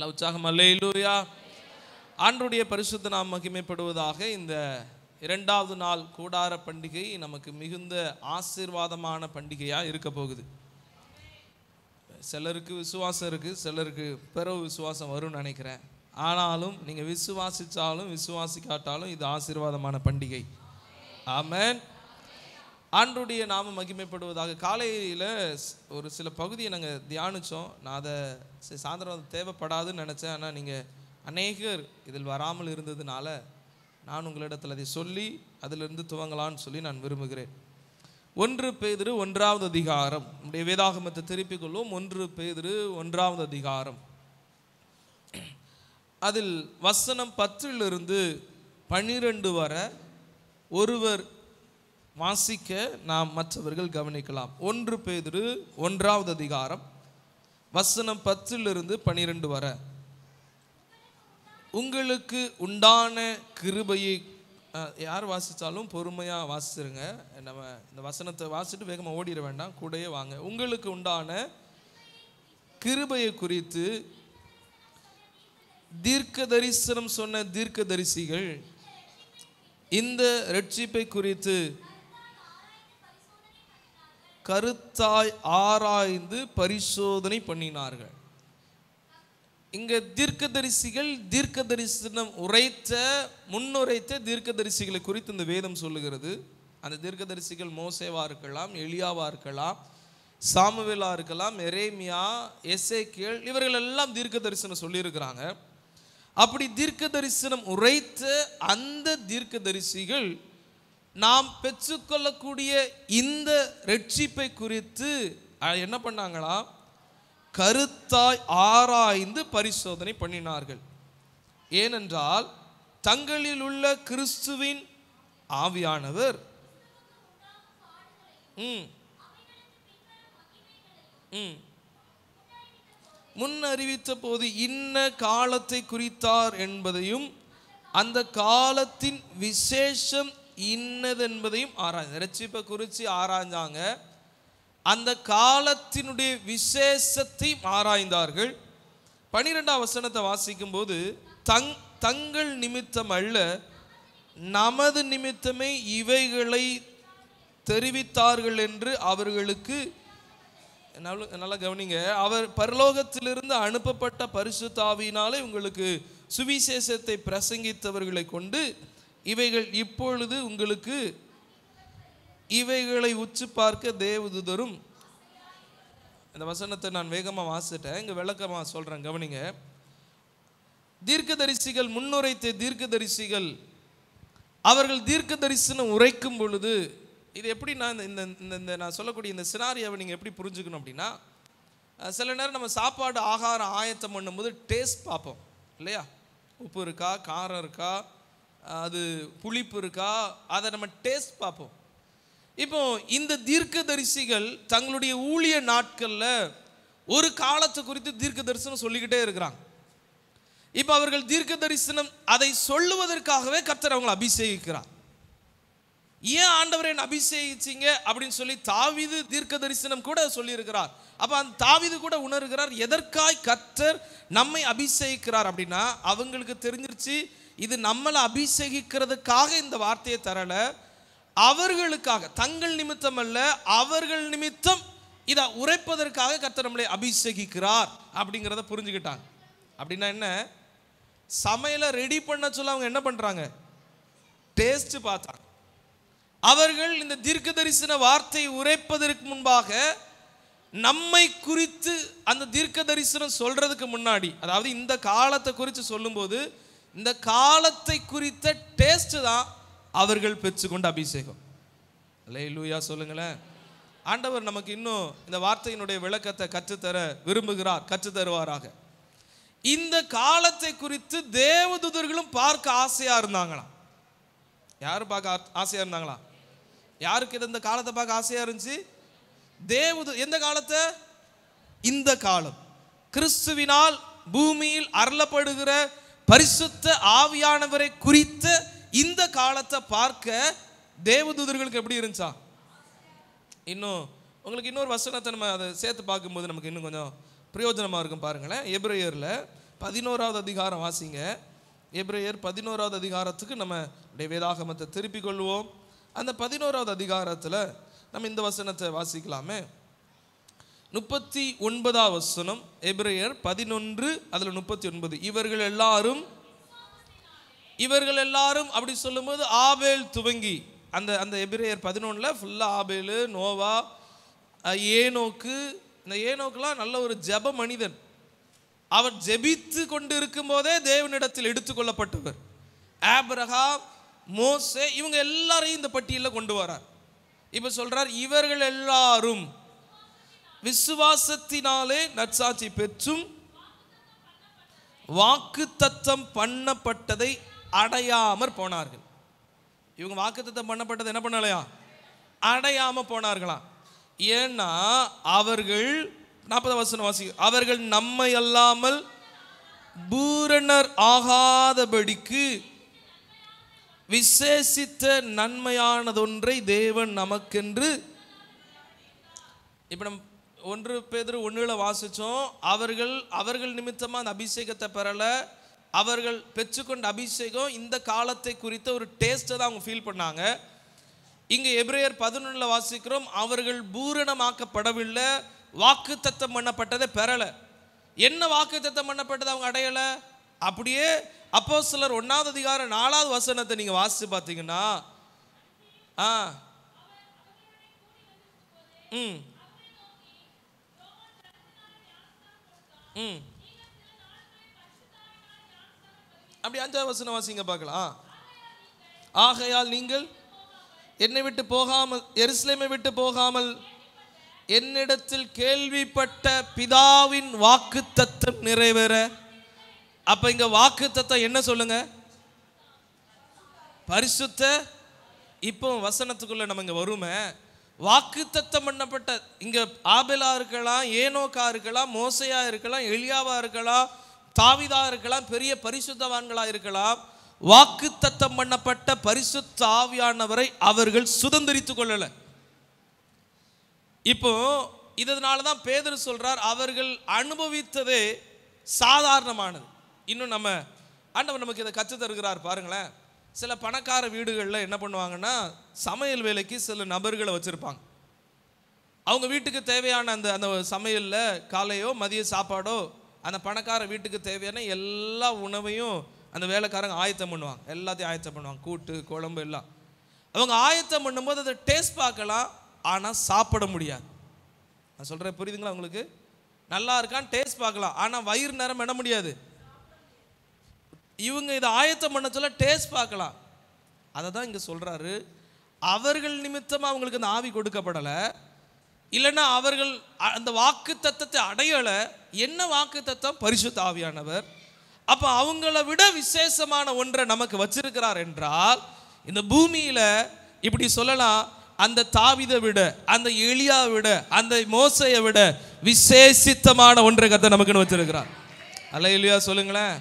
நல்ல உற்சாகம். அல்லேலூயா. ஆண்டவருடைய பரிசுத்த நாமம் மகிமைப்படுவதாக. இந்த இரண்டாவது நாள் கூடார பண்டிகை நமக்கு மிகுந்த ஆசீர்வாதமான பண்டிகையாக இருக்க போகுது. சிலருக்கு விசுவாசம் இருக்குது, சிலருக்கு பிறகு விசுவாசம் வரும்னு நினைக்கிறேன். ஆனாலும் நீங்கள் விசுவாசித்தாலும் விசுவாசிக்காட்டாலும் இது ஆசீர்வாதமான பண்டிகை. ஆமென். ஆண்டவருடைய நாமம் மகிமைப்படுவதாக. காலையில் ஒரு சில பகுதியை நாங்கள் தியானித்தோம். நான் அதை சாயந்தரம் தேவைப்படாதுன்னு நினச்சேன். ஆனால் நீங்கள் அநேகர் இதில் வராமல் இருந்ததுனால நான் உங்களிடத்தில் அதை சொல்லி அதிலிருந்து துவங்கலான்னு சொல்லி நான் விரும்புகிறேன். 1 பேதுரு 1வது அதிகாரம், நம்முடைய வேதாகமத்தை திருப்பிக் கொள்வோம். 1 பேதுரு 1வது அதிகாரம், அதில் வசனம் 10 - 12 வரை ஒருவர் வாசிக்க நாம் மற்றவர்கள் கவனிக்கலாம். 1 பேதுரு 1வது அதிகாரம் வசனம் 10 - 12 வரை. உங்களுக்கு உண்டான கிருபையை, யார் வாசித்தாலும் பொறுமையாக வாசிச்சிருங்க. நம்ம இந்த வசனத்தை வாசிட்டு வேகமாக ஓடிட வேண்டாம், கூடயே வாங்க. உங்களுக்கு உண்டான கிருபையை குறித்து தீர்க்க தரிசனம் சொன்ன தீர்க்க தரிசிகள் இந்த இரட்சிப்பை குறித்து கருத்தாய் ஆராய்ந்து பரிசோதனை பண்ணினார்கள். இங்க தீர்க்க தரிசிகள் தீர்க்க தரிசனம் முன்னுரைத்த தீர்க்க தரிசிகளை குறித்து இந்த வேதம் சொல்லுகிறது. அந்த தீர்க்க தரிசிகள் மோசேவா இருக்கலாம், எலியாவா இருக்கலாம், சாமுவேலா இருக்கலாம், எரேமியா, எசேக்கியேல், இவர்கள் எல்லாம் தீர்க்க தரிசனம் சொல்லியிருக்கிறாங்க. அப்படி தீர்க்க தரிசனம் உரைத்த அந்த தீர்க்க தரிசிகள் நாம் பெற்றுக்கொள்ளக்கூடிய இந்த இரட்சிப்பை குறித்து என்ன பண்ணாங்களா? கருத்தாய் ஆராய்ந்து பரிசோதனை பண்ணினார்கள். ஏனென்றால் தங்களில் உள்ள கிறிஸ்துவின் ஆவியானவர் முன் அறிவித்த போது இன்ன காலத்தை குறித்தார் என்பதையும் அந்த காலத்தின் விசேஷம் இன்னதென்பதையும் ஆராய்ந்து, இரட்சிப்பை குறித்து ஆராய்ந்தாங்க. அந்த காலத்தினுடைய விசேஷத்தை ஆராய்ந்தார்கள். 12வது வசனத்தை வாசிக்கும் போது தங்கள் நிமித்தம் அல்ல நமது நிமித்தமே இவைகளை தெரிவித்தார்கள் என்று அவர்களுக்கு, நல்லா கவனிங்க, அவர் பரலோகத்திலிருந்து அனுப்பப்பட்ட பரிசுத்த ஆவியினாலே உங்களுக்கு சுவிசேஷத்தை பிரசங்கித்தவர்களை கொண்டு இவைகள் இப்பொழுது உங்களுக்கு இவைகளை உச்சு பார்க்க தேவதூதரும். இந்த வசனத்தை நான் வேகமாக வாசிட்டேன், இங்கே விளக்கமாக சொல்கிறேன், கவனிங்க. தீர்க்கதரிசிகள் முன்னுரைத்த தீர்க்கதரிசிகள் அவர்கள் தீர்க்க தரிசனம் உரைக்கும் பொழுது, இது எப்படி நான் இந்த நான் சொல்லக்கூடிய இந்த சினாரியாவை நீங்கள் எப்படி புரிஞ்சுக்கணும் அப்படின்னா, சில நேரம் நம்ம சாப்பாடு ஆகாரம் ஆயத்தம் பண்ணும்போது டேஸ்ட் பார்ப்போம் இல்லையா? உப்பு இருக்கா, காரம் இருக்கா, அது புளிப்பு இருக்கா, அதை நம்ம டேஸ்ட் பார்ப்போம். இப்போ இந்த தீர்க்க தரிசிகள் தங்களுடைய ஊழிய நாட்களில் ஒரு காலத்தை குறித்து தீர்க்க தரிசனம் சொல்லிக்கிட்டே இருக்கிறாங்க. இப்போ அவர்கள் தீர்க்க தரிசனம் அதை சொல்லுவதற்காகவே கர்த்தர் அவங்களை அபிஷேகிக்கிறார். ஏன் ஆண்டவரை அபிஷேகிச்சிங்க அப்படின்னு சொல்லி தாவீது தீர்க்க தரிசனம் கூட சொல்லியிருக்கிறார். அப்போ அந்த தாவீது கூட உணர்கிறார் எதற்காய் கர்த்தர் நம்மை அபிஷேகிக்கிறார் அப்படின்னா, அவங்களுக்கு தெரிஞ்சிருச்சு இது நம்மளை அபிஷேகிக்கிறதுக்காக இந்த வார்த்தையை தரல, அவர்களுக்காக, தங்கள் நிமித்தம் அல்ல அவர்கள் நிமித்தம் இதை உரைப்பதற்காக கர்த்தர் நம்மளை அபிஷேகிக்கிறார் அப்படிங்கிறத புரிஞ்சுக்கிட்டாங்க. அப்படின்னா என்ன? சமையலை ரெடி பண்ண சொல்ல அவங்க என்ன பண்றாங்க? டேஸ்ட் பார்த்தாங்க. அவர்கள் இந்த தீர்க்க தரிசன வார்த்தை உரைப்பதற்கு முன்பாக நம்மை குறித்து அந்த தீர்க்க தரிசனம் சொல்றதுக்கு முன்னாடி, அதாவது இந்த காலத்தை குறித்து சொல்லும்போது இந்த காலத்தை குறித்த டேஸ்ட் தான் அவர்கள் பெற்றுக்கொண்ட அபிஷேகம். அல்லேலூயா சொல்லுங்களேன். ஆண்டவர் நமக்கு இன்னும் இந்த வார்த்தையினுடைய விளக்கத்தை கற்றுத்தர விரும்புகிறார், கற்றுத்தருவாராக. இந்த காலத்தை குறித்து தேவதூதர்களும் பார்க்க ஆசையா இருந்தாங்களாம். யாரு பார்க்க ஆசையா இருந்தாங்களா? யாருக்கு இந்த காலத்தை பார்க்க ஆசையா இருந்துச்சு? எந்த காலத்தை? இந்த காலம், கிறிஸ்துவினால் பூமியில் அருளப்படுகிற பரிசுத்த ஆவியானவரை குறித்த இந்த காலத்தை பார்க்க தேவதூதர்களுக்கு எப்படி இருந்துச்சா? இன்னும் உங்களுக்கு இன்னொரு வசனத்தை நம்ம அதை சேர்த்து பார்க்கும்போது நமக்கு இன்னும் கொஞ்சம் பிரயோஜனமாக இருக்கும். பாருங்களேன், எபிரேயரில் 11வது அதிகாரம் வாசிங்க. எபிரேயர் 11வது அதிகாரத்துக்கு நம்ம வேதாகமத்தை திருப்பிக் கொள்வோம். அந்த 11வது அதிகாரத்தில் நம்ம இந்த வசனத்தை வாசிக்கலாமே. 39வது வசனம், எபிரேயர் 11 அதில் 39. இவர்கள் எல்லாரும் அப்படி சொல்லும்போது ஆபேல் துவங்கி, அந்த எபிரேயர் 11 ஃபுல்லாக ஆபேலு, நோவா, ஏனோக்கு. இந்த ஏனோக்கெல்லாம் நல்ல ஒரு ஜெப மனிதன். அவர் ஜெபித்து கொண்டு இருக்கும் போதே தேவனிடத்தில் எடுத்துக்கொள்ளப்பட்டவர். ஆபிரகாம், மோசே, இவங்க எல்லாரையும் இந்த பட்டியலில் கொண்டு வரார். இப்ப சொல்றார், இவர்கள் எல்லாரும் விசுவாசத்தினாலே நற்சாட்சி பெற்றும் வாக்குத்தத்தம் பண்ணப்பட்டதை அடையாமற் போனார்கள். இவங்க வாக்குத்தத்தம் பண்ணப்பட்டது என்ன பண்ணலையா? அடையாம போனார்களாம். ஏன்னா அவர்கள் 40 வசனம் வாசி, அவர்கள் நம்மை அல்லாமல் பூரணர் ஆகாதபடிக்கு விசேஷித்த நன்மையானதொன்றை தேவன் நமக்கென்று. இப்ப நம்ம 1 பேதுரு 1 வாசிச்சோம். அவர்கள் நிமித்தமா அந்த அபிஷேகத்தை பெறல. அவர்கள் பெற்றுக்கொண்ட அபிஷேகம் இந்த காலத்தை குறித்த ஒரு டேஸ்ட்டை தான் அவங்க ஃபீல் பண்ணாங்க. இங்க எபிரேயர் 11 வாசிக்கிறோம், அவர்கள் பூரணமாக்கப்படவில்லை, வாக்குத்தத்தம் பண்ணப்பட்டதை பெறல. என்ன வாக்குத்தத்தம் பண்ணப்பட்டது அவங்க அடையல? அப்படியே அப்போஸ்தலர் 1வது அதிகாரம் 4வது வசனத்தை நீங்க வாசிச்சு பார்த்தீங்கன்னா, அப்படி 5வது வசனம் வாசிங்க பார்க்கலாம். ஆகையால் நீங்கள் என்னை விட்டு போகாமல், எருசலேமை விட்டு போகாமல் என்னிடத்தில் கேள்விப்பட்ட பிதாவின் வாக்குத்தத்தம் நிறைவேற. அப்ப இங்க வாக்குத்தத்தம் என்ன சொல்லுங்க? பரிசுத்த. இப்போ வசனத்துக்குள்ள நம்ம இங்க வருமே, வாக்குத்தத்தம் பண்ணப்பட்ட இங்க ஆபேலா இருக்கலாம், ஏனோக்கா இருக்கலாம், மோசையா இருக்கலாம், எலியாவா இருக்கலாம், தாவீதா இருக்கலாம், பெரிய பரிசுத்தவான்களா இருக்கலாம். வாக்குத்தத்தம் பண்ணப்பட்ட பரிசுத்த ஆவியானவரை அவர்கள் சுதந்திரித்துக் கொள்ளல. இப்போ இதனாலதான் பேதுரு சொல்றார், அவர்கள் அனுபவித்ததே சாதாரணமானது. இன்னும் நம்ம ஆண்டவர் நமக்கு இதை கற்று தருகிறார் பாருங்களேன். சில பணக்கார வீடுகளில் என்ன பண்ணுவாங்கன்னா, சமையல் வேலைக்கு சில நபர்களை வச்சிருப்பாங்க. அவங்க வீட்டுக்கு தேவையான அந்த சமையலில் காலையோ மதிய சாப்பாடோ அந்த பணக்கார வீட்டுக்கு தேவையான எல்லா உணவையும் அந்த வேலைக்காரங்க ஆயத்தம் பண்ணுவாங்க. எல்லாத்தையும் ஆயத்தம் பண்ணுவாங்க, கூட்டு குழம்பு எல்லாம். அவங்க ஆயத்தம் பண்ணும்போது அதை டேஸ்ட் பார்க்கலாம், ஆனால் சாப்பிட முடியாது. நான் சொல்கிறேன், புரியுதுங்களா உங்களுக்கு? நல்லா இருக்கான்னு டேஸ்ட் பார்க்கலாம், ஆனால் வயிறு நேரம் என்ன முடியாது. இவங்க இதை ஆயத்தம் பண்ண சொல்ல டேஸ்ட் பார்க்கலாம். அதை தான் இங்கே சொல்கிறாரு, அவர்கள் நிமித்தமாக அவங்களுக்கு அந்த ஆவி கொடுக்கப்படலை, இல்லைன்னா அவர்கள் அந்த வாக்கு தத்தத்தை அடையலை. என்ன வாக்கு தத்தம்? பரிசுத்த ஆவியானவர். அப்போ அவங்கள விட விசேஷமான ஒன்றை நமக்கு வச்சிருக்கிறார் என்றால், இந்த பூமியில் இப்படி சொல்லலாம், அந்த தாவீதை விட, அந்த எலியாவை விட, அந்த மோசையை விட விசேஷித்தமான ஒன்றை கர்த்தர் நமக்குன்னு வச்சிருக்கிறார். அல்லேலூயா சொல்லுங்களேன்.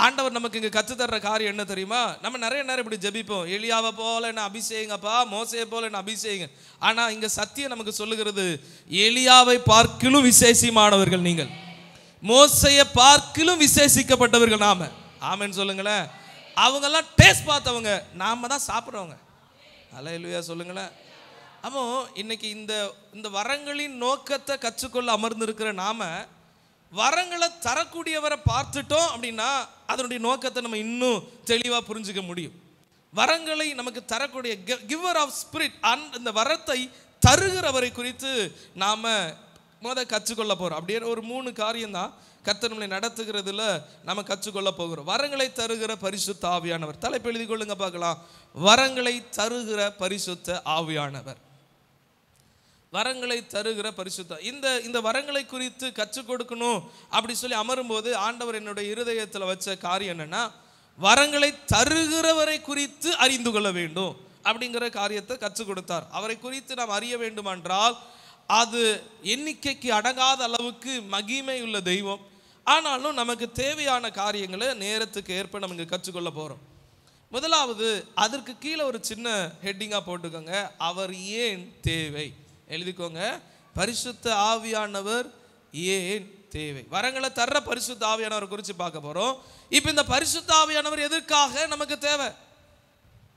ஆண்டவர் நமக்கு இங்கே கற்றுத்தர்ற காரியம் என்ன தெரியுமா? நம்ம நிறைய நேரம் இப்படி ஜெபிப்போம், எலியாவை போல என்ன அபிஷேகங்கப்பா, மோசையை போல என்ன அபிஷேகம். ஆனால் இங்கே சத்தியம் நமக்கு சொல்லுகிறது, எலியாவை பார்க்கிலும் விசேஷமானவர்கள் நீங்கள், மோசையை பார்க்கிலும் விசேஷிக்கப்பட்டவர்கள் நாம. ஆமென் சொல்லுங்களேன். அவங்கெல்லாம் டேஸ்ட் பார்த்தவங்க, நாம தான் சாப்பிட்றவங்க. அல்லேலூயா சொல்லுங்களேன். அப்போ இன்னைக்கு இந்த வரங்களின் நோக்கத்தை கற்றுக்கொள்ள அமர்ந்திருக்கிற நாம, வரங்களை தரக்கூடியவரை பார்த்துட்டோம் அப்படின்னா அதனுடைய நோக்கத்தை நம்ம இன்னும் தெளிவாக புரிஞ்சுக்க முடியும். வரங்களை நமக்கு தரக்கூடிய கிவர் ஆஃப் ஸ்பிரிட், அந்த வரத்தை தருகிறவரை குறித்து நாம் கற்றுக்கொள்ள போகிறோம். அப்படியே ஒரு 3 காரியம் தான் கர்த்தர் நம்மளை நடத்துகிறதுல நம்ம கற்றுக்கொள்ள போகிறோம். வரங்களை தருகிற பரிசுத்த ஆவியானவர். தலைப்பு எழுதி கொள்ளுங்க பார்க்கலாம். வரங்களை தருகிற பரிசுத்த ஆவியானவர். வரங்களை தருகிற பரிசுத்த. இந்த வரங்களை குறித்து கற்றுக் கொடுக்கணும் அப்படி சொல்லி அமரும்போது ஆண்டவர் என்னுடைய இருதயத்தில் வச்ச காரியம் என்னன்னா, வரங்களை தருகிறவரை குறித்து அறிந்து கொள்ள வேண்டும் அப்படிங்கிற காரியத்தை கற்றுக் கொடுத்தார். அவரை குறித்து நாம் அறிய வேண்டுமென்றால் அது எண்ணிக்கைக்கு அடங்காத அளவுக்கு மகிமை உள்ள தெய்வம். ஆனாலும் நமக்கு தேவையான காரியங்களை நேரத்துக்கு ஏற்ப நமக்கு கற்றுக்கொள்ள போகிறோம். முதலாவது, அதற்கு கீழே ஒரு சின்ன ஹெட்டிங்காக போட்டுக்கோங்க, அவர் ஏன் தேவை. எழுதிக்கோங்க, பரிசுத்த ஆவியானவர் ஏன் தேவை. வரங்களை தர்ற பரிசுத்த ஆவியானவர் குறித்து பார்க்க போறோம். இப்போ இந்த பரிசுத்த ஆவியானவர் எதற்காக நமக்கு தேவை?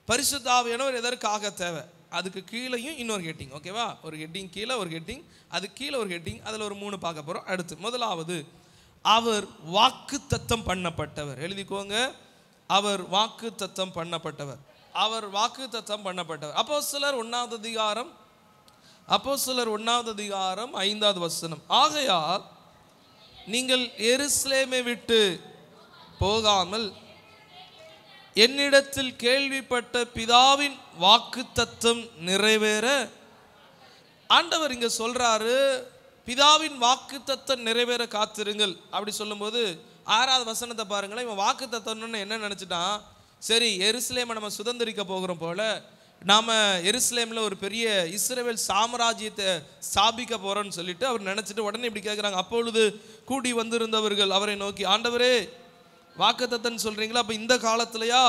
பரிசுத்த ஆவியானவர் எதற்காக தேவை? அதுக்கு கீழேயும் இன்னொரு ஹெட்டிங், ஓகேவா? ஒரு ஹெட்டிங் கீழே ஒரு ஹெட்டிங், அது கீழே ஒரு ஹெட்டிங், அதில் ஒரு 3 பார்க்க போகிறோம். அடுத்து முதலாவது, அவர் வாக்குத்தத்தம் பண்ணப்பட்டவர். எழுதிக்கோங்க, அவர் வாக்குத்தத்தம் பண்ணப்பட்டவர். அவர் வாக்குத்தத்தம் பண்ணப்பட்டவர். அப்போஸ்தலர் 1 அதிகாரம், அப்போஸ்தலர் 1 அதிகாரம் 5வது வசனம். ஆகையால் நீங்கள் எருசலேமை விட்டு போகாமல் என்னிடத்தில் கேள்விப்பட்ட பிதாவின் வாக்குத்தத்தம் நிறைவேற. ஆண்டவர் இங்க சொல்றாரு, பிதாவின் வாக்குத்தத்தம் நிறைவேற காத்திருங்கள். அப்படி சொல்லும்போது 6வது வசனத்தை பாருங்களேன். இவன் வாக்குத்தத்தம்னு என்ன நினைச்சிட்டான்? சரி, எருசலேமை நம்ம சுதந்திரிக்க போகிறோம் போல, நாம எருசலேம்ல ஒரு பெரிய இஸ்ரவேல் சாம்ராஜ்யத்தை ஸ்தாபிக்க போறோம்னு சொல்லிட்டு அவர் நினைச்சிட்டு உடனே இப்படி கேட்குறாங்க. அப்பொழுது கூடி வந்திருந்தவர்கள் அவரை நோக்கி, ஆண்டவரே வாக்குத்தத்தம்னு சொல்றீங்களா, அப்போ இந்த காலத்துலயா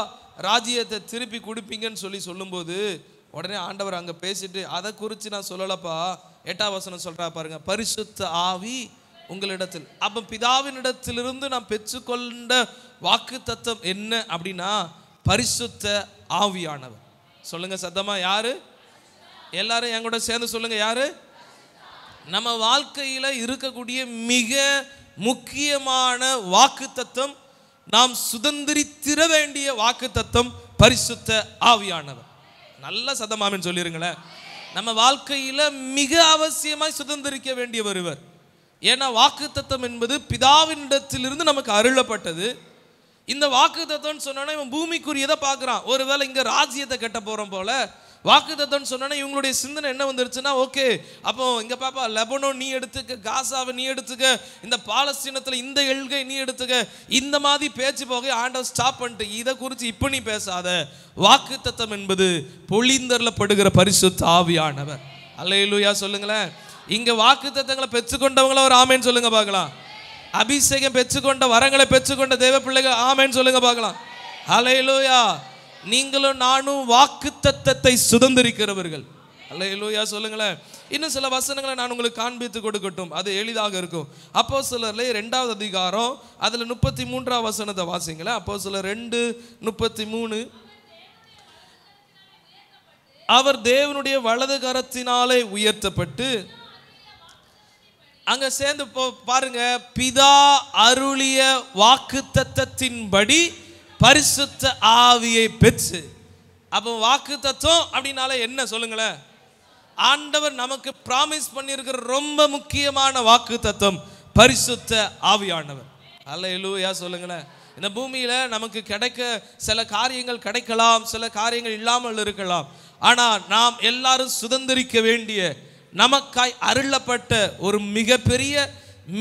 ராஜ்யத்தை திருப்பி கொடுப்பீங்கன்னு சொல்லும்போது உடனே ஆண்டவர் அங்கே பேசிட்டு, அதை குறித்து நான் சொல்லலப்பா, 8வது வசனம் சொல்றா பாருங்க, பரிசுத்த ஆவி உங்களிடத்தில். அப்போ பிதாவினிடத்திலிருந்து நான் பெற்றுக்கொண்ட வாக்குத்தத்தம் என்ன அப்படின்னா பரிசுத்த ஆவியானவர். சொல்லுங்க சத்தமா, யாரு? எல்லாரும் என் கூட சேர்ந்து சொல்லுங்க, யாரு? நம்ம வாழ்க்கையில இருக்கக்கூடிய மிக முக்கியமான வாக்குத்தத்தம், நாம் சுதந்திரித்திர வேண்டிய வாக்குத்தத்தம் பரிசுத்த ஆவியானவர். நல்ல சத்தமாமேன்னு சொல்லிருங்களேன். நம்ம வாழ்க்கையில மிக அவசியமாய் சுதந்திரிக்க வேண்டிய ஒருவர். ஏன்னா வாக்குத்தத்தம் என்பது பிதாவினிடத்திலிருந்து நமக்கு அருளப்பட்டது. இந்த வாக்குத்தத்தம்னு சொன்னோன்னா இவன் பூமிக்குரியதை பார்க்குறான். ஒருவேளை இங்கே ராஜ்யத்தை கட்ட போகிறோம் போல. வாக்குத்தத்தம்னு சொன்னோன்னா இவங்களுடைய சிந்தனை என்ன வந்துருச்சுன்னா, ஓகே அப்போ இங்கே பாப்பா லெபனோன் நீ எடுத்துக்க, காசாவை நீ எடுத்துக்க, இந்த பாலஸ்தீனத்தில் இந்த எல்கை நீ எடுத்துக்க, இந்த மாதிரி பேச்சு போக ஆண்டவர் ஸ்டாப் பண்ணிட்டு இதை குறித்து இப்போ நீ பேசாத. வாக்குத்தத்தம் என்பது பொழிந்தருளப்படுகிற பரிசுத்த ஆவியானவர். அல்லேலூயா சொல்லுங்களேன். இங்கே வாக்குத்தத்தங்களை பெற்றுக்கொண்டவங்கள ஒரு ஆமேன்னு சொல்லுங்க பார்க்கலாம். அபிஷேகம் பெற்றுக்கொண்ட வரங்களை பெற்றுக்கொண்ட தேவ பிள்ளைகள் ஆமேன்னு சொல்லுங்க பார்க்கலாம். அல்லேலூயா. நீங்களும் நானும் வாக்குத்தத்தத்தை சுதந்திரிக்கிறவர்கள். அல்லேலூயா சொல்லுங்களேன். இன்னும் சில வசனங்களை நான் உங்களுக்கு காண்பித்து கொடுக்கட்டும், அது எளிதாக இருக்கும். அப்போஸ்தலர்ல 2வது அதிகாரம், அதுல 33வது வசனத்தை வாசிங்களேன். அப்போஸ்தலர் 2:33. அவர் தேவனுடைய வலது கரத்தினாலே உயர்த்தப்பட்டு, அங்க சேர்ந்து பாருங்க, பிதா அருளிய வாக்குத்தத்தத்தின்படி பரிசுத்த ஆவியை பெற்று. அப்போ வாக்குத்தத்தம் அப்படின்னால என்ன சொல்லுங்களேன்? ஆண்டவர் நமக்கு பிராமிஸ் பண்ணியிருக்கிற ரொம்ப முக்கியமான வாக்குத்தத்தம் பரிசுத்த ஆவியானவர். அல்லேலூயா சொல்லுங்களேன். இந்த பூமியில நமக்கு கிடைக்க சில காரியங்கள் கிடைக்கலாம், சில காரியங்கள் இல்லாமல் இருக்கலாம். ஆனா நாம் எல்லாரும் சுதந்திரிக்க வேண்டிய, நமக்காய் அருளப்பட்ட ஒரு மிகப்பெரிய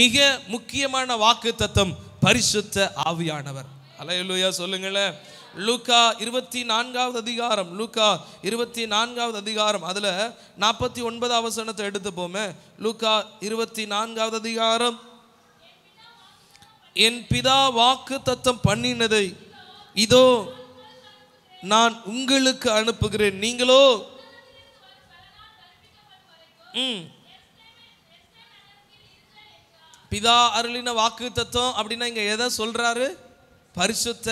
மிக முக்கியமான வாக்குத்தத்தம் பரிசுத்த ஆவியானவர். அல்லேலூயா சொல்லுங்களேன். லூக்கா 24வது அதிகாரம், லூக்கா 24வது அதிகாரம், அதுல 49வது வசனத்தை எடுத்து போமே. லூக்கா 24வது அதிகாரம், என் பிதா வாக்குத்தத்தம் பண்ணினதை இதோ நான் உங்களுக்கு அனுப்புகிறேன், நீங்களோ பிதா அருளின வாக்குத்தத்தம் அப்படின்னா இங்க எதை சொல்றாரு? பரிசுத்த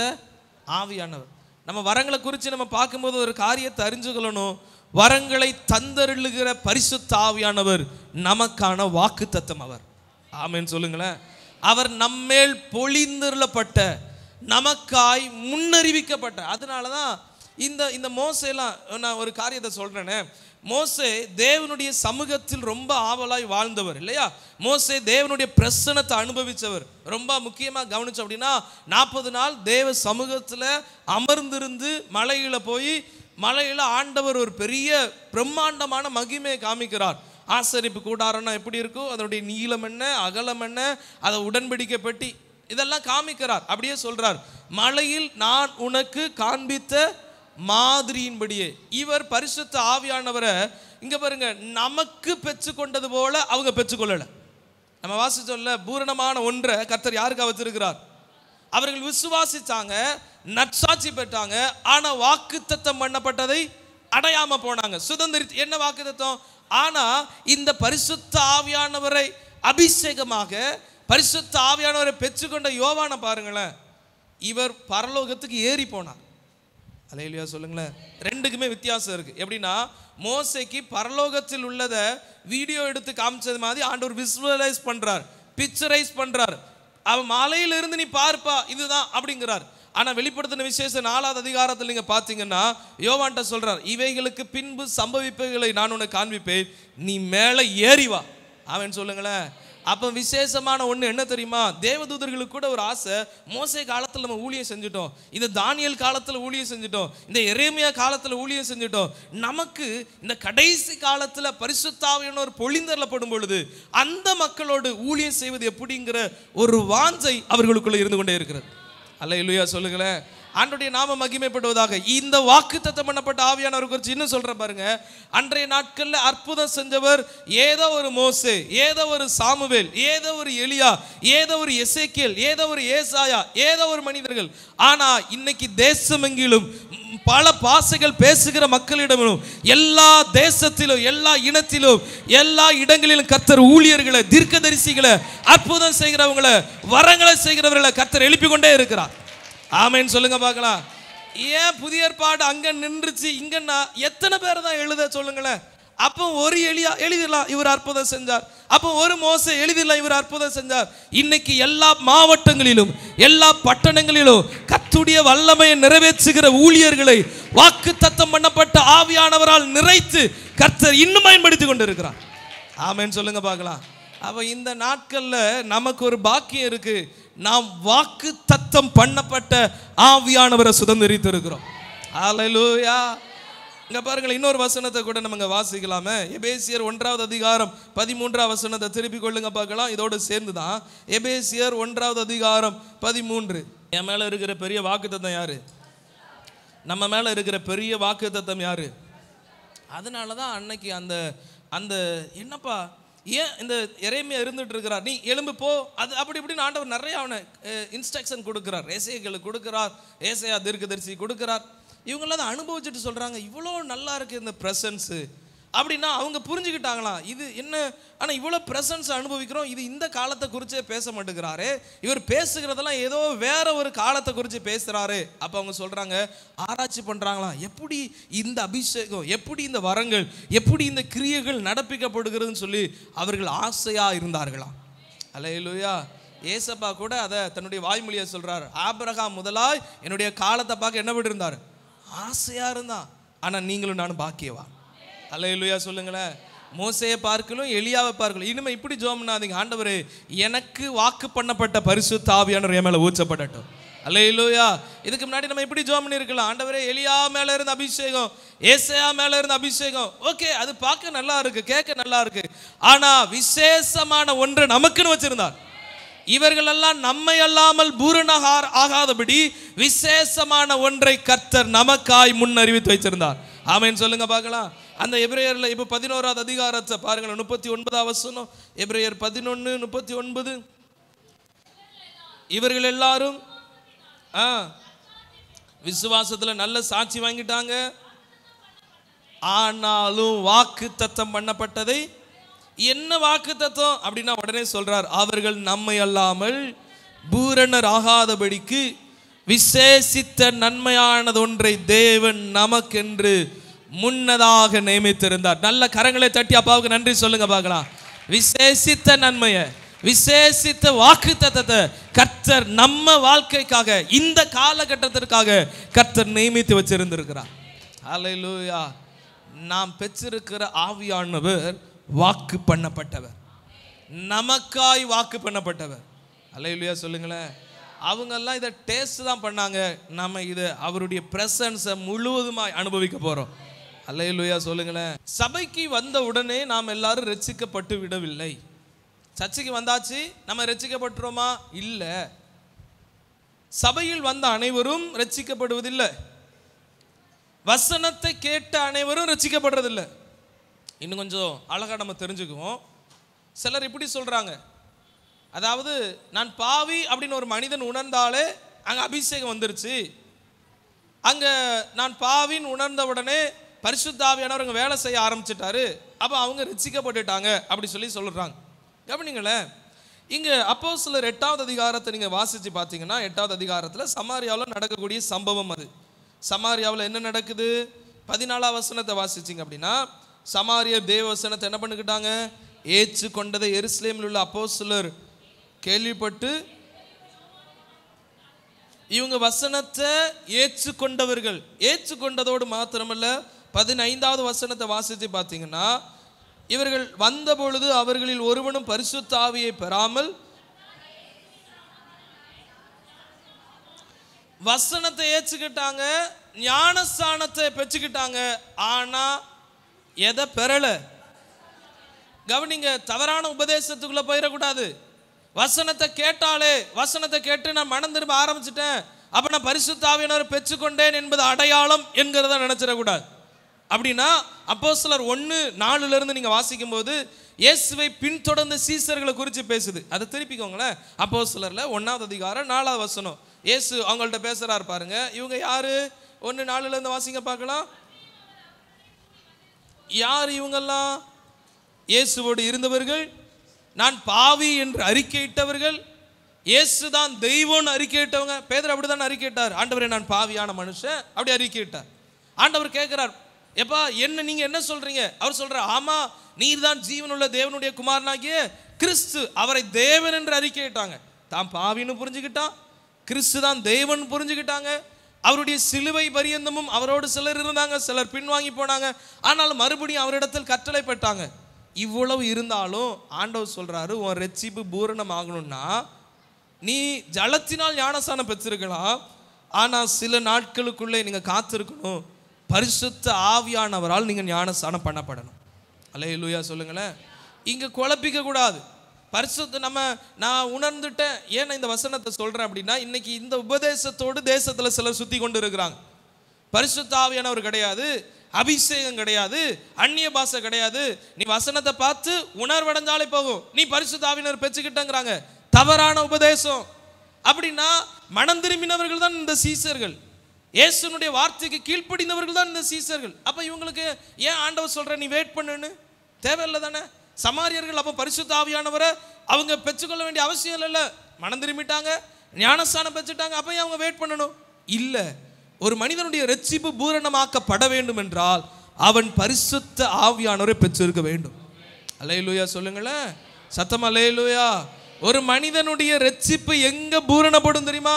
ஆவியானவர். நம்ம வரங்களை குறித்து நம்ம பார்க்கும்போது ஒரு காரியத்தை அறிஞ்சுக்கொள்ளணும். வரங்களை தந்தருளுகிற பரிசுத்த ஆவியானவர் நமக்கான வாக்குத்தத்தம் அவர். ஆமென் சொல்லுங்களேன். அவர் நம்மேல் பொழிந்தருளப்பட்ட, நமக்காய் முன்னறிவிக்கப்பட்ட. அதனாலதான் இந்த மோசேலாம், நான் ஒரு காரியத்தை சொல்றேனே, மோசே தேவனுடைய சமூகத்தில் ரொம்ப ஆவலாய் வாழ்ந்தவர் இல்லையா? மோசே தேவனுடைய பிரசன்னத்தை அனுபவித்தவர். ரொம்ப முக்கியமாக கவனிச்சோம் அப்படின்னா 40 நாள் தேவ சமூகத்தில் அமர்ந்திருந்து மலையில போய், மலையில ஆண்டவர் ஒரு பெரிய பிரம்மாண்டமான மகிமையை காமிக்கிறார். ஆசரிப்பு கூடாரம்னா எப்படி இருக்கும், அதனுடைய நீளம் என்ன, அகலம் என்ன, அதை உடன்படிக்கை பெட்டி, இதெல்லாம் காமிக்கிறார். அப்படியே சொல்றார், மலையில் நான் உனக்கு காண்பித்த மாதிரியின்படியே. இவர் பரிசுத்த ஆவியானவரை இங்க பாருங்க, நமக்கு பெற்றுக்கொண்டது போல அவங்க பெற்றுக்கொள்ளல. நம்ம வாசிச்சோம்ல, பூரணமான ஒன்றை கர்த்தர் யாருக்கா வச்சிருக்கிறார்? அவர்கள் விசுவாசிச்சாங்க, நற்சாட்சி பெற்றாங்க, ஆனா வாக்குத்தத்தம் பண்ணப்பட்டதை அடையாம போனாங்க. சுதந்திரி என்ன வாக்குத்தத்தம்? ஆனா இந்த பரிசுத்த ஆவியானவரை அபிஷேகமாக பரிசுத்த ஆவியானவரை பெற்றுக்கொண்ட யோவானை பாருங்களேன், இவர் பரலோகத்துக்கு ஏறி போனார். அல்லேலூயா சொல்லுங்களேன். ரெண்டுக்குமே வித்தியாசம் இருக்கு. எப்படின்னா, மோசேக்கு பரலோகத்தில் உள்ளதை வீடியோ எடுத்து காமிச்சது மாதிரி ஆண்டவர் விசுவலைஸ் பண்றார், பிக்சரைஸ் பண்றார். அவன் மலையில இருந்து நீ பார்ப்பா இதுதான் அப்படிங்கிறார். ஆனா வெளிப்படுத்தின விசேஷம் 4வது அதிகாரத்தில் நீங்க பாத்தீங்கன்னா யோவான்ட்ட சொல்றார், இவைகளுக்கு பின்பு சம்பவிப்புகளை நான் உனக்கு காண்பிப்பேன், நீ மேலே ஏறி வா. அவன் சொல்லுங்களேன். அப்போ விசேஷமான ஒன்று என்ன தெரியுமா, தேவதூதர்களுக்கு கூட ஒரு ஆசை, மோசே காலத்தில் நம்ம ஊழியம் செஞ்சுட்டோம், இந்த தானியேல் காலத்தில் ஊழியம் செஞ்சுட்டோம், இந்த எரேமியா காலத்தில் ஊழியம் செஞ்சுட்டோம், நமக்கு இந்த கடைசி காலத்தில் பரிசுத்த ஆவியானவர் பொழிந்தருளப்படும் பொழுது அந்த மக்களோடு ஊழியம் செய்வது எப்படிங்கிற ஒரு வாஞ்சை அவர்களுக்குள்ள இருந்து கொண்டே இருக்கிறது. அல்லேலூயா சொல்லுங்களேன். ஆண்டவருடைய நாம மகிமைப்படுவதாக. இந்த வாக்குத்தத்தம் பண்ணப்பட்ட ஆவியானவர் குறித்து இன்னும் சொல்ற பாருங்க. அன்றைய நாட்கள்ல அற்புதம் செஞ்சவர் ஏதோ ஒரு மோசே, ஏதோ ஒரு சாமுவேல், ஏதோ ஒரு எலியா, ஏதோ ஒரு எசேக்கியேல், ஏதோ ஒரு ஏசாயா, ஏதோ ஒரு மனிதர்கள். ஆனா இன்னைக்கு தேசமெங்கிலும் பல பாஷைகள் பேசுகிற மக்களிடமும் எல்லா தேசத்திலும் எல்லா இனத்திலும் எல்லா இடங்களிலும் கர்த்தர் ஊழியர்களை, தீர்க்கதரிசிகளை, அற்புதம் செய்கிறவங்களை, வரங்களை செய்கிறவர்களை கர்த்தர் எழுப்பி கொண்டே இருக்கிறார். ஆமென் சொல்லுங்க பார்க்கலாம். ஏன் புதிய ஏற்பாடு அங்க நின்றுச்சு, இங்கன்னா எத்தனை பேர் தான் எழுத சொல்லுங்களேன். அப்போ ஒரு எலியா எழுதிடலாம், இவர் அற்புதம் செஞ்சார். அப்போ ஒரு மோசே எழுதிடலாம், இவர் அற்புதம் செஞ்சார். இன்னைக்கு எல்லா மாவட்டங்களிலும் எல்லா பட்டணங்களிலும் கர்த்தருடைய வல்லமையை நிறைவேற்றுகிற ஊழியர்களை வாக்குத்தத்தம் பண்ணப்பட்ட ஆவியானவரால் நிறைத்து கர்த்தர் இன்னும் பயன்படுத்தி கொண்டு இருக்கிறார். ஆமென் சொல்லுங்க பார்க்கலாம். அப்ப இந்த நாட்கள்ல நமக்கு ஒரு பாக்கியம் இருக்கு, நாம் வாக்கு தத்தம் பண்ணப்பட்ட ஆவியானவரை சுதந்திரித்து இருக்கிறோம். ஹல்லேலூயா. இங்க பாருங்கள், இன்னொரு வசனத்தை கூட நம்ம வாசிக்கலாமே. எபேசியர் 1வது அதிகாரம் 13வது வசனத்தை திருப்பி கொள்ளுங்க பார்க்கலாம். இதோடு சேர்ந்துதான் எபேசியர் 1வது அதிகாரம் 13. என் மேல இருக்கிற பெரிய வாக்கு தத்தம் யாரு? நம்ம மேல இருக்கிற பெரிய வாக்கு தத்தம் யாரு? அதனாலதான் அன்னைக்கு அந்த அந்த என்னப்பா ஏன் இந்த எரேமியா இருந்துட்டு இருக்கிறார், நீ எழும்பு போ, அது அப்படி இப்படின்னு ஆண்டவர் நிறைய அவனை இன்ஸ்ட்ரக்ஷன் கொடுக்கிறார். ஏசாயாவுக்கு கொடுக்கிறார், ஏசாயா தீர்க்கதரிசி கொடுக்கிறார். இவங்களாம் அதை அனுபவிச்சுட்டு சொல்றாங்க, இவ்வளோ நல்லா இருக்கு இந்த ப்ரெசன்ஸு அப்படின்னா அவங்க புரிஞ்சுக்கிட்டாங்களாம் இது என்ன. ஆனால் இவ்வளோ ப்ரெசன்ஸ் அனுபவிக்கிறோம், இது இந்த காலத்தை குறிச்சே பேச மாட்டேங்கிறாரு, இவர் பேசுகிறதெல்லாம் ஏதோ வேற ஒரு காலத்தை குறித்து பேசுகிறாரு. அப்போ அவங்க சொல்கிறாங்க, ஆராய்ச்சி பண்ணுறாங்களாம், எப்படி இந்த அபிஷேகம், எப்படி இந்த வரங்கள், எப்படி இந்த கிரியைகள் நடப்பிக்கப்படுகிறதுன்னு சொல்லி அவர்கள் ஆசையாக இருந்தார்களாம். அல்லேலூயா. ஏசப்பா கூட அதை தன்னுடைய வாய்மொழியை சொல்கிறார், ஆபிரகாம் முதலாய் என்னுடைய காலத்தை பார்க்க என்ன விட்டு இருந்தார், ஆசையாக இருந்தான். ஆனால் நீங்களும் நானும் பாக்கியவா. அல்லேலூயா சொல்லுங்களேன். மோசேயை பார்க்கலும் எலியாவை பார்க்கலும். இனிமே இப்படி ஜெபம் பண்ணாதீங்க, ஆண்டவரே எனக்கு வாக்கு பண்ணப்பட்ட பரிசுத்த ஆவியானவர் என் மேல ஊற்றப்படட்டும். அல்லேலூயா. இதுக்கு முன்னாடி நம்ம இப்படி ஜெபம் பண்ணி இருக்கலாம், ஆண்டவரே எலியா மேல இருந்த அபிஷேகம், ஏசாயா மேல இருந்த அபிஷேகம், ஓகே அது பார்க்க நல்லா இருக்கு, கேட்க நல்லா இருக்கு. ஆனா விசேஷமான ஒன்று நமக்குன்னு வச்சிருந்தார். இவர்கள் எல்லாம் நம்மை அல்லாமல் பூரணகார் ஆகாதபடி விசேஷமான ஒன்றை கர்த்தர் நமக்காய் முன் அறிவித்து வைத்திருந்தார். ஆமென் சொல்லுங்க பார்க்கலாம். அந்த எபிரேயர்ல இப்ப 11வது அதிகாரத்தை பாருங்களேன், 39வது வசனம். எபிரேயர் 11:39. இவர்கள் எல்லாரும் விசுவாசத்துல நல்ல சாட்சி வாங்கிட்டாங்க, ஆனாலும் வாக்கு தத்தம் பண்ணப்பட்டதை, என்ன வாக்கு தத்தம் அப்படின்னா உடனே சொல்றார், அவர்கள் நம்மை அல்லாமல் பூரணர் ஆகாதபடிக்கு விசேஷித்த நன்மையானது ஒன்றை தேவன் நமக்கென்று முன்னதாக நியமித்திருந்தார். நல்ல கரங்களை தட்டி அப்பாவுக்கு நன்றி சொல்லுங்க பார்க்கலாம். விசேஷித்த நன்மையை, விசேஷித்த வாக்கு தத்தத்தை கர்த்தர் நம்ம வாழ்க்கைக்காக, இந்த காலகட்டத்திற்காக கர்த்தர் நியமித்து வச்சிருந்திருக்கிறார். அல்லேலூயா. நாம் பெற்றிருக்கிற ஆவியானவர் வாக்கு பண்ணப்பட்டவர், நமக்காய் வாக்கு பண்ணப்பட்டவர். அல்லேலூயா சொல்லுங்களேன். அவங்கெல்லாம் இதை டேஸ்ட் தான் பண்ணாங்க, நம்ம இதை அவருடைய பிரசன்ஸை முழுவதுமாய் அனுபவிக்க போறோம். அல்லேலூயா சொல்லுங்களேன். சபைக்கு வந்த உடனே நாம் எல்லாரும் ரட்சிக்கப்பட்டு விடவில்லை. சர்ச்சைக்கு வந்தாச்சு, நம்ம ரட்சிக்கப்பட்டுறோமா? இல்லை. சபையில் வந்த அனைவரும் ரட்சிக்கப்படுவதில்லை, வசனத்தை கேட்ட அனைவரும் ரட்சிக்கப்படுறதில்லை. இன்னும் கொஞ்சம் அழகா நம்ம தெரிஞ்சுக்குவோம். சிலர் இப்படி சொல்றாங்க, அதாவது நான் பாவி அப்படின்னு ஒரு மனிதன் உணர்ந்தாலே அங்க அபிஷேகம் வந்துருச்சு, அங்க நான் பாவின்னு உணர்ந்த உடனே பரிசுத்த ஆவியானவர் அங்க வேலை செய்ய ஆரம்பிச்சிட்டாரு, அப்ப அவங்க ரட்சிக்கப்பட்டுட்டாங்க அப்படி சொல்லி சொல்றாங்க. கவனிங்களேன், இங்க அப்போஸ்தலர் 8வது அதிகாரத்தை நீங்க வாசிச்சு பார்த்தீங்கன்னா 8வது அதிகாரத்தில் சமாரியாவில் நடக்கக்கூடிய சம்பவம் அது. சமாரியாவில் என்ன நடக்குது? 14வது வசனத்தை வாசிச்சிங்க அப்படின்னா, சமாரிய தேவ வசனத்தை என்ன பண்ணிக்கிட்டாங்க? ஏற்று கொண்டதை எருசலேமில் உள்ள அப்போஸ்தலர் கேள்விப்பட்டு இவங்க வசனத்தை ஏற்றுக்கொண்டவர்கள். ஏற்றுக்கொண்டதோடு மாத்திரமல்ல, 15வது வசனத்தை வாசித்து பார்த்தீங்கன்னா, இவர்கள் வந்த பொழுது அவர்களில் ஒருவனும் பரிசுத்த ஆவியை பெறாமல் வசனத்தை ஏற்றுக்கிட்டாங்க, ஞானஸ்தானத்தை பெற்றுக்கிட்டாங்க. ஆனா எதை பெறல? கவனிங்க, தவறான உபதேசத்துக்குள்ள போயிடக்கூடாது. வசனத்தை கேட்டாலே, வசனத்தை கேட்டு நான் மனம் திரும்ப ஆரம்பிச்சிட்டேன், அப்ப நான் பரிசுத்த ஆவியானவரை பெற்றுக்கொண்டேன் என்பது அடையாளம் என்கிறத நினைச்சிடக்கூடாது. அப்படின்னா அப்போஸ்தலர் 1:4 நீங்க வாசிக்கும் போது இயேசுவை பின்தொடர்ந்த சீசர்களை குறித்து பேசுது. அதை திருப்பிக்கோங்களேன். அப்போஸ்தலர்ல 1வது அதிகாரம் 4வது வசனம் இயேசு அவங்கள்ட்ட பேசுறாரு பாருங்க. இவங்க யாரு? 1:4 வாசிங்க பார்க்கலாம். யார் இவங்கெல்லாம்? இயேசுவோடு இருந்தவர்கள், நான் பாவி என்று அறிக்கையிட்டவர்கள், இயேசுதான் தெய்வம்னு அறிக்கையிட்டவங்க. பேதுரு அப்படிதான் அறிக்கையிட்டார், ஆண்டவரே நான் பாவியான மனுஷன், அப்படி அறிக்கையிட்டார். ஆண்டவர் கேட்கிறார், எப்பா என்ன நீங்க என்ன சொல்றீங்க? அவர் சொல்றார், ஆமா நீர் தான் ஜீவனுள்ள தேவனுடைய குமாரனாகிய கிறிஸ்து. அவரை தேவன் என்று அறிக்கையிட்டாங்க. தான் பாவின்னு புரிஞ்சுக்கிட்டான், கிறிஸ்து தான் தேவன் புரிஞ்சுக்கிட்டாங்க. அவருடைய சிலுவை பரியந்தமும் அவரோடு சிலர் இருந்தாங்க, சிலர் பின்வாங்கி போனாங்க. ஆனால் மறுபடியும் அவரிடத்தில் கட்டளை பெற்றாங்க. இவ்வளவு இருந்தாலும் ஆண்டவர் சொல்றாரு, உன் ரட்சிப்பு பூரணம் ஆகணும்னா நீ ஜலத்தினால் ஞானஸ்தானம் பெற்றிருக்கலாம், ஆனா சில நாட்களுக்குள்ளே நீங்க காத்திருக்கணும், பரிசுத்த ஆவியானவரால் நீங்க ஞானஸ்தானம் பண்ணப்படணும். அல்லேலூயா சொல்லுங்களேன். இங்க குழப்பிக்க கூடாது. பரிசுத்த நான் உணர்ந்துட்டேன். ஏன் இந்த வசனத்தை சொல்றேன் அப்படின்னா, இன்னைக்கு இந்த உபதேசத்தோடு தேசத்துல சிலர் சுத்தி கொண்டு இருக்கிறாங்க. பரிசுத்த ஆவியானவர் கிடையாது, அபிஷேகம் கிடையாது, அந்நிய பாஷை கிடையாது, நீ வசனத்தை பார்த்து உணர்வடைஞ்சாலே போகும், நீ பரிசுத்த ஆவியானவர் பெற்றுக்கிட்டங்கிறாங்க. தவறான உபதேசம். அப்படின்னா மனம் திரும்பினவர்கள் தான் இந்த சீசர்கள், இயேசுனுடைய வார்த்தைக்கு கீழ்ப்படிந்தவர்கள் தான் இந்த சீசர்கள். அப்ப இவங்களுக்கு ஏன் ஆண்டவர் சொல்ற நீ வெயிட் பண்ணுன்னு தேவையில்லை தானே? சமாரியர்கள் அப்ப பரிசுத்த ஆவியானவரை அவங்க பெற்றுக்கொள்ள வேண்டிய அவசியம் இல்லை. மனம் திரும்பிட்டாங்க, ஞானஸ்தானம் பெற்றுட்டாங்க, அப்ப அவங்க வெயிட் பண்ணணும் இல்ல. ஒரு மனிதனுடைய ரட்சிப்பு பூரணமாக்கப்பட வேண்டும் என்றால் அவன் பரிசுத்த ஆவியானவரை பெற்றிருக்க வேண்டும். அல்லேலூயா சொல்லுங்களேன், சத்தமா அல்லேலூயா. ஒரு மனிதனுடைய ரட்சிப்பு எங்க பூரணப்படும் தெரியுமா?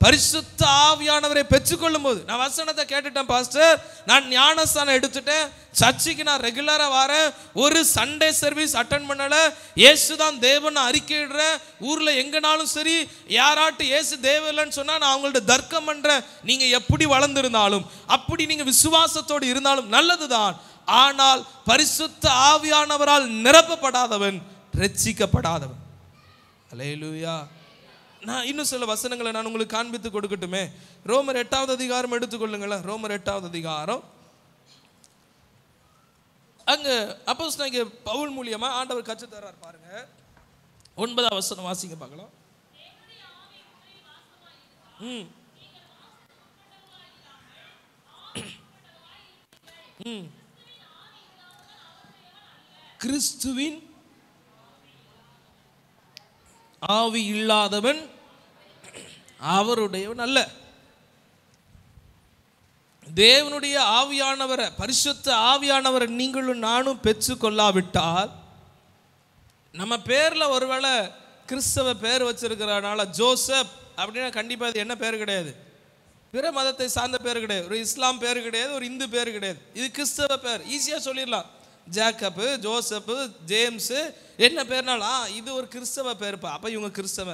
பரிசுத்த ஆவியானவரை பெற்றுக்கொள்ளும் போது. நான் வசனத்தை கேட்டுட்டேன் பாஸ்டர், நான் ஞானஸ்தானம் எடுத்துட்டேன், சர்ச்சுக்கு நான் ரெகுலரா வரேன், ஒரு சண்டே சர்வீஸ் அட்டெண்ட் பண்ணல, இயேசுதான் தேவன் அறிக்கையிடுறேன், ஊர்ல எங்கனாலும் சரி யாராட்டு இயேசு தேவன் இல்லைன்னு சொன்னா நான் அவங்கள்ட்ட தர்க்கம் பண்றேன். நீங்க எப்படி வளர்ந்திருந்தாலும், அப்படி நீங்க விசுவாசத்தோடு இருந்தாலும் நல்லதுதான். ஆனால் பரிசுத்த ஆவியானவரால் நிரப்பப்படாதவன் ரட்சிக்கப்படாதவன். அல்லேலூயா. நான் இன்னும் சில வசனங்களை நான் உங்களுக்கு காண்பித்து கொடுக்கட்டுமே. ரோமர் 8வது அதிகாரம் எடுத்துக்கொள்ளுங்களேன். ரோமர் 8வது அதிகாரம். அங்க அப்போஸ்தலனாகிய பவுல் மூலியமா ஆண்டவர் கற்று தர்றார் பாருங்க. 9வது வசனம் வாசிங்க பார்க்கலாம். கிறிஸ்துவின் ஆவி இல்லாதவன் அவருடையவன் அல்ல. தேவனுடைய ஆவியானவரை, பரிசுத்த ஆவியானவரை நீங்களும் நானும் பெற்று கொள்ளாவிட்டால், நம்ம பேர்ல ஒருவேளை கிறிஸ்தவ பேர் வச்சிருக்கிறனால ஜோசப் அப்படின்னா கண்டிப்பா அது என்ன பேர் கிடையாது, பிற மதத்தை சார்ந்த பேர் கிடையாது, ஒரு இஸ்லாம் பேர் கிடையாது, ஒரு இந்து பேர் கிடையாது, இது கிறிஸ்தவ பேர். ஈஸியா சொல்லிடலாம், ஜேக்கப்பு, ஜோசப்பு, ஜேம்ஸு, என்ன பேர்னாலும் இது ஒரு கிறிஸ்தவ பேருப்பா, அப்ப இவங்க கிறிஸ்தவ.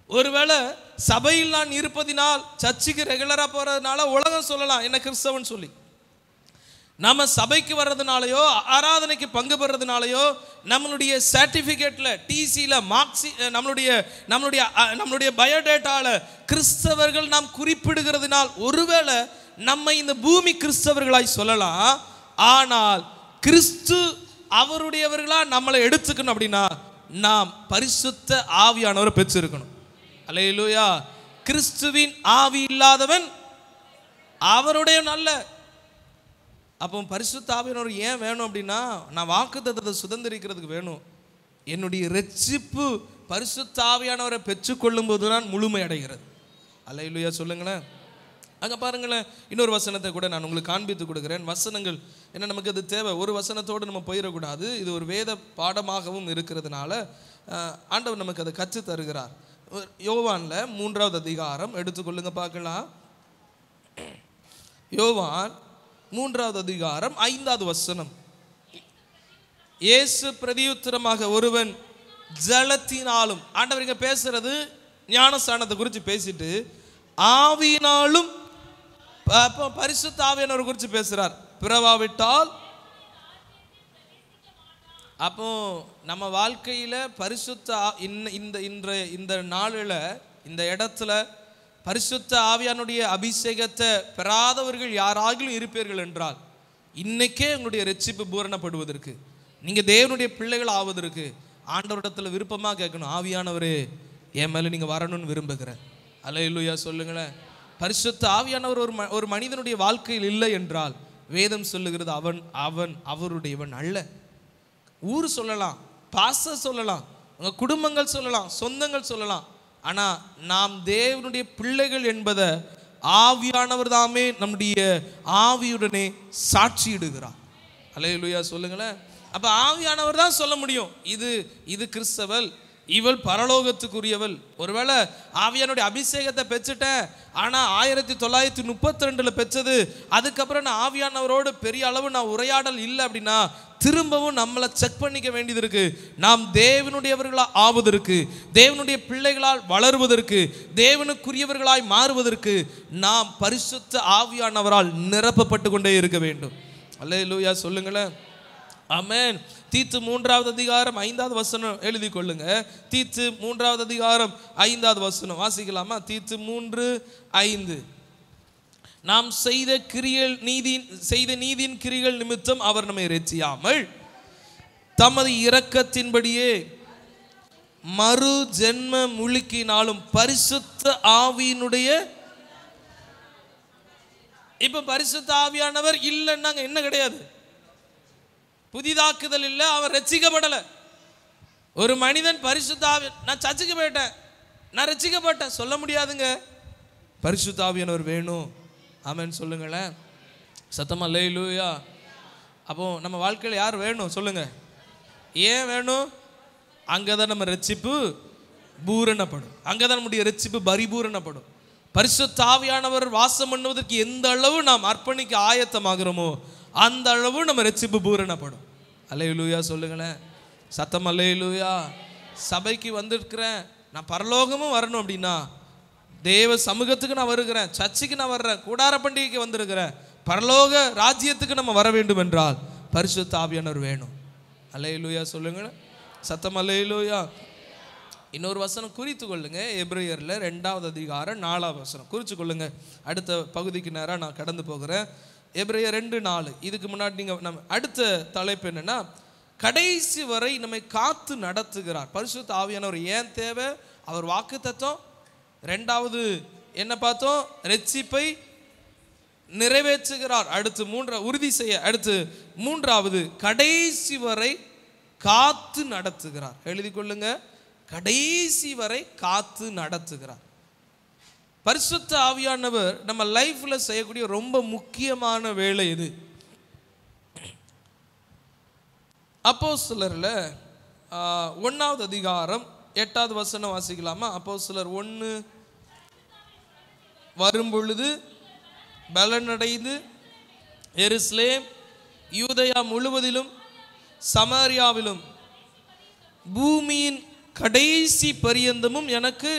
ஒருவேளை சபையில் நான் இருப்பதினால், சர்ச்சுக்கு ரெகுலரா போறதுனால உலகம் சொல்லலாம் என்ன கிறிஸ்தவன் சொல்லி. நம்ம சபைக்கு வர்றதுனாலயோ ஆராதனைக்கு பங்கு பெறதுனாலயோ நம்மளுடைய சர்டிபிகேட்ல, டிசில, மார்க்ஸ், நம்மளுடைய பயோடேட்டால கிறிஸ்தவர்கள் நாம் குறிப்பிடுகிறதுனால் ஒருவேளை நம்ம இந்த பூமி கிறிஸ்தவர்களாய் சொல்லலாம். ஆனால் கிறிஸ்து அவருடையவர்களா நம்மளை எடுத்துக்கணும் அப்படின்னா நாம் பரிசுத்த ஆவியானவரை பெற்றிருக்கணும். அல்லேலூயா. கிறிஸ்துவின் ஆவி இல்லாதவன் அவருடைய நல்ல. அப்போ பரிசுத்த ஆவியானவர் ஏன் வேணும் அப்படின்னா, நான் வாக்குத்தத்தத்தை சுதந்திரிக்கிறதுக்கு வேணும், என்னுடைய ரட்சிப்பு பரிசுத்த ஆவியானவரை பெற்றுக்கொள்ளும் போது தான் முழுமை அடைகிறது. அல்லேலூயா சொல்லுங்களேன். அங்கே பாருங்களேன், இன்னொரு வசனத்தை கூட நான் உங்களுக்கு காண்பித்து கொடுக்குறேன். வசனங்கள் ஏன்னா நமக்கு அது தேவை, ஒரு வசனத்தோடு நம்ம போயிடக்கூடாது. இது ஒரு வேத பாடமாகவும் இருக்கிறதுனால ஆண்டவர் நமக்கு அதை கற்று தருகிறார். யோவானில் 3வது அதிகாரம் எடுத்துக்கொள்ளுங்க பார்க்கலாம். யோவான் 3வது அதிகாரம் 5வது வசனம். இயேசு பிரதியுத்தரமாக, ஒருவன் ஜலத்தினாலும், ஆண்டவர் இங்க பேசுறது ஞானஸ்நானத்தை குறித்து பேசிட்டு ஆவியினாலும் பரிசுத்த ஆவியானவர் குறித்து பேசுறார். பிறவாவிட்டால், அப்போ நம்ம வாழ்க்கையில பரிசுத்த இந்த நாளில் இந்த இடத்துல பரிசுத்த ஆவியானுடைய அபிஷேகத்தை பெறாதவர்கள் யாராகிலும் இருப்பீர்கள் என்றால், இன்னைக்கே உங்களுடைய ரட்சிப்பு பூரணப்படுவதற்கு, நீங்க தேவனுடைய பிள்ளைகள் ஆவதற்கு ஆண்டவரிடத்துல விருப்பமா கேட்கணும், ஆவியானவரே என் மேல நீங்க வரணும்னு விரும்புகிறேன். அல்லேலூயா சொல்லுங்களேன். பரிசுத்த ஆவியானவர் ஒரு மனிதனுடைய வாழ்க்கையில் இல்லை என்றால் வேதம் சொல்லுகிறது அவன் அவருடையவன் அல்ல. ஊர் சொல்லலாம், பாச சொல்லலாம், உங்க குடும்பங்கள் சொல்லலாம், சொந்தங்கள் சொல்லலாம், ஆனா நாம் தேவனுடைய பிள்ளைகள் என்பதை ஆவியானவர் தாமே நம்முடைய ஆவியுடனே சாட்சியிடுகிறார். அல்லேலூயா சொல்லுங்களேன். அப்ப ஆவியானவர் தான் சொல்ல முடியும், இது கிறிஸ்தவள், இவள் பரலோகத்துக்குரியவள். ஒருவேளை ஆவியானுடைய அபிஷேகத்தை பெற்றுட்டேன், ஆனா 1932 பெற்றது, அதுக்கப்புறம் நான் ஆவியானவரோடு பெரிய அளவு நான் உரையாடல் இல்லை அப்படின்னா திரும்பவும் நம்மளை செக் பண்ணிக்க வேண்டியது இருக்கு. நாம் தேவனுடையவர்களால் ஆவதற்கு, தேவனுடைய பிள்ளைகளால் வளருவதற்கு, தேவனுக்குரியவர்களாய் மாறுவதற்கு நாம் பரிசுத்த ஆவியானவரால் நிரப்பப்பட்டு கொண்டே இருக்க வேண்டும். அல்லேலூயா சொல்லுங்களேன். ஆமென். தீத்து 3வது அதிகாரம் 5வது வசனம் எழுதி கொள்ளுங்க. தீத்து 3வது அதிகாரம் 5வது வசனம் வாசிக்கலாமா? தீத்து 3:5. நாம் செய்த நீதியின் கிரிகள் நிமித்தம் அவர் நம்மை இரட்சியாமல் தமது இரக்கத்தின்படியே மறு ஜென்ம முழுக்கினாலும் பரிசுத்த ஆவியினுடைய, இப்ப பரிசுத்த ஆவியானவர் இல்லைன்னாங்க என்ன கிடையாது, புதிதாக்குதல் இல்லை, அவர் ரட்சிக்கப்படலை. ஒரு மனிதன் பரிசுத்த ஆவி, நான் சர்ச்சுக்கு போயிட்டேன், நான் ரட்சிக்கப்பட்டேன் சொல்ல முடியாதுங்க. பரிசுத்த ஆவியானவர் வேணும். ஆமென் சொல்லுங்களேன். சத்தமா அல்லேலூயா. அப்போ நம்ம வாழ்க்கையில் யார் வேணும் சொல்லுங்க? ஏன் வேணும்? அங்கதான் நம்ம ரட்சிப்பு பூரணப்படும், அங்கதான் நம்முடைய ரட்சிப்பு பரிபூரணப்படும். பரிசுத்த ஆவியானவர் வாசம் பண்ணுவதற்கு எந்த அளவு நாம் அர்ப்பணிக்க ஆயத்தமாகிறோமோ அந்த அளவு நம்ம ரட்சிப்பு பூரணப்படும். அல்லேலூயா சொல்லுங்களேன். சத்தம் அல்லேலூயா. சபைக்கு வந்திருக்கிறேன், நான் பரலோகமும் வரணும் அப்படின்னா, தேவ சமூகத்துக்கு நான் வருகிறேன், சர்ச்சுக்கு நான் வர்றேன், கூடார பண்டிகைக்கு வந்திருக்கிறேன், பரலோக ராஜ்யத்துக்கு நம்ம வர வேண்டும் என்றால் பரிசுத்த ஆவியானவர் வேணும். அல்லேலூயா சொல்லுங்களேன். சத்தம் அல்லேலூயா. இன்னொரு வசனம் குறித்து கொள்ளுங்க. எபிரேயர்ல 2வது அதிகாரம் 4வது வசனம் குறித்து கொள்ளுங்க. அடுத்த பகுதிக்கு நேரம் நான் கடந்து போகிறேன். எபிரேயர் 2:4. இதுக்கு முன்னாடி நீங்க நம்ம அடுத்த தலைப்பு என்னன்னா, கடைசி வரை நம்மை காத்து நடத்துகிறார். பரிசுத்த ஆவியானவர் ஏன் தேவை? அவர் வாக்குத்தத்தம். 2வது என்ன பார்த்தோம்? ரட்சிப்பை நிறைவேற்றுகிறார். அடுத்து உறுதி செய்ய. அடுத்து 3வது கடைசி வரை காத்து நடத்துகிறார். எழுதி கொள்ளுங்க, கடைசி வரை காத்து நடத்துகிறார். பரிசுத்த ஆவியானவர் நம்ம லைஃப்ல செய்யக்கூடிய ரொம்ப முக்கியமான வேலை இது. அப்போஸ்தலர்ல 1வது அதிகாரம் 8வது வசனம் வாசிக்கலாமா? அப்போஸ்தலர் 1. வரும்பொழுது பலனடைந்து எருசலேம் யூதேயா முழுவதிலும் சமாரியாவிலும் பூமியின் கடைசி பரியந்தமும் எனக்கு,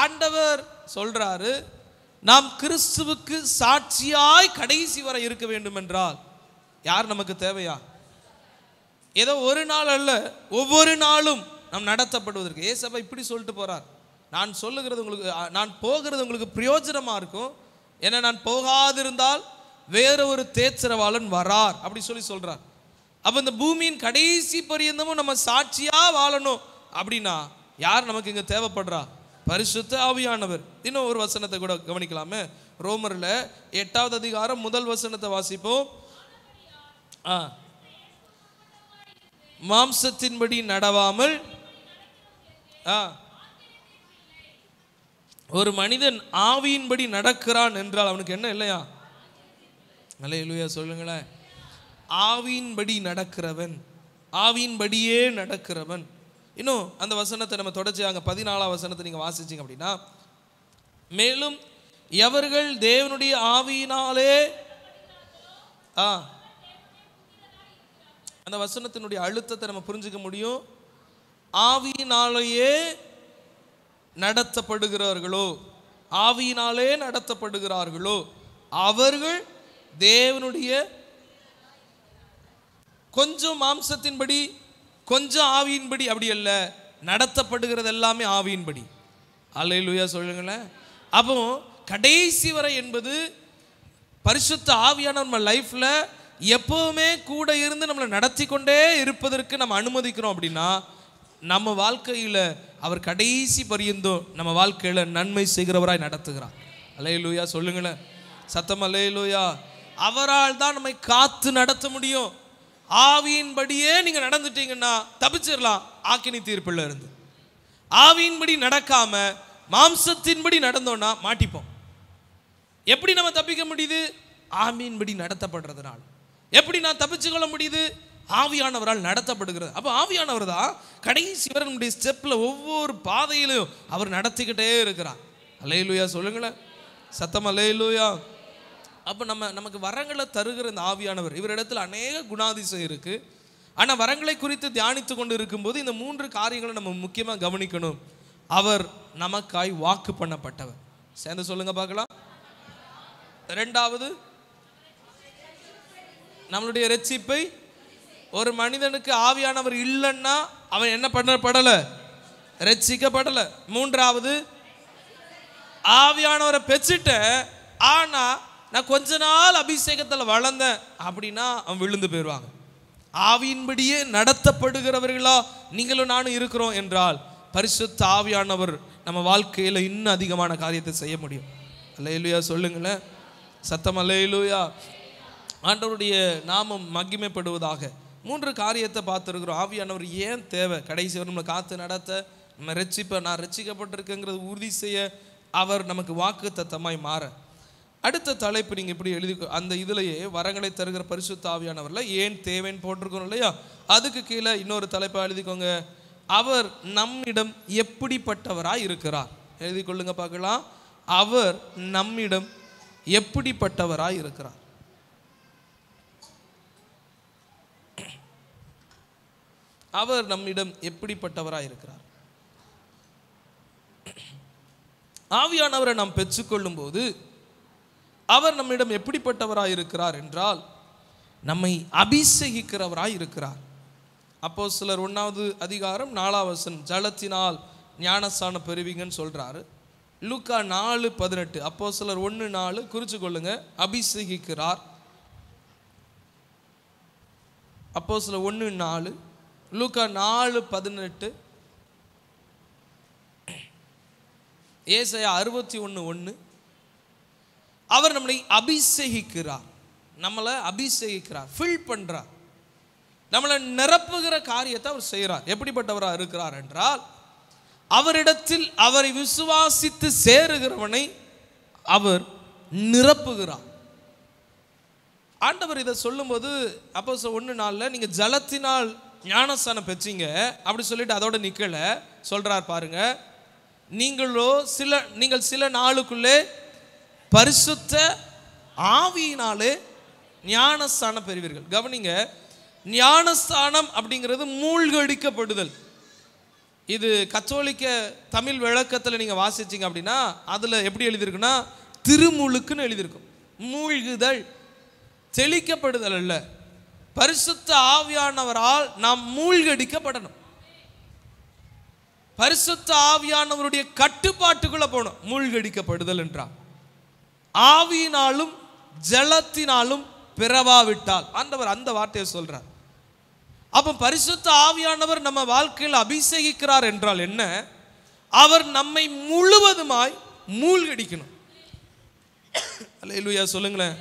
ஆண்டவர் சொல்றாரு, நாம் கிறிஸ்துவுக்கு சாட்சியாய் கடைசி வரை இருக்க வேண்டும் என்றால் யார் நமக்கு தேவையா? ஏதோ ஒரு நாள் அல்ல, ஒவ்வொரு நாளும் நாம் நடத்தப்படுவதற்கு. ஏசப்பா இப்படி சொல்லிட்டு போறார், நான் சொல்லுகிறது உங்களுக்கு, நான் போகிறது உங்களுக்கு பிரயோஜனமா இருக்கும், ஏன்னா நான் போகாதிருந்தால் வேற ஒரு தேச்சரவாளன் வரார் அப்படி சொல்றார். அப்ப இந்த பூமியின் கடைசி பரியந்தமும் நம்ம சாட்சியா வாழணும் அப்படின்னா யார் நமக்கு இங்க தேவைப்படுறா? பரிசுத்த ஆவியானவர். இன்னும் ஒரு வசனத்தை கூட கவனிக்கலாமே. ரோமர்ல 8வது அதிகாரம் 1 வசனத்தை வாசிப்போம். மாம்சத்தின்படி நடவாமல் ஒரு மனிதன் ஆவியின்படி நடக்கிறான் என்றால் அவனுக்கு என்ன இல்லையா? அல்லேலூயா சொல்லுங்களேன். ஆவியின்படி நடக்கிறவன், ஆவியின்படியே நடக்கிறவன். இன்னும் அந்த வசனத்தை நம்ம தொடர்ச்சியாக 14ஆம் வசனத்தை நீங்கள் வாசிச்சிங்க அப்படின்னா, மேலும் எவர்கள் தேவனுடைய ஆவியினாலே, அந்த வசனத்தினுடைய அழுத்தத்தை நம்ம புரிஞ்சுக்க முடியும். ஆவியினாலேயே நடத்தப்படுகிறார்களோ, ஆவியினாலே நடத்தப்படுகிறார்களோ அவர்கள் தேவனுடைய, கொஞ்சம் மாம்சத்தின்படி கொஞ்சம் ஆவியின்படி அப்படி அல்ல, நடத்தப்படுகிறது எல்லாமே ஆவியின்படி. அல்லேலூயா சொல்லுங்களேன். அப்போ கடைசி வரை என்பது பரிசுத்த ஆவியான நம்ம லைஃப்ல எப்பவுமே கூட இருந்து நம்மளை நடத்தி கொண்டே இருப்பதற்கு நம்ம அனுமதிக்கிறோம் அப்படின்னா, நம்ம வாழ்க்கையில அவர் கடைசி பரியந்தம் நம்ம வாழ்க்கையில நன்மை செய்கிறவராய் நடத்துகிறார். அல்லேலூயா சொல்லுங்களேன் சத்தம் அல்லேலூயா. அவரால் தான் நம்மை காத்து நடத்த முடியும். ஆவியின்படியே நீங்க நடந்துட்டீங்கன்னா தப்பிச்சிடலாம் ஆக்கினி தீர்ப்புல இருந்து. ஆவியின்படி நடக்காம மாம்சத்தின்படி நடந்தோம்னா மாட்டிப்போம். எப்படி நம்ம தப்பிக்க முடியுது? ஆவியின்படி நடத்தப்படுறதுனால. எப்படி நான் தப்பிச்சு கொள்ள முடியுது? ஆவியானவரால் நடத்தப்படுகிறது. அப்போ ஆவியானவர் தான் கடைசி வரை நம்முடைய ஸ்டெப்ல ஒவ்வொரு பாதையிலும் அவர் நடத்திக்கிட்டே இருக்கிறார். அல்லேலூயா சொல்லுங்களேன் சத்தம் அல்லேலூயா. அப்போ நமக்கு வரங்களை தருகிற இந்த ஆவியானவர், இவரிடத்தில் அநேக குணாதிசயம் இருக்கு. ஆனால் வரங்களை குறித்து தியானித்து கொண்டு இருக்கும்போது இந்த 3 காரியங்களை நம்ம முக்கியமாக கவனிக்கணும். அவர் நமக்காய் வாக்கு பண்ணப்பட்டவர். சேர்ந்து சொல்லுங்க பார்க்கலாம். இரண்டாவது, நம்மளுடைய ரட்சிப்பை, ஒரு மனிதனுக்கு ஆவியானவர் இல்லைன்னா அவன் என்ன பண்ணப்படல? ரட்சிக்கப்படல. மூன்றாவது, ஆவியானவரை பெற்றுட்ட ஆனா நான் கொஞ்ச நாள் அபிஷேகத்தில் வளர்ந்தேன் அப்படின்னா அவன் விழுந்து போயிடுவாங்க. ஆவியின்படியே நடத்தப்படுகிறவர்களா நீங்களும் நானும் இருக்கிறோம் என்றால் பரிசுத்த ஆவியானவர் நம்ம வாழ்க்கையில் இன்னும் அதிகமான காரியத்தை செய்ய முடியும். அல்லேலூயா சொல்லுங்களேன் சத்தம் அல்லேலூயா. ஆண்டவருடைய நாமம் மகிமைப்படுவதாக. 3 காரியத்தை பார்த்துருக்குறோம். ஆவியானவர் ஏன் தேவை? கடைசி வரை நம்மளை காத்து நடத்த, நம்ம நான் ரட்சிக்கப்பட்டிருக்கேங்கிறது உறுதி செய்ய, அவர் நமக்கு வாக்கு தத்தமாய் மாற. அடுத்த தலைப்பு நீங்கள் இப்படி எழுதி, அந்த இதுலேயே வரங்களை தருகிற பரிசுத்த ஆவியானவரில் ஏன் தேவைன்னு போட்டிருக்கோம் இல்லையா, அதுக்கு கீழே இன்னொரு தலைப்பை எழுதிக்கோங்க. அவர் நம்மிடம் எப்படிப்பட்டவராய் இருக்கிறார். எழுதி கொள்ளுங்க பார்க்கலாம். அவர் நம்மிடம் எப்படிப்பட்டவராய் இருக்கிறார். அவர் நம்மிடம் எப்படிப்பட்டவராய் இருக்கிறார். ஆவியானவரை நாம் பெற்றுக்கொள்ளும் போது அவர் நம்மிடம் எப்படிப்பட்டவராய் இருக்கிறார் என்றால் நம்மை அபிஷேகிக்கிறவராய் இருக்கிறார். அப்போஸ்தலர் 1ஆம் அதிகாரம் 4ஆம் வசனம், ஜலத்தினால் ஞானஸ்நானம் பெறுவீங்கன்னு சொல்றாரு. லூக்கா 4:18, அப்போஸ்தலர் 1:4 குறிச்சு கொள்ளுங்க. அபிஷேகிக்கிறார். அப்போஸ்தலர் 1:4, லூக்கா 4:18, ஏசாயா 61:1. அவர் நம்மளை அபிஷேகிக்கிறார், நம்மளை அபிஷேகிக்கிறார், ஃபில் பண்றார், நம்மளை நிரப்புகிற காரியத்தை அவர் செய்கிறார். எப்படிப்பட்டவராக இருக்கிறார் என்றால் அவரிடத்தில் அவரை விசுவாசித்து சேருகிறவனை அவர் நிரப்புகிறார். ஆண்டவர் இதை சொல்லும்போது அப்போஸ்தலர் 1:4 நீங்க ஜலத்தினால் ஞானஸ்நானம் பெற்றீங்க அப்படி சொல்லிட்டு அதோட நிக்கல, சொல்றார் பாருங்க. நீங்கள் சில நாளுக்குள்ளே பரிசுத்த ஆவியினாலே ஞானஸ்நானம் பெறுவீர்கள். கவனிங்க, ஞானஸ்நானம் அப்படிங்கிறது மூழ்கடிக்கப்படுதல். இது கத்தோலிக்க தமிழ் விளக்கத்தில் நீங்கள் வாசிச்சிங்க அப்படின்னா அதில் எப்படி எழுதியிருக்குன்னா திருமுழுக்குன்னு எழுதியிருக்கும். மூழ்குதல், தெளிக்கப்படுதல் அல்ல. பரிசுத்த ஆவியானவரால் நாம் மூழ்கடிக்கப்படணும். பரிசுத்த ஆவியானவருடைய கட்டுப்பாட்டுக்குள்ள போகணும். மூழ்கடிக்கப்படுதல் என்றால் ஆவியினாலும் ஜலத்தினாலும் பிறவாவிட்டால், ஆண்டவர் அந்த வார்த்தையை சொல்றார். அப்போ பரிசுத்த ஆவியானவர் நம்ம வாழ்க்கையில் அபிஷேகிக்கிறார் என்றால் என்ன? அவர் நம்மை முழுவதுமாய் மூழ்கடிக்கணும். அல்லேலூயா சொல்லுங்களேன்.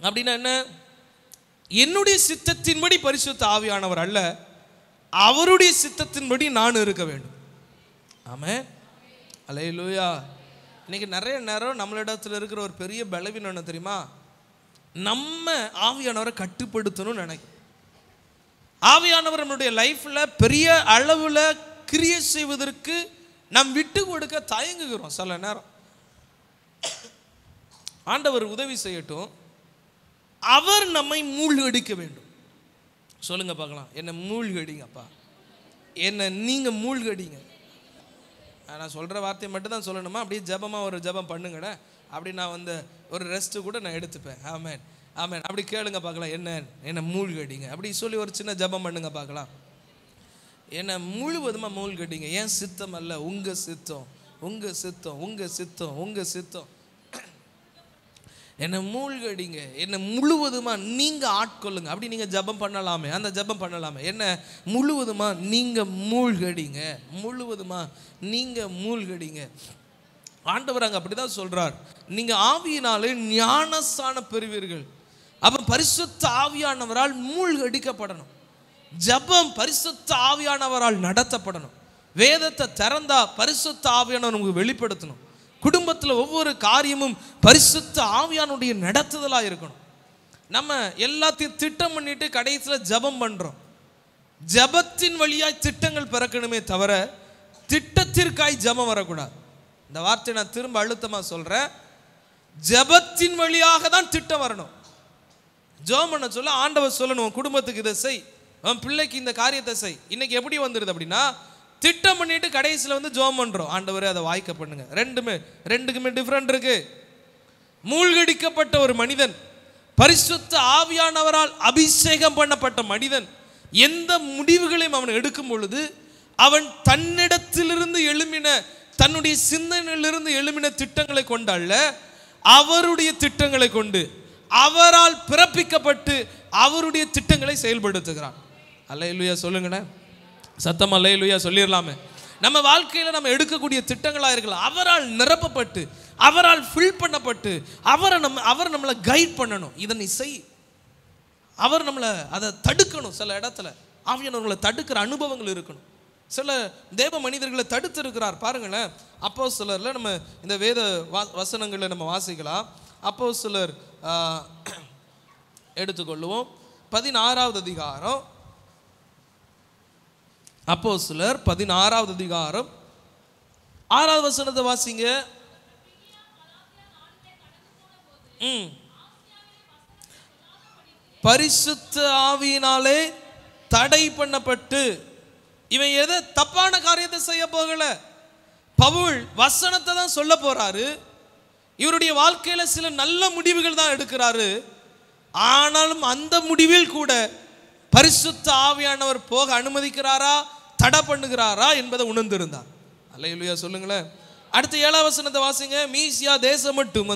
அப்படின்னா என்ன? என்னுடைய சித்தத்தின்படி பரிசுத்த ஆவியானவர் அல்ல, அவருடைய சித்தத்தின்படி நான் இருக்க வேண்டும். ஆமென். அல்லேலூயா. இன்னைக்கு நிறைய நேரம் நம்மளிடத்துல இருக்கிற ஒரு பெரிய பலவீனம் என்ன தெரியுமா? நம்ம ஆவியானவரை கட்டுப்படுத்தணும்னு நினைக்கிறோம். ஆவியானவர் நம்மளுடைய லைஃப்ல பெரிய அளவுல கிரியை செய்வதற்கு நாம் விட்டு கொடுக்க தயங்குகிறோம். சில நேரம் ஆண்டவர் உதவி செய்யட்டும், அவர் நம்மை மூழ்கடிக்க வேண்டும். சொல்லுங்க பார்க்கலாம், என்ன மூழ்கடிங்கப்பா, என்ன நீங்க மூழ்கடிங்க. நான் சொல்கிற வார்த்தையை மட்டும் தான் சொல்லணுமா? அப்படியே ஜபமாக ஒரு ஜபம் பண்ணுங்கடா, அப்படி நான் ஒரு ரெஸ்ட்டு கூட நான் எடுத்துப்பேன். ஆமேன் ஆமேன். அப்படி கேளுங்க பார்க்கலாம், என்ன மூழ்கடிங்க அப்படி சொல்லி ஒரு சின்ன ஜபம் பண்ணுங்க பார்க்கலாம். என்ன முழுவதுமாக மூழ்கடிங்க. ஏன் சித்தம் அல்ல, உங்கள் சித்தம், உங்கள் சித்தம், உங்கள் சித்தம், உங்கள் சித்தம். என்னை மூழ்கடிங்க, என்னை முழுவதுமாக நீங்கள் ஆட்கொள்ளுங்க. அப்படி நீங்கள் ஜபம் பண்ணலாமே, அந்த ஜபம் பண்ணலாமே. என்ன முழுவதுமாக நீங்கள் மூழ்கடிங்க, முழுவதுமாக நீங்கள் மூழ்கடிங்க. ஆண்டவர் அங்கே அப்படி தான் சொல்கிறார், நீங்கள் ஆவியினாலே ஞானஸ்நானம் பெறுவீர்கள். அப்போ பரிசுத்த ஆவியானவரால் மூழ்கடிக்கப்படணும். ஜபம் பரிசுத்த ஆவியானவரால் நடத்தப்படணும். வேதத்தை திறந்தா பரிசுத்த ஆவியானவர் உங்களுக்கு வெளிப்படுத்தணும். குடும்பத்தில் ஒவ்வொரு காரியமும் பரிசுத்த ஆவியானுடைய நடத்துதலாக இருக்கணும். நம்ம எல்லாத்தையும் திட்டம் பண்ணிட்டு கடைசியில் ஜபம் பண்ணுறோம். ஜபத்தின் வழியாய் திட்டங்கள் பிறக்கணுமே தவிர திட்டத்திற்காய் ஜபம் வரக்கூடாது. இந்த வார்த்தை நான் திரும்ப அழுத்தமாக சொல்கிறேன். ஜபத்தின் வழியாக தான் திட்டம் வரணும். ஜபம் பண்ண சொல்ல ஆண்டவர் சொல்லணும், குடும்பத்துக்கு இதை செய், அவன் பிள்ளைக்கு இந்த காரியத்தை செய். இன்னைக்கு எப்படி வந்துடுது அப்படின்னா, திட்டம் பண்ணிட்டு கடைசியில் ஜெபம் பண்றோம், ஆண்டவரே அதை வாய்க்க பண்ணுங்க. ரெண்டுக்குமே டிஃபரெண்ட் இருக்கு. மூழ்கடிக்கப்பட்ட ஒரு மனிதன், பரிசுத்த ஆவியானவரால் அபிஷேகம் பண்ணப்பட்ட மனிதன் எந்த முடிவுகளையும் அவன் எடுக்கும் பொழுது அவன் தன்னிடத்திலிருந்து எழுமின, தன்னுடைய சிந்தனையிலிருந்து எழுமின திட்டங்களை கொண்டல்ல, அவருடைய திட்டங்களை கொண்டு அவரால் பிறப்பிக்கப்பட்டு அவருடைய திட்டங்களை செயல்படுத்துகிறான். அல்லேலூயா சொல்லுங்கண்ணே, சத்தம் அல்லேலூயா சொல்லிடலாமே. நம்ம வாழ்க்கையில் நம்ம எடுக்கக்கூடிய திட்டங்களாக இருக்கலாம், அவரால் நிரப்பப்பட்டு அவரால் ஃபில் பண்ணப்பட்டு அவர் நம்மளை கைட் பண்ணணும். இதை நீ செய், அவர் நம்மளை அதை தடுக்கணும். சில இடத்துல ஆவியானவர்களை தடுக்கிற அனுபவங்கள் இருக்கணும். சில தேவ மனிதர்களை தடுத்து இருக்கிறார் பாருங்களேன். அப்போஸ்தலர்ல நம்ம இந்த வேத வசனங்களை நம்ம வாசிக்கலாம். அப்போஸ்தலர் எடுத்துக்கொள்ளுவோம், 16வது அதிகாரம். அப்போஸ்தலர் 16வது அதிகாரம் 6வது வசனத்தை வாசிங்க. பரிசுத்த ஆவியினாலே தடை பண்ணப்பட்டு, இவன் எதை தப்பான காரியத்தை செய்ய போகல, பவுல் வசனத்தை தான் சொல்ல போறாரு. இவருடைய வாழ்க்கையில சில நல்ல முடிவுகள் தான் எடுக்கிறாரு. ஆனாலும் அந்த முடிவில் கூட பரிசுத்த ஆவியானவர் போக அனுமதிக்கிறாரா, தடை பண்ணுகிறாரா என்பதை உணர்ந்திருந்தார். அல்லேலூயா சொல்லுங்களேன். அடுத்து 7வது வசனத்தை வாசிங்க. மீசியா தேசம் மட்டும்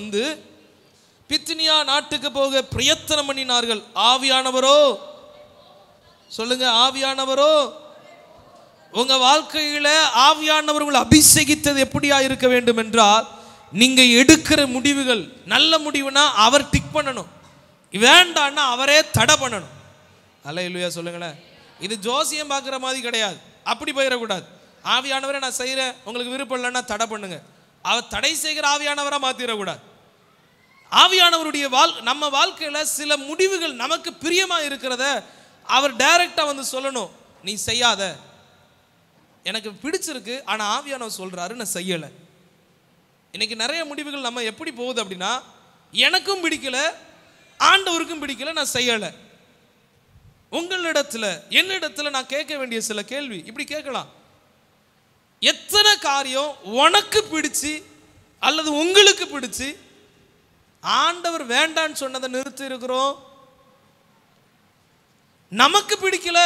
பித்தினியா நாட்டுக்கு போக பிரயத்தனம் பண்ணினார்கள். ஆவியானவரோ, சொல்லுங்க, ஆவியானவரோ. உங்க வாழ்க்கையில ஆவியானவர் உங்களை அபிஷேகித்தது எப்படியா இருக்க வேண்டும் என்றால், நீங்க எடுக்கிற முடிவுகள் நல்ல முடிவுனா அவர் டிக் பண்ணணும், வேண்டான்னா அவரே தடை பண்ணணும். அல்லேலூயா சொல்லுங்களேன். இது ஜோசியம் பார்க்குற மாதிரி கிடையாது, அப்படி போயிடக்கூடாது. ஆவியானவரை நான் செய்கிறேன், உங்களுக்கு விருப்பம் இல்லைன்னா தடை பண்ணுங்க, அவர் தடை செய்கிற ஆவியானவராக மாற்றிடக்கூடாது. ஆவியானவருடைய நம்ம வாழ்க்கையில் சில முடிவுகள் நமக்கு பிரியமாக இருக்கிறத அவர் டைரக்டாக சொல்லணும், நீ செய்யாத, எனக்கு பிடிச்சிருக்கு ஆனால் ஆவியானவர் சொல்கிறாரு நான் செய்யலை. இன்னைக்கு நிறைய முடிவுகள் நம்ம எப்படி போகுது அப்படின்னா, எனக்கும் பிடிக்கல ஆண்டவருக்கும் பிடிக்கல, நான் செய்யலை. உங்களிடத்துல என்னிடத்துல நான் கேட்க வேண்டிய சில கேள்வி இப்படி கேட்கலாம். எத்தனை காரியம் உனக்கு பிடிச்சு அல்லது உங்களுக்கு பிடிச்சு ஆண்டவர் வேண்டான்னு சொன்னதை நிறுத்தி இருக்கிறோம்? நமக்கு பிடிக்கல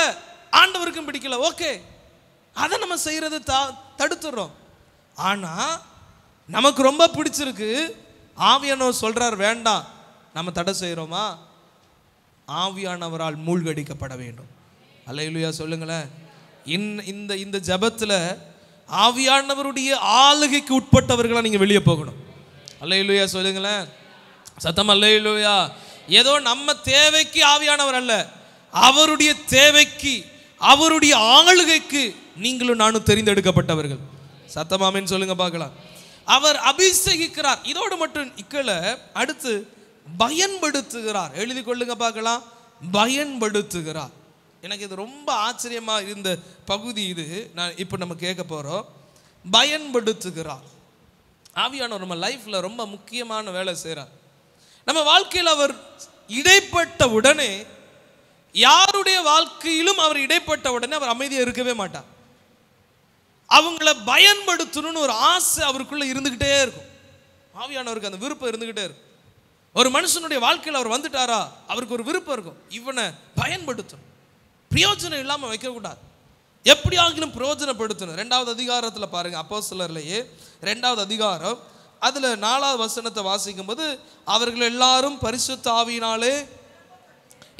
ஆண்டவருக்கும் பிடிக்கல, ஓகே, அதை நம்ம செய்யறது தடுத்துடுறோம். ஆனா நமக்கு ரொம்ப பிடிச்சிருக்கு, ஆவியானவர் சொல்றார் வேண்டாம், நம்ம தடை செய்கிறோமா? ஆவியானவரால் மூழ்கடிக்கப்பட வேண்டும். அல்லேலூயா சொல்லுங்களேன். இந்த ஜபத்தில் ஆவியானவருடைய ஆளுகைக்கு உட்பட்டவர்களா நீங்க வெளியே போகணும். அல்லேலூயா சொல்லுங்களேன், சத்தம் அல்லேலூயா. ஏதோ நம்ம தேவைக்கு ஆவியானவர் அல்ல, அவருடைய தேவைக்கு அவருடைய ஆளுகைக்கு நீங்களும் நானும் தெரிந்தெடுக்கப்பட்டவர்கள். சத்தமாமேன்னு சொல்லுங்க பார்க்கலாம். அவர் அபிஷேகிக்கிறார். இதோடு மட்டும் இக்கல, அடுத்து பயன்படுத்துகிறார். எழுதி கொள்ளுங்க பார்க்கலாம். பயன்படுத்துகிறார். எனக்கு இது ரொம்ப ஆச்சரியமா இருந்த பகுதி இது. நான் இப்போ நம்ம கேட்க போறோம். பயன்படுத்துகிறார். ஆவியானவர் நம்ம லைஃப்ல ரொம்ப முக்கியமான வேலை செய்கிறார். நம்ம வாழ்க்கையில் அவர் இடைப்பட்ட உடனே, யாருடைய வாழ்க்கையிலும் அவர் இடைப்பட்ட உடனே அவர் அமைதியாக இருக்கவே மாட்டார். அவங்கள பயன்படுத்தணும்னு ஒரு ஆசை அவருக்குள்ள இருந்துகிட்டே இருக்கும். ஆவியானவருக்கு அந்த விருப்பம் இருந்துகிட்டே இருக்கும். ஒரு மனுஷனுடைய வாழ்க்கையில் அவர் வந்துட்டாரா, அவருக்கு ஒரு விருப்பம் இருக்கும், இவனை பயன்படுத்தணும், பிரயோஜனம் இல்லாமல் வைக்கக்கூடாது, எப்படி ஆகிலும் பிரயோஜனப்படுத்தணும். 2வது அதிகாரத்தில் பாருங்க, அப்போஸ்தலர்லயே 2வது அதிகாரம் அதுல 4வது வசனத்தை வாசிக்கும் போது, அவர்கள் எல்லாரும் பரிசுத்த ஆவியினாலே,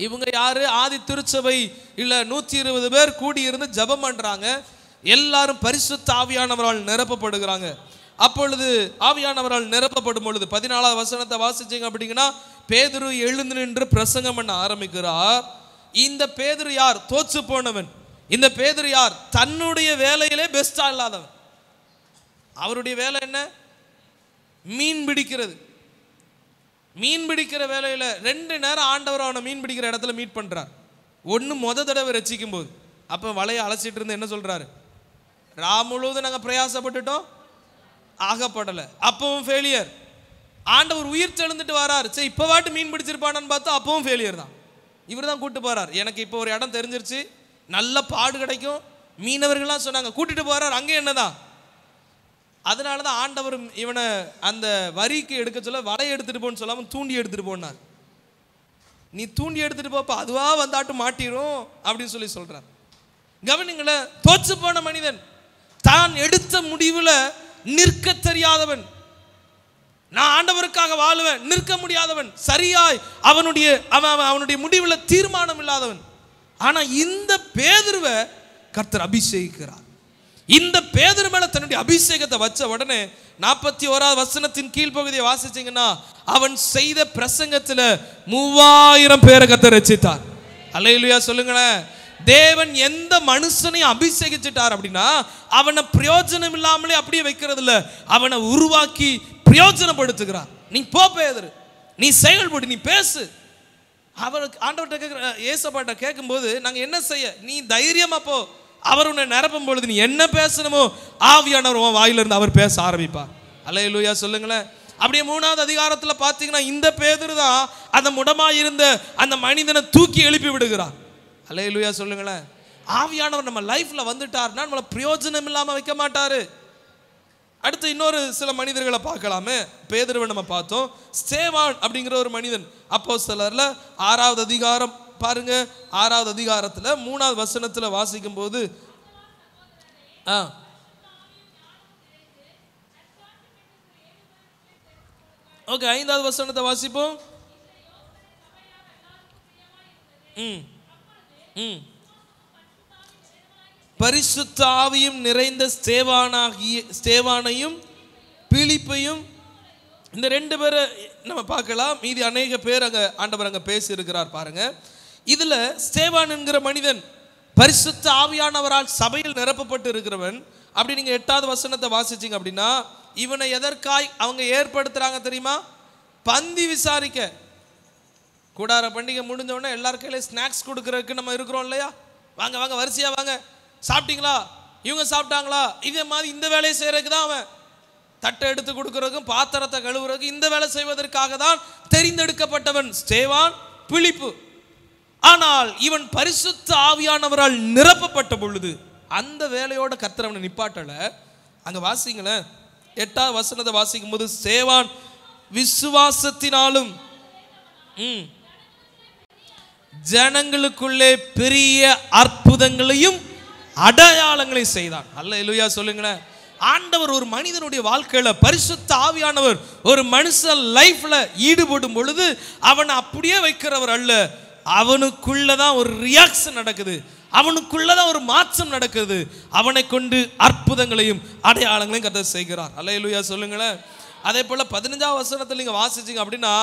இவங்க யாரு, ஆதி திருச்சபை இல்ல 120 பேர் கூடி இருந்து ஜெபம் பண்றாங்க. எல்லாரும் பரிசுத்த ஆவியானவரால் நிரப்பப்படுகிறாங்க. அப்பொழுது ஆவியானவரால் நிரப்பப்படும் பொழுது 14வது வசனத்தை வாசிச்சீங்க அப்படிங்கன்னா, பேதுரு எழுந்து நின்று பிரசங்கம் பண்ண ஆரம்பிக்கிறார். இந்த பேதுரு யார்? தோற்று போனவன். இந்த பேதுரு யார்? தன்னுடைய வேலையிலே பெஸ்டா இல்லாதவன். அவருடைய வேலை என்ன? மீன் பிடிக்கிறது. மீன் பிடிக்கிற வேலையில 2 நேரம் ஆண்டவர் அவனை மீன் பிடிக்கிற இடத்துல மீட் பண்றார். ஒன்று முத தடவை ரசிக்கும் போது, அப்ப வலையை அலசிட்டு இருந்து என்ன சொல்றாரு, ரா முழுவதும் நாங்கள் பிரயாசப்பட்டுட்டோம், ஆகப்படலை, அப்பவும் ஃபெயிலியர். ஆண்டவர் உயிர் தெழுந்துட்டு வராரு, சரி இப்போ வாட்டு மீன் பிடிச்சிருப்பானு பார்த்தா அப்பவும் ஃபெயிலியர் தான். இவர் தான் கூட்டு போறார். எனக்கு இப்போ ஒரு இடம் தெரிஞ்சிருச்சு, நல்ல பாடு கிடைக்கும், மீனவர்கள்லாம் சொன்னாங்க, கூட்டிட்டு போறார். அங்கே என்னதான், அதனால தான் ஆண்டவர் இவனை அந்த வரிக்கு எடுக்க சொல்ல வலை எடுத்துட்டு போன்னு சொல்லாம தூண்டி எடுத்துட்டு போனார். நீ தூண்டி எடுத்துட்டு போப்பா, அதுவா வந்தாட்டு மாட்டிரும் அப்படின்னு சொல்லி சொல்றார். கவனிங்கள, தோற்று போன மனிதன், தான் எடுத்த முடிவுல நிற்க தெரியாதவன், நான் ஆண்டவருக்காக வாழுவேன், நிற்க முடியாதவன், சரியாய் அவனுடைய முடிவுல தீர்மானம் இல்லாதவன். ஆனா இந்த பேதுருவை கர்த்தர் அபிஷேகிக்கிறார். இந்த பேதுரு மேல தன்னுடைய அபிஷேகத்தை வச்ச உடனே 41வது வசனத்தின் கீழ்ப்பகுதியை வாசிச்சீங்கன்னா, அவன் செய்த பிரசங்கத்துல 3000 பேரை கர்த்தர் ரட்சித்தார். அல்லேலூயா சொல்லுங்களேன். தேவன் எந்த மனுஷனையும் அபிஷேகிச்சிட்டார் அப்படின்னா, அவனை பிரயோஜனம் இல்லாமலே அப்படியே வைக்கிறது இல்ல, அவனை உருவாக்கி பிரயோஜனப்படுத்துகிறார். நீ போ பேதுரு, நீ செயல்படு, நீ பேசு. அவருக்கு ஆண்டவர்கிட்ட கேட்குற, ஏசப்பாட்ட கேட்கும்போது நாங்கள் என்ன செய்ய, நீ தைரியமா போ, அவர் உன்னை நிரப்பும் பொழுது நீ என்ன பேசணுமோ ஆவியானவர் உன் வாயிலிருந்து அவர் பேச ஆரம்பிப்பார். அல்லேலூயா சொல்லுங்களேன். அப்படியே 3வது அதிகாரத்தில் பார்த்தீங்கன்னா, இந்த பேதுரு தான் அந்த முடமாயிருந்த அந்த மனிதனை தூக்கி எழுப்பி விடுகிறார். அல்லேலூயா சொல்லுங்களேன். ஆவியானவர் நம்ம லைஃப்ல வந்துட்டார்னா நம்மளை பிரயோஜனம் இல்லாம வைக்க மாட்டாரு. அடுத்து இன்னொரு சில மனிதர்களை பார்க்கலாமே. பேதுருவை நம்ம பார்த்தோம். ஸ்தேவான் அப்படிங்கிற ஒரு மனிதன் அப்போஸ்தலர்ல 6வது அதிகாரம் பாருங்க, 6வது அதிகாரத்துல 3வது வசனத்துல வாசிக்கும் போது, ஓகே 5வது வசனத்தை வாசிப்போம். பரிசுத்த ஆவியும் நிறைந்த ஸ்தேவானையும் பிலிப்பையும், இந்த 2 பேரை நம்ம பார்க்கலாம். மீதி அநேக பேர் அங்க ஆண்டவர் அங்க பேசி இருக்கிறார் பாருங்க. இதுல ஸ்தேவான் என்கிற மனிதன் பரிசுத்த ஆவியானவரால் சபையில் நிரப்பப்பட்டு இருக்கிறவன். அப்படி நீங்க 8வது வசனத்தை வாசிச்சீங்க அப்படின்னா, இவனை எதற்காய் அவங்க ஏற்படுத்துறாங்க தெரியுமா? பந்தி விசாரிக்க. கூடார பண்டிகை முடிஞ்ச உடனே எல்லார் கையில ஸ்நாக்ஸ் கொடுக்கறதுக்கு நம்ம இருக்கிறோம் இல்லையா? வாங்க வாங்க வரிசையா வாங்க, சாப்பிட்டீங்களா, இவங்க சாப்பிட்டாங்களா, இதே மாதிரி இந்த வேலையை செய்யறதுக்கு தான் அவன் தட்டை எடுத்து கொடுக்கறதுக்கும் பாத்திரத்தை கழுவுறதுக்கும் இந்த வேலை செய்வதற்காக தான் தெரிந்தெடுக்கப்பட்டவன் ஸ்தேவான், பிலிப்பு. ஆனால் இவன் பரிசுத்த ஆவியானவரால் நிரப்பப்பட்ட பொழுது அந்த வேலையோட கர்த்தர் அவனை நிப்பாட்டல. அங்க வாசிங்களேன், 8வது வசனத்தை வாசிக்கும் போது, ஸ்தேவான் விசுவாசத்தினாலும் ஜனங்களுக்குள்ளே பெரிய அற்புதங்களையும் அடையாளங்களையும் செய்தான். அல்லேலூயா சொல்லுங்களேன். ஆண்டவர் ஒரு மனிதனுடைய வாழ்க்கையில, பரிசுத்த ஆவியானவர் ஒரு மனுஷன் லைஃப்ல ஈடுபடும் பொழுது அவனை அப்படியே வைக்கிறவர் அல்ல, அவனுக்குள்ளதான் ஒரு ரியாக்ஷன் நடக்குது, அவனுக்குள்ளதான் ஒரு மாற்றம் நடக்குது. அவனை கொண்டு அற்புதங்களையும் அடையாளங்களையும் கர்த்தர் செய்கிறார். அல்லேலூயா சொல்லுங்களேன். அதே போல 15வது வசனத்தில் நீங்க வாசிச்சீங்க அப்படின்னா,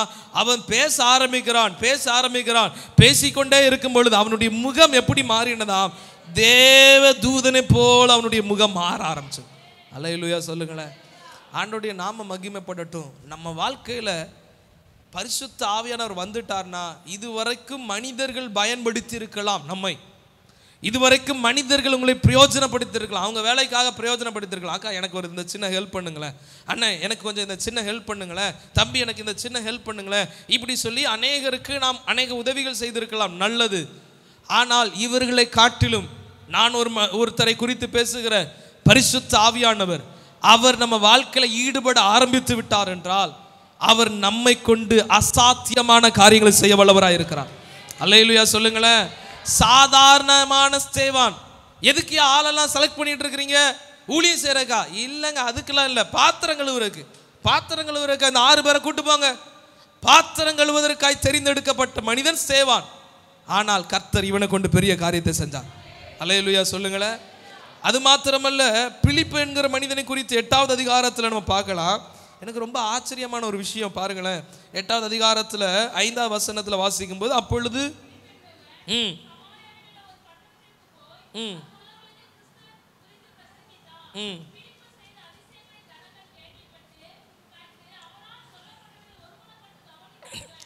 அவன் பேச ஆரம்பிக்கிறான். பேசிக்கொண்டே இருக்கும் பொழுது அவனுடைய முகம் எப்படி மாறினதாம், தேவ தூதனை போல் அவனுடைய முகம் மாற ஆரம்பிச்சது. அல்லேலூயா சொல்லுங்களேன். ஆண்டவருடைய நாம மகிமைப்படட்டும். நம்ம வாழ்க்கையில பரிசுத்த ஆவியானவர் வந்துட்டார்னா, இதுவரைக்கும் மனிதர்கள் பயன்படுத்தி இருக்கலாம், நம்மை இதுவரைக்கும் மனிதர்கள் உங்களை பிரயோஜனப்படுத்திருக்கலாம், அவங்க வேலைக்காக பிரயோஜனப்படுத்திருக்கலாம். அக்கா எனக்கு ஒரு இந்த சின்ன ஹெல்ப் பண்ணுங்களேன், அண்ணன் எனக்கு கொஞ்சம் இந்த சின்ன ஹெல்ப் பண்ணுங்களேன், தம்பி எனக்கு இந்த சின்ன ஹெல்ப் பண்ணுங்களேன், இப்படி சொல்லி அநேகருக்கு நாம் அநேக உதவிகள் செய்திருக்கலாம், நல்லது. ஆனால் இவர்களை காட்டிலும் நான் ஒருத்தரை குறித்து பேசுகிற பரிசுத்த ஆவியானவர், அவர் நம்ம வாழ்க்கையில ஈடுபட ஆரம்பித்து விட்டார் என்றால், அவர் நம்மை கொண்டு அசாத்தியமான காரியங்களை செய்ய வல்லவராக இருக்கிறார். அல்லேலூயா சொல்லுங்களேன். சாதாரணமான ஸ்தேவான். எதுக்கு ஆளெல்லாம் செலக்ட் பண்ணிட்டு இருக்கிறீங்க? ஊழியம் செய்யறக்கா? இல்லைங்க, அதுக்கெல்லாம் இல்லை. பாத்திரம் கழுவுறதுக்கு அந்த 6 பேரை கூட்டு போங்க. பாத்திரம் கழுவுவதற்காய் தெரிந்தெடுக்கப்பட்ட மனிதன் ஸ்தேவான். ஆனால் கர்த்தர் இவனை கொண்டு பெரிய காரியத்தை செஞ்சார். அல்லேலூயா சொல்லுங்களேன். அது மாத்திரமல்ல, பிலிப்பு என்கிற மனிதனை குறித்து 8வது அதிகாரத்தில் நம்ம பார்க்கலாம். எனக்கு ரொம்ப ஆச்சரியமான ஒரு விஷயம் பாருங்களேன். 8வது அதிகாரத்தில் 5வது வசனத்தில் வாசிக்கும் போது, அப்பொழுது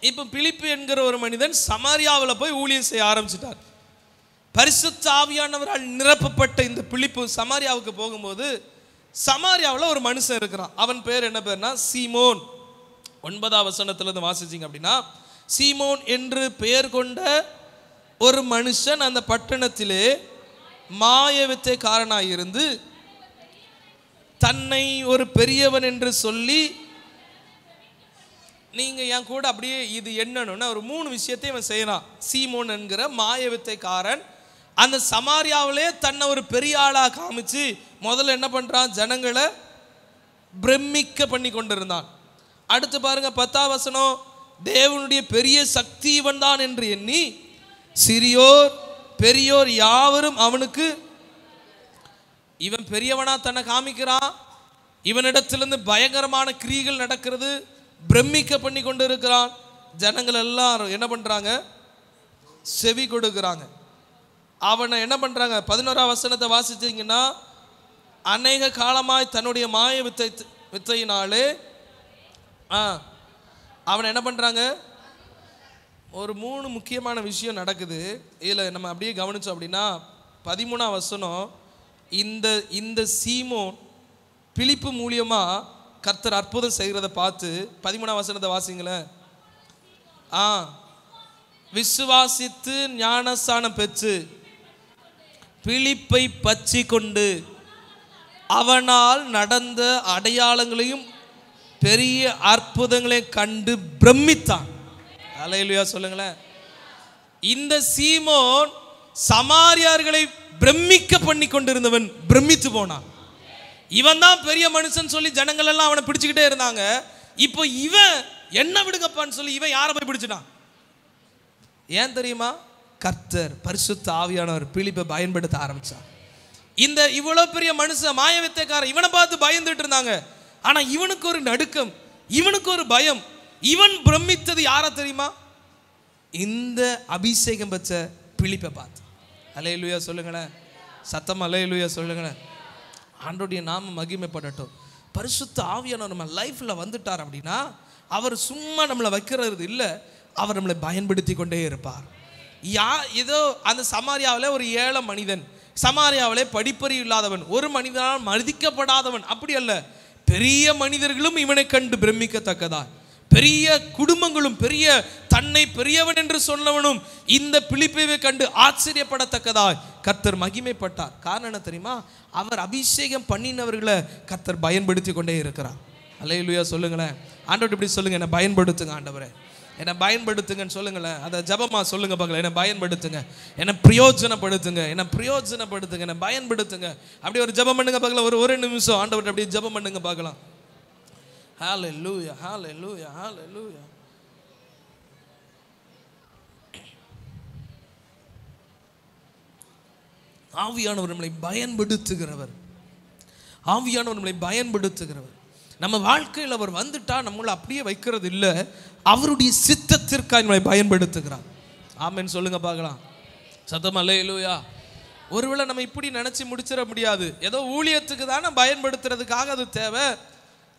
இப்ப பிலிப்பு என்கிற ஒரு மனிதன் சமாரியாவில் போய் ஊழியம் செய்ய ஆரம்பிச்சிட்டார். பரிசுத்த ஆவியானவரால் நிரப்பப்பட்ட இந்த பிலிப்பு சமாரியாவுக்கு போகும்போது, சமாரியாவில் ஒரு மனுஷன் இருக்கிறான். அவன் பேர் என்ன பேர்னா சீமோன். 9வது வசனத்துல இருந்து வாசிச்சிங்க அப்படின்னா, சீமோன் என்று பெயர் கொண்ட ஒரு மனுஷன் அந்த பட்டணத்திலே மாயவித்தைக்காரனாய் இருந்து தன்னை ஒரு பெரியவன் என்று சொல்லி, நீங்க என் கூட அப்படியே இது என்னன்னா ஒரு 3 விஷயத்தை இவன் செய்யறான். சீமோன் என்கிற மாயவித்தைக்காரன் அந்த சமாரியாவிலே தன்னை ஒரு பெரிய ஆளா காமிச்சு முதல்ல என்ன பண்றான்? ஜனங்களை பிரமிக்க பண்ணி கொண்டிருந்தான். அடுத்து பாருங்க 10வது வசனம், தேவனுடைய பெரிய சக்தி இவன் தான் என்று எண்ணி சிறியோர் பெரியோர் யாவரும் அவனுக்கு, இவன் பெரியவனா தன்னை காமிக்கிறான், இவனிடத்திலிருந்து பயங்கரமான கிரியைகள் நடக்கிறது, பிரமிக்க பண்ணி கொண்டு இருக்கிறான். ஜனங்கள் எல்லாரும் என்ன பண்றாங்க? செவி கொடுக்கிறாங்க. அவனை என்ன பண்றாங்க? 11வது வசனத்தை வாசிச்சீங்கன்னா, அநேக காலமாய் தன்னுடைய மாய வித்தையினாலே அவனை என்ன பண்றாங்க? ஒரு 3 முக்கியமான விஷயம் நடக்குது. இதில் நம்ம அப்படியே கவனிச்சோம் அப்படின்னா, 13வது வசனம், இந்த சீமோன் பிலிப்பு மூலியமா கர்த்தர் அற்புதம் செய்கிறத பார்த்து 13வது வசனத்தை வாசிங்களேன். விசுவாசித்து ஞானஸ்நானம் பெற்று பிலிப்பை பற்றி கொண்டு அவனால் நடந்த அடையாளங்களையும் பெரிய அற்புதங்களையும் கண்டு பிரமித்தான். அல்லேலூயா சொல்லுங்களேன். இந்த சீமோன் சமாரியார்களை பிரமிக்க பண்ணி கொண்டிருந்தவன் பிரமித்து போனான். இவன் தான் பெரிய மனுஷன் சொல்லி ஜனங்கள் எல்லாம் அவனை பிடிச்சுக்கிட்டே இருந்தாங்க. இப்போ இவன் என்ன விடுங்கப்பான்னு சொல்லி இவன் யாரை போய் பிடிச்சிட்டான்? ஏன் தெரியுமா? கர்த்தர் பரிசுத்த ஆவியானவர் பிலிப்பை பயன்படுத்த ஆரம்பிச்சார். இந்த இவ்வளவு பெரிய மனுஷன் மாயவித்தைக்காரன், இவனை பார்த்து பயந்துட்டு இருந்தாங்க. ஆனா இவனுக்கு ஒரு நடுக்கம், இவனுக்கு ஒரு பயம். இவன் பிரமித்தது யாரை தெரியுமா? இந்த அபிஷேகம் பெற்ற பிலிப்பை பார்த்து. அல்லேலூயா சொல்லுங்களேன். சத்தம் அல்லேலூயா சொல்லுங்களேன். ஆண்டவருடைய நாம மகிமைப்படட்டும். பரிசுத்த ஆவியானவர் நம்ம லைஃப்ல வந்துட்டார் அப்படின்னா, அவர் சும்மா நம்மளை வைக்கிறது இல்லை, அவர் நம்மளை பயன்படுத்தி கொண்டே இருப்பார். ஏதோ அந்த சமாரியாவில் ஒரு ஏழை மனிதன், சமாரியாவிலே படிப்பறிவு இல்லாதவன், ஒரு மனிதனால் மதிக்கப்படாதவன், அப்படி அல்ல, பெரிய மனிதர்களும் இவனை கண்டு பிரமிக்கத்தக்கதா, பெரிய குடும்பங்களும் பெரிய தன்னை பெரியவன் என்று சொன்னவனும் இந்த பிலிப்பை கண்டு ஆச்சரியப்படத்தக்கதாய் கர்த்தர் மகிமைப்பட்டார். காரணம் என்ன தெரியுமா? அவர் அபிஷேகம் பண்ணினவர்களை கர்த்தர் பயன்படுத்தி கொண்டே இருக்கிறார். அல்லேலூயா சொல்லுங்களேன். ஆண்டவர் இப்படி சொல்லுங்க, என்னை பயன்படுத்துங்க ஆண்டவரே, என்னை பயன்படுத்துங்கன்னு சொல்லுங்களேன். அதை ஜபமா சொல்லுங்க பார்க்கலாம். என்னை பயன்படுத்துங்க, என்னை பிரயோஜனப்படுத்துங்க, என்னை பிரயோஜனப்படுத்துங்க, என்னை பயன்படுத்துங்க. அப்படி ஒரு ஜபம் பண்ணுங்க பார்க்கலாம். ஒரு 1 நிமிஷம் ஆண்டவர் அப்படியே ஜபம் பண்ணுங்க பார்க்கலாம். ஹல்லேலூயா ஹல்லேலூயா ஹல்லேலூயா. ஆவியானவர் நம்மளை பயன்படுத்துகிறவர், ஆவியானவர் நம்மளை பயன்படுத்துகிறவர். நம்ம வாழ்க்கையில் அவர் வந்துட்டா நம்மளை அப்படியே வைக்கிறது இல்லை, அவருடைய சித்தத்திற்காக நம்மளை பயன்படுத்துகிறார். ஆமென் சொல்லுங்க பார்க்கலாம். சத்தம் அல்லேலூயா. ஒருவேளை நம்ம இப்படி நினைச்சு முடிச்சிட முடியாது. ஏதோ ஊழியத்துக்கு தானே பயன்படுத்துறதுக்காக அது தேவை,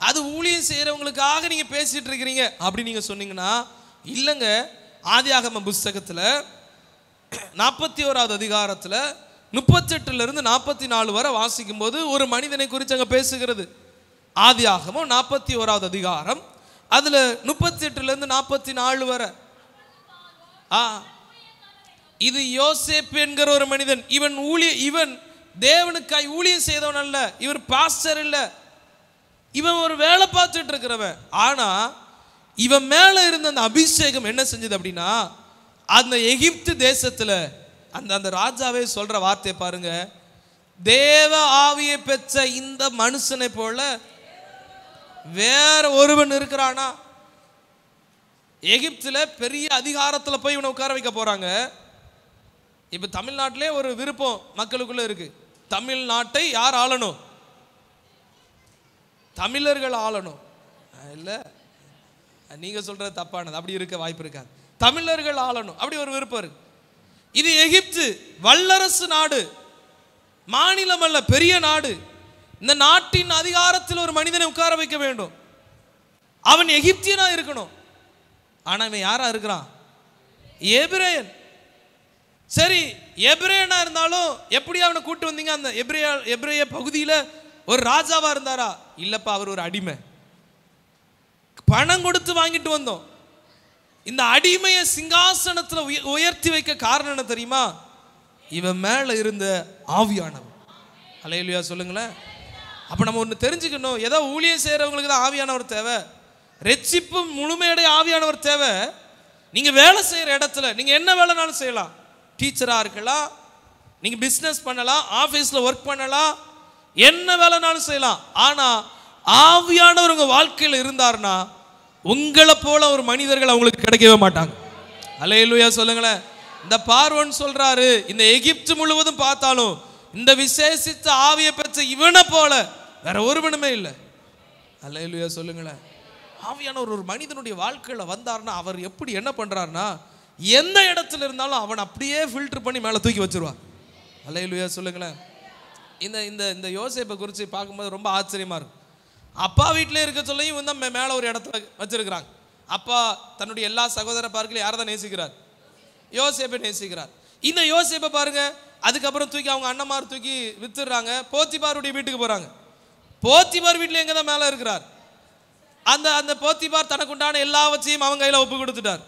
அது ஊழியம் செய்யறவங்களுக்காக நீங்க பேசிட்டு இருக்கிறீங்க அப்படி நீங்க சொன்னீங்கன்னா இல்லைங்க. ஆதியாகம புஸ்தகத்துல 41வது அதிகாரத்துல 38ல இருந்து 44 வரை வாசிக்கும் போது ஒரு மனிதனை குறித்து அங்க பேசுகிறது. ஆதியாகமம் 41வது அதிகாரம் அதுல 38ல இருந்து 44 வரை. இது யோசேப்பு என்கிற ஒரு மனிதன். இவன் தேவனுக்காய் ஊழியம் செய்தவன் அல்ல, இவர் பாஸ்டர் இல்ல, இவன் ஒரு வேலை பார்த்துட்டு இருக்கிறவன். ஆனா இவன் மேல இருந்த அந்த அபிஷேகம் என்ன செஞ்சது அப்படின்னா, அந்த எகிப்து தேசத்துல அந்த ராஜாவே சொல்ற வார்த்தை பாருங்க, தேவ ஆவியை பெற்ற இந்த மனுஷனை போல வேற ஒருவன் இருக்கிறானா? எகிப்துல பெரிய அதிகாரத்துல போய் இவனை உட்கார வைக்க போறாங்க. இப்ப தமிழ்நாட்டிலே ஒரு விருப்பம் மக்களுக்குள்ள இருக்கு, தமிழ்நாட்டை யார் ஆளணும்? தமிழர்கள் ஆளணும். இல்ல, நீங்க சொல்றது தப்பானது, அப்படி இருக்க வாய்ப்பு இருக்காது. தமிழர்கள் ஆளணும், அப்படி ஒரு விருப்பம் இருக்கு. இது எகிப்து வல்லரசு நாடு, மாநிலம் அல்ல, பெரிய நாடு. இந்த நாட்டின் அதிகாரத்தில் ஒரு மனிதனை உட்கார வைக்க வேண்டும். அவன் எகிப்தியனா இருக்கணும். ஆனா இவன் யாரா இருக்கிறான்? எபிரேயன். சரி, எபிரேயனா இருந்தாலும் எப்படி அவனை கூட்டு வந்தீங்க? அந்த எபிரேய பகுதியில ஒரு ராஜாவா இருந்தாரா? இல்லப்பா, அவர் ஒரு அடிமை. பணம் கொடுத்து வாங்கிட்டு வந்தோம். இந்த அடிமையை சிங்காசனத்துல உயர்த்தி வைக்க காரணம் என்ன தெரியுமா? இவன் மேல இருந்த ஆவியானவர். அல்லேலூயா சொல்லுங்களேன். அப்ப நம்ம ஒன்று தெரிஞ்சுக்கணும், ஏதோ ஊழியம் செய்யறவங்களுக்கு தான் ஆவியானவர் தேவை, ரட்சிப்பு முழுமையடைய ஆவியானவர் தேவை. நீங்க வேலை செய்யற இடத்துல நீங்க என்ன வேலைனாலும் செய்யலாம். டீச்சரா இருக்கலாம், நீங்க பிசினஸ் பண்ணலாம், ஆபீஸ்ல ஒர்க் பண்ணலாம், என்ன வேலைனாலும் செய்யலாம். ஆனா ஆவியானவர் உங்க வாழ்க்கையில் இருந்தார்னா உங்களை போல ஒரு மனிதர்கள் அவங்களுக்கு கிடைக்கவே மாட்டாங்க. அல்லேலூயா சொல்லுங்களேன். இந்த பார்வோன் சொல்றாரு, இந்த எகிப்து முழுவதும் பார்த்தாலும் இந்த விசேஷித்த ஆவியை பெற்ற இவனை போல வேற ஒருவனுமே இல்லை. அல்லேலூயா சொல்லுங்களேன். ஆவியானவர் ஒரு மனிதனுடைய வாழ்க்கையில வந்தார்னா அவர் எப்படி என்ன பண்றாருன்னா, எந்த இடத்துல இருந்தாலும் அவன் அப்படியே ஃபில்டர் பண்ணி மேலே தூக்கி வச்சிருவான். அல்லேலூயா சொல்லுங்களேன். இந்த இந்த இந்த யோசேப்பை குறித்து பார்க்கும்போது ரொம்ப ஆச்சரியமா இருக்கும். அப்பா வீட்டிலே இருக்க சொல்லியும் இவன் தான் மேலே ஒரு இடத்துல வச்சிருக்கிறாங்க. அப்பா தன்னுடைய எல்லா சகோதர பார்க்கல யாரை தான் நேசிக்கிறார்? யோசேப்பை நேசிக்கிறார். இந்த யோசேப்பை பாருங்க, அதுக்கப்புறம் தூக்கி அவங்க அண்ணன்மார் தூக்கி வித்துடுறாங்க, போத்திபாருடைய வீட்டுக்கு போறாங்க. போத்திபார் வீட்டில் எங்க தான் மேலே இருக்கிறார். அந்த போத்திபார் தனக்கு உண்டான எல்லாவற்றையும் அவன் கையில் ஒப்பு கொடுத்துட்டார்.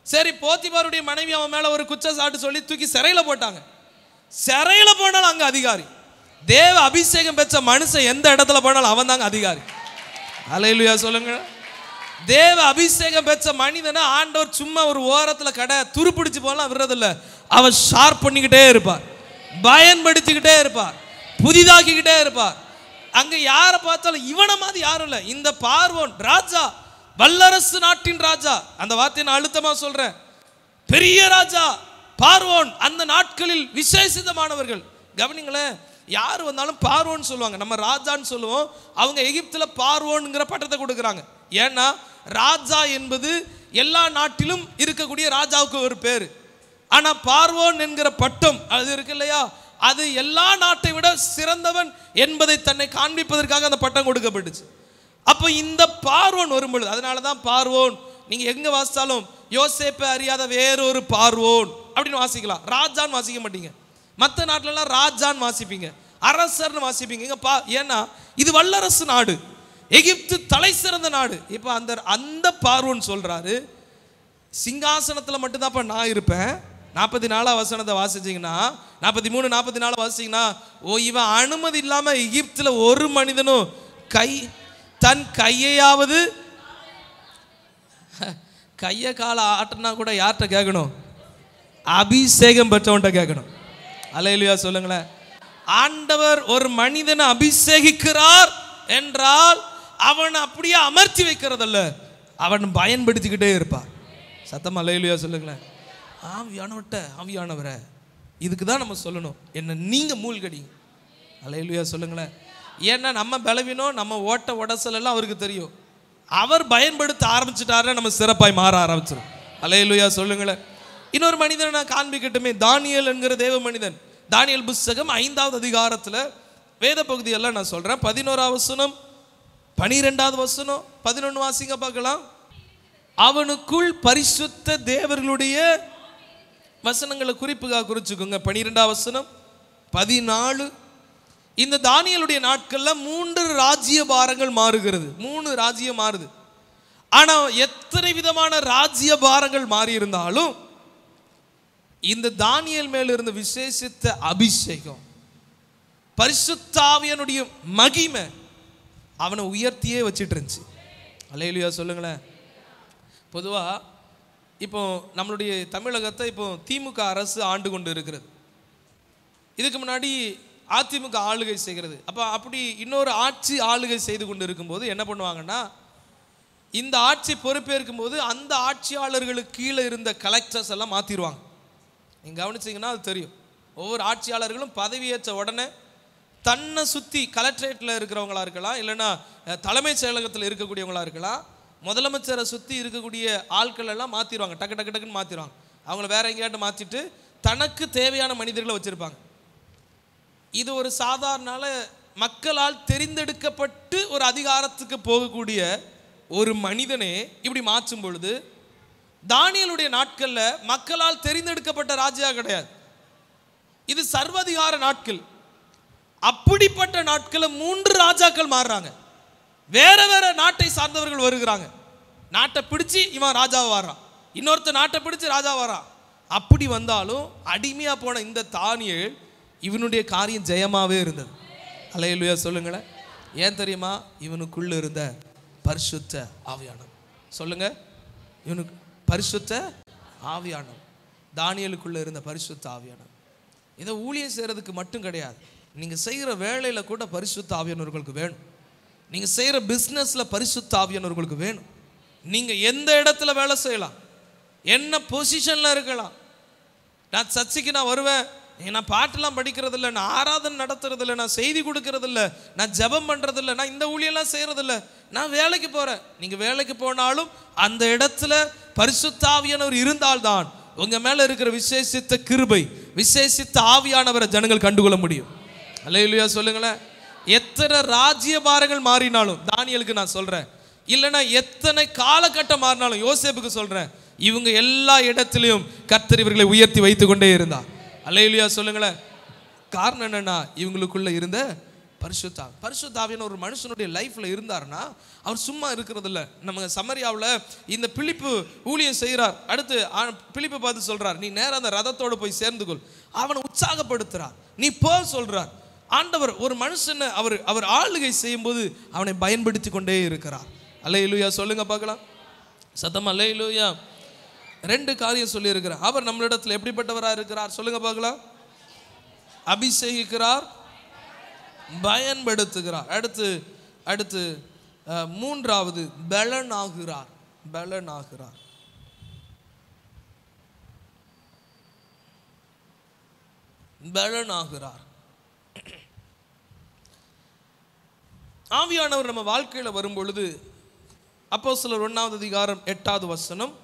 சரி, போத்திபாருடைய மனைவி அவன் மேல ஒரு குற்றச்சாட்டு சொல்லி தூக்கி சிறையில போட்டாங்க. சிறையில போனாலும் அங்க அதிகாரி. தேவ அபிஷேகம் பெற்ற மனுஷன் எந்த இடத்துல போனாலும் அவன் தாங்க அதிகாரி. அல்லேலூயா சொல்லுங்க. தேவ அபிஷேகம் பெற்ற மனிதனை ஆண்டவர் சும்மா ஒரு ஓரத்துல கடை துருப்பிடிச்சு போலாம் விடுறதில்ல, அவன் ஷார்ப் பண்ணிக்கிட்டே இருப்பார், பயன்படுத்திக்கிட்டே இருப்பார், புதிதாக்கிக்கிட்டே இருப்பார். அங்க யாரை பார்த்தாலும் இவனை மாதிரி யாரும் இல்லை. இந்த பார்வோன் ராஜா, வல்லரசு நாட்டின் ராஜா, அந்த வார்த்தையை நான் அழுத்தமா சொல்றேன், பெரிய ராஜா பார்வோன். அந்த நாட்களில் விசேஷிதமானவர்கள். கவனிங்களேன், யார் வந்தாலும் பார்வோன் சொல்லுவாங்க, நம்ம ராஜான்னு சொல்லுவோம். அவங்க எகிப்துல பார்வோன்ங்கிற பட்டத்தை கொடுக்குறாங்க. ஏன்னா ராஜா என்பது எல்லா நாட்டிலும் இருக்கக்கூடிய ராஜாவுக்கு ஒரு பேரு. ஆனா பார்வோன் என்கிற பட்டம் அது இருக்கு இல்லையா, அது எல்லா நாட்டை விட சிறந்தவன் என்பதை தன்னை காண்பிப்பதற்காக அந்த பட்டம் கொடுக்கப்பட்டுச்சு. அப்போ இந்த பார்வோன் வரும்பொழுது, அதனால தான் பார்வோன் நீங்க எங்க வாசித்தாலும் யோசேப்பை அறியாத வேறொரு பார்வோன் அப்படின்னு வாசிக்கலாம், ராஜான்னு வாசிக்க மாட்டீங்க. மற்ற நாட்டிலலாம் ராஜான்னு வாசிப்பீங்க, அரசர்னு வாசிப்பீங்க. ஏன்னா இது வல்லரசு நாடு, எகிப்து தலை சிறந்த நாடு. இப்போ அந்த பார்வோன் சொல்றாரு, சிங்காசனத்தில் மட்டும்தான்ப்பா நான் இருப்பேன். 44 வசனத்தை வாசிச்சிங்கன்னா, 43 44 வாசிச்சிங்கன்னா, ஓ இவன் அனுமதி இல்லாமல் எகிப்தில் ஒரு மனிதனும் தன் கையையாவது கையை கால ஆட்டினா கூட யார்கிட்ட கேட்கணும்? அபிஷேகம் பெற்றவன்கிட்ட கேட்கணும். அல்லேலூயா சொல்லுங்களேன். ஆண்டவர் ஒரு மனிதனை அபிஷேகிக்கிறார் என்றால் அவன் அப்படியே அமர்த்தி வைக்கிறதல்ல, அவன் பயன்படுத்திக்கிட்டே இருப்பார். சத்தமா அல்லேலூயா சொல்லுங்களேன். ஆவியானவரை இதுக்கு தான் நம்ம சொல்லணும், என்ன நீங்க மூழ்கடிங்க. அல்லேலூயா சொல்லுங்களேன். ஏன்னா நம்ம பலவீனம், நம்ம ஓட்ட உடசல் எல்லாம் அவருக்கு தெரியும். அவர் பயன்படுத்த ஆரம்பிச்சுட்டாருன்னா நம்ம சிறப்பாய் மாற ஆரம்பிச்சிடும். அல்லேலூயா சொல்லுங்களேன். இன்னொரு மனிதனை நான் காண்பிக்கட்டுமே, தானியேல் என்கிற தேவ மனிதன். தானியேல் புத்தகம் 5வது அதிகாரத்தில் வேத பகுதியெல்லாம் நான் சொல்றேன். 11வது வசனம், 12வது வசனம், 11 வாசிங்க பார்க்கலாம். அவனுக்குள் பரிசுத்த தேவர்களுடைய வசனங்களை குறிப்புக்காக குறிச்சுக்கோங்க. 12வது வசனம், 14. இந்த தானியேலுடைய நாட்கள்ல 3 ராஜ்ய பாரங்கள் மாறுகிறது. 3 ராஜ்யம் மாறுது. ஆனா எத்தனை விதமான ராஜ்ய பாரங்கள் மாறி இருந்தாலும் இந்த தானியேல் மேல இருந்த விசேஷித்த அபிஷேகம், பரிசுத்த ஆவியானுடைய மகிமை அவனை உயர்த்தியே வச்சிட்டு இருந்துச்சு. அல்லேலூயா சொல்லுங்களேன். பொதுவா இப்போ நம்மளுடைய தமிழகத்தை இப்போ திமுக அரசு ஆண்டு கொண்டு இருக்கிறது. இதுக்கு முன்னாடி அதிமுக ஆளுகை செய்கிறது. அப்படி இன்னொரு ஆட்சி ஆளுகை செய்து கொண்டு இருக்கும்போது என்ன பண்ணுவாங்கன்னா, இந்த ஆட்சி பொறுப்பேற்கும் போது அந்த ஆட்சியாளர்களுக்கு கீழே இருந்த கலெக்டர்ஸ் எல்லாம் மாற்றிடுவாங்க. நீங்கள் கவனிச்சிங்கன்னா அது தெரியும். ஒவ்வொரு ஆட்சியாளர்களும் பதவியேற்ற உடனே தன்னை சுற்றி கலெக்டரேட்டில் இருக்கிறவங்களா இருக்கலாம், இல்லைன்னா தலைமைச் செயலகத்தில் இருக்கக்கூடியவங்களா இருக்கலாம், முதலமைச்சரை சுற்றி இருக்கக்கூடிய ஆட்கள் எல்லாம் மாற்றிடுவாங்க. டக்கு டக்கு டக்குன்னு மாற்றிடுவாங்க. அவங்கள வேற எங்கேயாட்டு மாற்றிட்டு தனக்கு தேவையான மனிதர்களை வச்சுருப்பாங்க. இது ஒரு சாதாரண மக்களால் தெரிந்தெடுக்கப்பட்டு ஒரு அதிகாரத்துக்கு போகக்கூடிய ஒரு மனிதனே இப்படி மாற்றும் பொழுது, தானியேலுடைய நாட்கள்ல மக்களால் தெரிந்தெடுக்கப்பட்ட ராஜா கிடையாது, இது சர்வாதிகார நாட்கள். அப்படிப்பட்ட நாட்கள்ல 3 ராஜாக்கள் மாறுறாங்க. வேற வேற நாட்டை சார்ந்தவர்கள் வருகிறாங்க. நாட்டை பிடிச்சி இவன் ராஜாவை வர்றான், இன்னொருத்த நாட்டை பிடிச்சி ராஜா வர்றான். அப்படி வந்தாலும் அடிமையா போன இந்த தானியேல் இவனுடைய காரியம் ஜெயமாவே இருந்தது. அல்லேலூயா சொல்லுங்களேன். ஏன் தெரியுமா? இவனுக்குள்ள இருந்த பரிசுத்த ஆவியானவர். சொல்லுங்க, இவனுக்கு பரிசுத்த ஆவியானவர், தானியேலுக்குள்ள இருந்த பரிசுத்த ஆவியானவர். இதை ஊழியம் செய்யறதுக்கு மட்டும் கிடையாது, நீங்க செய்கிற வேலையில கூட பரிசுத்த ஆவியானவர்களுக்கு வேணும். நீங்க செய்கிற பிஸ்னஸ்ல பரிசுத்த ஆவியானவர்களுக்கு வேணும். நீங்க எந்த இடத்துல வேலை செய்யலாம், என்ன பொசிஷன்ல இருக்கலாம். நான் சர்ச்சைக்கு நான் வருவேன், நான் பாட்டெல்லாம் படிக்கிறது இல்லை, நான் ஆராதனை நடத்துறது இல்லை, நான் செய்தி கொடுக்கறது இல்லை, நான் ஜெபம் பண்றது இல்லை, நான் இந்த ஊழியெல்லாம் செய்யறது இல்லை, நான் வேலைக்கு போறேன். நீங்க வேலைக்கு போனாலும் அந்த இடத்துல பரிசுத்த ஆவியானவர் இருந்தால்தான் உங்க மேல இருக்கிற விசேஷித்த கிருபை, விசேஷித்த ஆவியானவரை ஜனங்கள் கண்டுகொள்ள முடியும். அல்லேலூயா சொல்லுங்களேன். எத்தனை ராஜ்ய பாரங்கள் மாறினாலும் தானியேலுக்கு நான் சொல்றேன், இல்லைன்னா எத்தனை காலகட்டம் மாறினாலும் யோசேப்புக்கு சொல்றேன், இவங்க எல்லா இடத்திலையும் கர்த்தர் இவர்களை உயர்த்தி வைத்து கொண்டே இருந்தார். அல்லேலூயா சொல்லுங்களேன். காரணம் என்னன்னா, இவங்களுக்குள்ள இருந்த பரிசுத்த ஆவியான ஒரு மனுஷனுடைய லைஃப்ல இருந்தாருன்னா அவர் சும்மா இருக்கிறது இல்லை. நம்ம சமரியாவில் இந்த பிலிப்பு ஊழியம் செய்கிறார். அடுத்து பிலிப்பை பார்த்து சொல்றார், நீ நேரம் அந்த ரதத்தோடு போய் சேர்ந்துகொள். அவனை உற்சாகப்படுத்துறார், நீ போ சொல்றார். ஆண்டவர் ஒரு மனுஷனை அவர் ஆளுகை செய்யும் போது அவனை பயன்படுத்தி கொண்டே இருக்கிறார். அல்லேலூயா சொல்லுங்க பார்க்கலாம். சத்தம் அல்லேலூயா. 2 காரியம் சொல்லி இருக்கிறார். அவர் நம்மளிடத்தில் எப்படிப்பட்டவராக இருக்கிறார் சொல்லுங்க பார்க்கலாம். அபிஷேகிக்கிறார், பயன்படுத்துகிறார். அடுத்து 3வது பலனாகிறார். ஆவியானவர் நம்ம வாழ்க்கையில வரும் பொழுது அப்போஸ்தலர் 1வது அதிகாரம் 8வது வசனம்,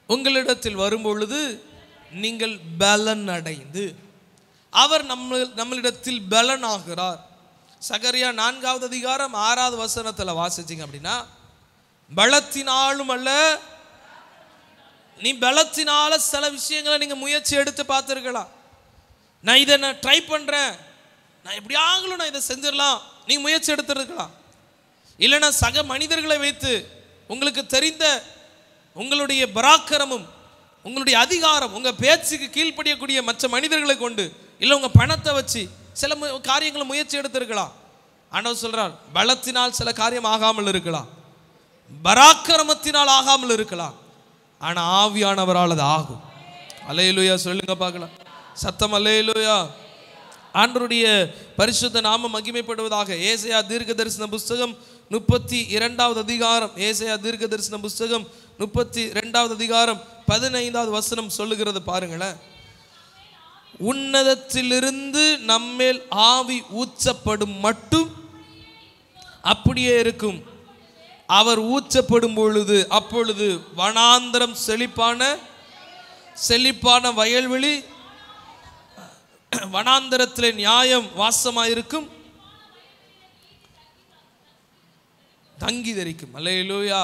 உங்களிடத்தில் வரும் பொழுது நீங்கள் பலன் அடைந்து, அவர் நம்மளிடத்தில் பலனாகிறார். சகரியா 4வது அதிகாரம் 6வது வசனத்தில் வாசிச்சிங்க அப்படின்னா, பலத்தினாலும் அல்ல, நீ பலத்தினால சில விஷயங்களை நீங்க முயற்சி எடுத்து பார்த்துருக்கலாம். நான் இதை ட்ரை பண்றேன், நான் எப்படியாகலும் நான் இதை செஞ்சிடலாம், நீங்க முயற்சி எடுத்துருக்கலாம். இல்லைன்னா சக மனிதர்களை வைத்து உங்களுக்கு தெரிந்த உங்களுடைய பராக்கிரமும் உங்களுடைய அதிகாரம், உங்க பேச்சுக்கு கீழ்ப்படியக்கூடிய மற்ற மனிதர்களை கொண்டு, இல்லை உங்க பணத்தை வச்சு சில காரியங்களை முயற்சி எடுத்திருக்கலாம். ஆண்டவர் சொல்றார், பலத்தினால் சில காரியம் ஆகாமல் இருக்கலாம், பராக்கிரமத்தினால் ஆகாமல் இருக்கலாம், ஆனா ஆவியானவரால் அது ஆகும். அல்லேலூயா சொல்லுங்க பார்க்கலாம். சத்தம் அல்லேலூயா. ஆண்டவருடைய பரிசுத்த நாம மகிமைப்படுவதாக. ஏசாயா தீர்க்கதரிசன புஸ்தகம் 32வது அதிகாரம், ஏசாயா தீர்க்கதரிசன புஸ்தகம் 32வது அதிகாரம் 15வது வசனம் சொல்லுகிறது பாருங்களேன். உன்னதத்திலிருந்து நம்மேல் ஆவி ஊற்றப்படும் மட்டும் அப்படியே இருக்கும். அவர் ஊற்றப்படும் பொழுது அப்பொழுது வனாந்தரம் செழிப்பான வயல்வெளி வனாந்தரத்திலே நியாயம் வாசமாயிருக்கும், தங்கி தரிக்கும். அல்லேலூயா.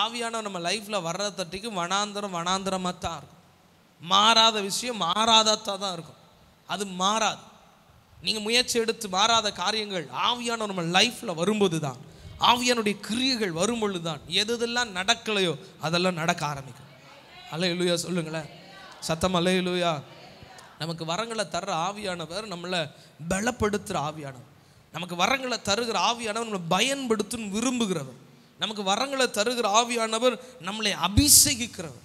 ஆவியானவர் நம்ம லைஃப்ல வர்ற தட்டிக்கு வனாந்தரமாக தான் இருக்கும். மாறாத விஷயம் மாறாததாக தான் இருக்கும். அது மாறாது. நீங்கள் முயற்சி எடுத்து மாறாத காரியங்கள் ஆவியானவர் நம்ம லைஃப்ல வரும்போது தான், ஆவியானுடைய கிரியைகள் வரும்பொழுது தான் எதெல்லாம் நடக்கலையோ அதெல்லாம் நடக்க ஆரம்பிக்கும். அல்லேலூயா சொல்லுங்களேன் சத்தம். அல்லேலூயா. நமக்கு வரங்களை தர்ற ஆவியானவர் நம்மளை பலப்படுத்துகிற ஆவியானவர். நமக்கு வரங்களை தருகிற ஆவியானவர் நம்மளை பயன்படுத்துன்னு விரும்புகிறவர். நமக்கு வரங்களை தருகிற ஆவியானவர் நம்மளை அபிஷேகிக்கிறவர்.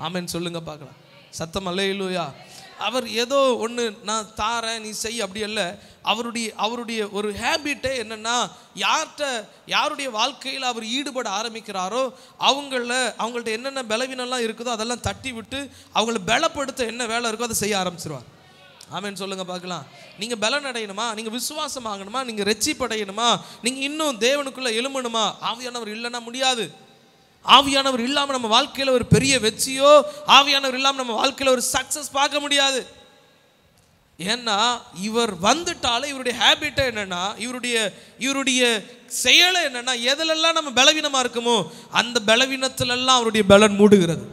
ஆமென் சொல்லுங்க பார்க்கலாம். சத்தம். அல்லேலூயா. அவர் ஏதோ ஒன்று நான் தாரேன் நீ செய் அப்படி அல்ல. அவருடைய ஒரு ஹேபிட்டே என்னென்னா, யாருடைய வாழ்க்கையில் அவர் ஈடுபட ஆரம்பிக்கிறாரோ அவங்கள்ட்ட என்னென்ன பலவீனம்லாம் இருக்குதோ அதெல்லாம் தட்டி விட்டு அவங்கள பலப்படுத்த என்ன வேலை இருக்கோ அதை செய்ய ஆரம்பிச்சிருவார். ஆமென் சொல்லுங்க பார்க்கலாம். நீங்கள் பலன் அடையணுமா, நீங்கள் விசுவாசம் ஆகணுமா, நீங்கள் ரட்சிப்படையணுமா, நீங்கள் இன்னும் தேவனுக்குள்ளே எழும்பணுமா, ஆவியானவர் இல்லைன்னா முடியாது. ஆவியானவர் இல்லாமல் நம்ம வாழ்க்கையில் ஒரு பெரிய வெற்றியோ, ஆவியானவர் இல்லாமல் நம்ம வாழ்க்கையில் ஒரு சக்ஸஸ் பார்க்க முடியாது. ஏன்னா இவர் வந்துட்டாலே இவருடைய ஹேபிட்டை என்னன்னா, இவருடைய செயலை என்னன்னா, எதிலெல்லாம் நம்ம பலவீனமாக இருக்குமோ அந்த பலவீனத்திலெல்லாம் அவருடைய பலன் மூடுகிறது.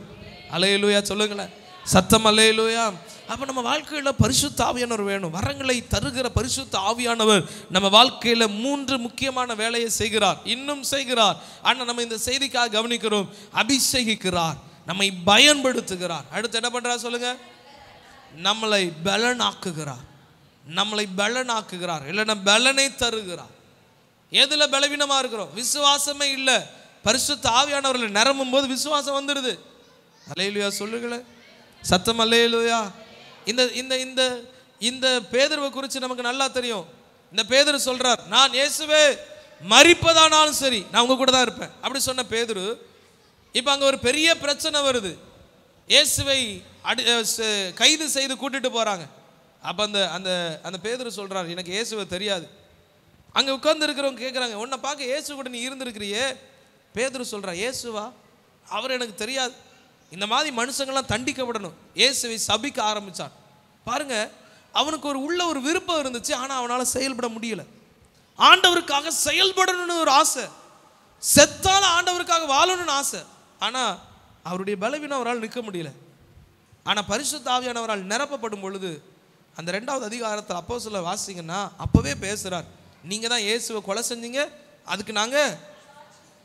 அல்லேலூயா சொல்லுங்களேன் சத்தம். அல்லேலூயா. அப்போ நம்ம வாழ்க்கையில் பரிசுத்த ஆவியானவர் வேணும். வரங்களை தருகிற பரிசுத்த ஆவியானவர் நம்ம வாழ்க்கையில் 3 முக்கியமான வேலையை செய்கிறார், இன்னும் செய்கிறார். ஆனால் நம்ம இந்த செய்திக்காக கவனிக்கிறோம். அபிஷேகிக்கிறார், நம்மை பயன்படுத்துகிறார். அடுத்து என்ன பண்ணுறார் சொல்லுங்க? நம்மளை பலனாக்குகிறார். நம்மளை பலனாக்குகிறார், இல்லைன்னா பலனை தருகிறார். எதில் பலவீனமாக இருக்கிறோம்? விசுவாசமே இல்லை. பரிசுத்த ஆவியானவர்கள் நிரம்பும் போது விசுவாசம் வந்துடுது. அல்லேலூயா சொல்லுங்களேன் சத்தம். அல்லேலூயா. இந்த இந்த இந்த இந்த பேதுருவை குறித்து நமக்கு நல்லா தெரியும். இந்த பேதுரு சொல்றார், நான் இயேசுவே மரிப்பதானாலும் சரி நான் உங்க கூட தான் இருப்பேன் அப்படி சொன்ன பேதுரு, இப்போ அங்கே ஒரு பெரிய பிரச்சனை வருது. இயேசுவை கைது செய்து கூட்டிட்டு போறாங்க. அப்போ அந்த அந்த அந்த பேதுரு சொல்றார், எனக்கு இயேசுவை தெரியாது. அங்கே உட்கார்ந்து இருக்கிறவங்க கேட்குறாங்க, உன்னை பார்க்க இயேசு கூட நீ இருந்திருக்கிறியே. பேதுரு சொல்றா, இயேசுவா? அவர் எனக்கு தெரியாது. இந்த மாதிரி மனுஷங்கள்லாம் தண்டிக்கப்படணும். இயேசுவை சபிக்க ஆரம்பிச்சான். பாருங்க, அவனுக்கு ஒரு விருப்பம் இருந்துச்சு, ஆனால் அவனால் செயல்பட முடியல. ஆண்டவருக்காக செயல்படணும்னு ஒரு ஆசை, செத்தால ஆண்டவருக்காக வாழணும்னு ஆசை. ஆனால் அவருடைய பலவீனம் அவரால் நிற்க முடியல. ஆனால் பரிசுத்த ஆவியானவரால் நிரப்பப்படும் பொழுது அந்த 2வது அதிகாரத்தில் அப்போஸ்தலர் வாசிங்கன்னா அப்போவே பேசுகிறார், நீங்கள் தான் இயேசுவை கொலை செஞ்சீங்க, அதுக்கு நாங்கள்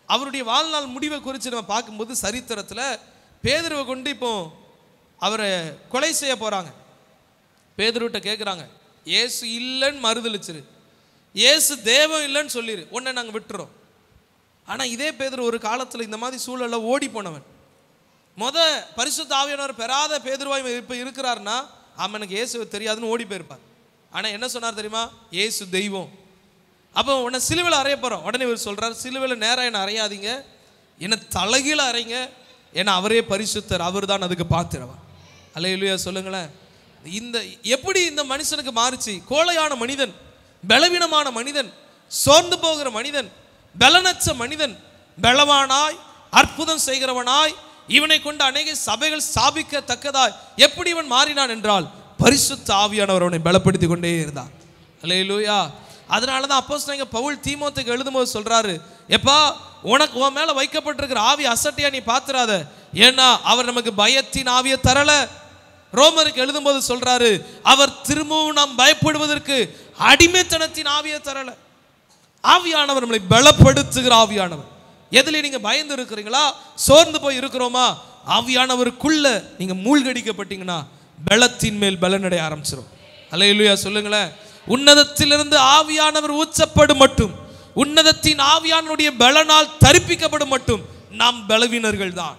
அவருடைய வாழ்நாள் முடிவை குறித்து நம்ம பார்க்கும்போது சரித்திரத்தில் பேதுருவை கொண்டு இப்போ அவரை கொலை செய்ய போகிறாங்க. பேதுருவிட்ட கேட்குறாங்க, இயேசு இல்லைன்னு மறுதளிச்சிரு, இயேசு தேவன் இல்லைன்னு சொல்லிடு, உன்னை நாங்கள் விட்டுறோம். ஆனால் இதே பேதுரு ஒரு காலத்தில் இந்த மாதிரி சூழலில் ஓடி போனவன். பரிசுத்த ஆவியானவர் பெறாத பேதுருவாய் இப்போ இருக்கிறாருன்னா அவன் எனக்கு இயேசுவை தெரியாதுன்னு ஓடி போயிருப்பார். ஆனால் என்ன சொன்னார் தெரியுமா? இயேசு தெய்வம். அப்போ உன்னை சிலுவையில் அறைய போகிறோம். உடனே இவர் சொல்கிறார், சிலுவையில் நேராக என்னை அறையாதீங்க, என்னை தலைகீழ அறைங்க, ஏன்னா அவரே பரிசுத்தர், அவர் தான் அதுக்கு பாத்திரவா. அல்லேலூயா சொல்லுங்களேன். எப்படி இந்த மனுஷனுக்கு மாறுச்சு? கோழையான மனிதன், பலவீனமான மனிதன், சோர்ந்து போகிற மனிதன், பலனற்ற மனிதன், பலவானாய் அற்புதம் செய்கிறவனாய் இவனை கொண்டு அநேக சபைகள் ஸ்தாபிக்கத்தக்கதாய் எப்படி இவன் மாறினான் என்றால் பரிசுத்த ஆவியானவர் அவனை பலப்படுத்தி கொண்டே இருந்தார். அல்லேலூயா. அதனால தான் அப்போஸ்தலன் பவுல் தீமோத்தேயுக்கு எழுதும்போது சொல்றாரு, எப்பா உன் மேல வைக்கப்பட்டிருக்கிற ஆவி அசட்டையா நீ பாத்துறாத, ஏன்னா அவர் நமக்கு பயத்தின் ஆவியை தரல. ரோமருக்கு எழுதும்போது சொல்றாரு, அவர் திரும்பவும் நாம் பயப்படுவதற்கு அடிமைத்தனத்தின் ஆவியை தரல. ஆவியானவர் நம்மளை பலப்படுத்துகிற ஆவியானவர். எதுல நீங்க பயந்து இருக்கிறீங்களா, சோர்ந்து போய் இருக்கிறோமா, ஆவியானவருக்குள்ள நீங்க மூழ்கடிக்கப்பட்டீங்கன்னா பலத்தின் மேல் பலனடைய ஆரம்பிச்சிடும். அல்லேலூயா சொல்லுங்களேன். உன்னதத்திலிருந்து ஆவியானவர் ஊற்றப்படும் மட்டும், உன்னதத்தின் ஆவியானுடைய பலனால் தரிப்பிக்கப்படும் மட்டும் நாம் பலவீனர்கள் தான்,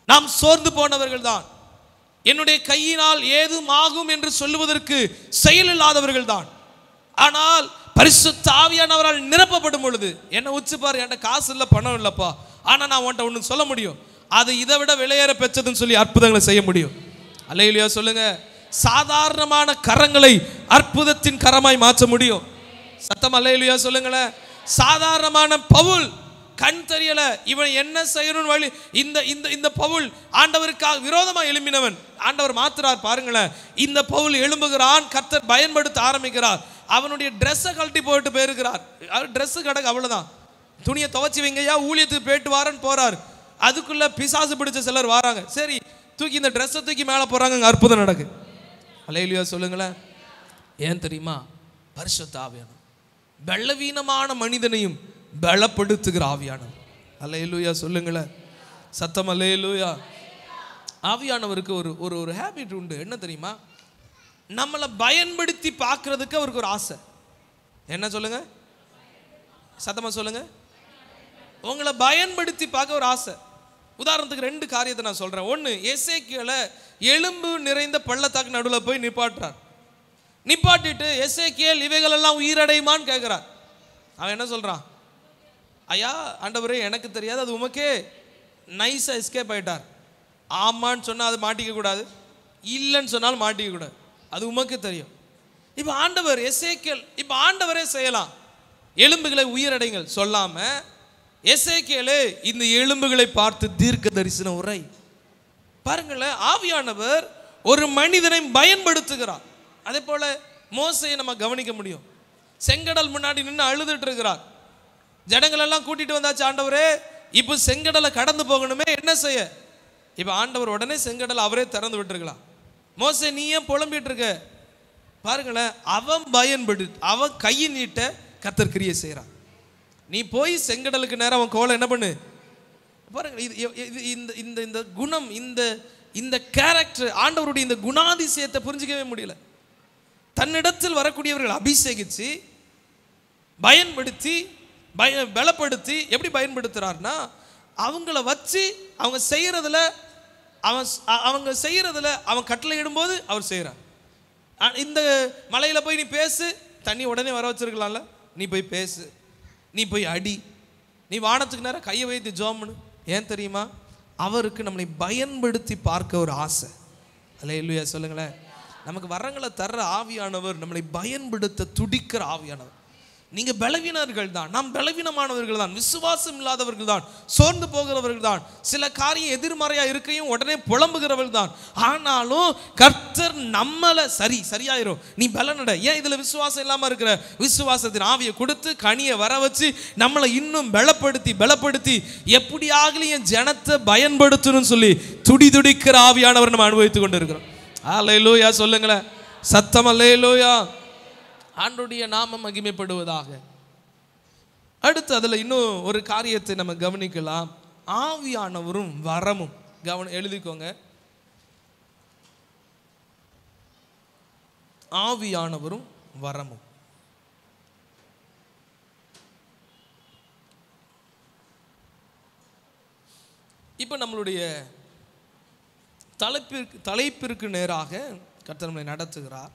நாம் சோர்ந்து போனவர்கள் தான், என்னுடைய கையினால் ஏதும் ஆகும் என்று சொல்லுவதற்கு செயல் இல்லாதவர்கள் தான். ஆனால் பரிசுத்த ஆவியானவரால் நிரப்பப்படும் பொழுது என்ன உச்சுப்பார், என்கிட்ட காசு இல்லை, பணம் இல்லைப்பா, ஆனால் நான் உன்ட்ட ஒன்று சொல்ல முடியும், அது இதை விட விலையேற பெற்றதுன்னு சொல்லி அற்புதங்களை செய்ய முடியும். அல்லேலூயா சொல்லுங்க. சாதாரணமான கரங்களை அற்புதத்தின் கரமாய் மாற்ற முடியும். சத்தம் அல்லேலூயா சொல்லுங்களேன். சாதாரணமான பவுல் கண் தெரியல, இவன் என்ன செய்யணும் வழி. இந்த இந்த இந்த பவுல் ஆண்டவருக்காக விரோதமா எழும்பினவன். ஆண்டவர் மாத்துறார் பாருங்களேன். இந்த பவுல் எழும்புகிறான், கர்த்தர் பயன்படுத்த ஆரம்பிக்கிறார். அவனுடைய ட்ரெஸ்ஸை கழட்டி போட்டு போயிருக்கிறார். ட்ரெஸ்ஸு கிடக்கு, அவ்வளவுதான். துணியை துவைச்சி வைங்கய்யா, ஊழியத்துக்கு போயிட்டு வாரன்னு போறார். அதுக்குள்ள பிசாசு பிடிச்ச சிலர் வராங்க. சரி, தூக்கி இந்த ட்ரெஸ்ஸை தூக்கி மேலே போறாங்க, அற்புதம் நடக்கு. அல்லேலூயா சொல்லுங்களேன். ஏன் தெரியுமா? பரிசுத்த ஆவியானவர் பலவீனமான மனிதனையும் பலப்படுத்துகிற ஆவியானவர். அல்லேலூயா சொல்லுங்களேன், சத்தம் அல்லேலூயா. ஆவியானவருக்கு ஒரு ஒரு ஒரு ஹேபிட் உண்டு. என்ன தெரியுமா? நம்மளை பயன்படுத்தி பார்க்கறதுக்கு அவருக்கு ஒரு ஆசை. என்ன சொல்லுங்க, சத்தமா சொல்லுங்க. உங்களை பயன்படுத்தி பார்க்க ஒரு ஆசை. உதாரணத்துக்கு 2 காரியத்தை நான் சொல்றேன். ஒன்று, எசேக்கியேலை எலும்பு நிறைந்த பள்ளத்தாக்கு நடுவில் போய் நிப்பாட்டுறார். நிப்பாட்டிட்டு எசேக்கியேல் இவைகள் எல்லாம் உயிரடையுமான்னு கேட்கிறார். அவன் என்ன சொல்றான்? ஐயா ஆண்டவரே, எனக்கு தெரியாது, அது உமக்கே. நைஸா எஸ்கேப் ஆயிட்டார். ஆமான்னு சொன்னால் அது மாட்டிக்க கூடாது, இல்லைன்னு சொன்னாலும் மாட்டிக்க கூடாது, அது உமக்கு தெரியும். இப்போ ஆண்டவர் எசேக்கியேல், இப்போ ஆண்டவரே செய்யலாம், எலும்புகளை உயிரடைங்கள் சொல்லாம எசேக்கியேலே இந்த எலும்புகளை பார்த்து தீர்க்க தரிசன உரை. பாருங்களேன், ஆவியானவர் ஒரு மனிதனை பயன்படுத்துகிறார். அதே போல மோசையை நம்ம கவனிக்க முடியும். செங்கடல் முன்னாடி நின்று அழுதுட்டு இருக்கிறார். ஜனங்கள் எல்லாம் கூட்டிட்டு வந்தாச்சு, ஆண்டவரே இப்போ செங்கடலை கடந்து போகணுமே, என்ன செய்ய? இப்போ ஆண்டவர் உடனே செங்கடலை அவரே திறந்து விட்டுருக்கலாம். மோசே நீ ஏன் புலம்பிட்டு இருக்க? பாருங்களேன், அவன் அவன் கையை நீட்ட கர்த்தர் கிரியை செய்கிறான். நீ போய் செங்கடலுக்கு நேரம் அவன் கோலை என்ன பண்ணு பாருங்க. இந்த இந்த இந்த குணம், இந்த இந்த கேரக்டர், ஆண்டவருடைய இந்த குணாதிசயத்தை புரிஞ்சிக்கவே முடியல. தன்னிடத்தில் வரக்கூடியவர்கள் அபிஷேகிச்சு பயன்படுத்தி பலப்படுத்தி எப்படி பயன்படுத்துறாருன்னா, அவங்கள வச்சு அவங்க செய்யறதுல அவன் கட்டளை இடும்போது அவர் செய்கிறார். இந்த மலையில் போய் நீ பேசு, தண்ணி உடனே வர வச்சிருக்கலாம்ல. நீ போய் பேசு, நீ போய் அடி, நீ வானத்துக்கு நேரம் கையை வைத்து ஜோம்னு. ஏன் தெரியுமா? அவருக்கு நம்மளை பயன்படுத்தி பார்க்க ஒரு ஆசை. அல்லேலூயா சொல்லுங்களேன். நமக்கு வரங்களை தர்ற ஆவியானவர் நம்மளை பயன்படுத்த துடிக்கிற ஆவியானவர். நீங்கள் பலவீனர்கள் தான், நாம் பலவீனமானவர்கள் தான், விசுவாசம் இல்லாதவர்கள் தான், சோர்ந்து போகிறவர்கள் தான், சில காரியம் எதிர்மறையாக இருக்கையும் உடனே புலம்புகிறவர்கள் தான். ஆனாலும் கர்த்தர் நம்மளை சரியாயிரும், நீ பலனட. ஏன் இதில் விசுவாசம் இல்லாமல் இருக்கிற? விசுவாசத்தின் ஆவியை கொடுத்து கனியை வர வச்சு நம்மளை இன்னும் பலப்படுத்தி எப்படியாகலும் என் ஜனத்தை பயன்படுத்தணும்னு சொல்லி துடிக்கிற ஆவியானவர் நம்ம அனுபவித்து கொண்டு இருக்கிறோம். அல்லேலூயா சொல்லுங்களேன், சத்தம் அல்லேலூயா. ஆண்டவருடைய நாமம் மகிமைப்படுவதாக. அடுத்து அதில் இன்னும் ஒரு காரியத்தை நம்ம கவனிக்கலாம். ஆவியானவரும் வரமும் எழுதிக்கோங்க. ஆவியானவரும் வரமும். இப்போ நம்மளுடைய தலைப்பிற்கு நேராக கர்த்தர் நம்மை நடத்துகிறார்.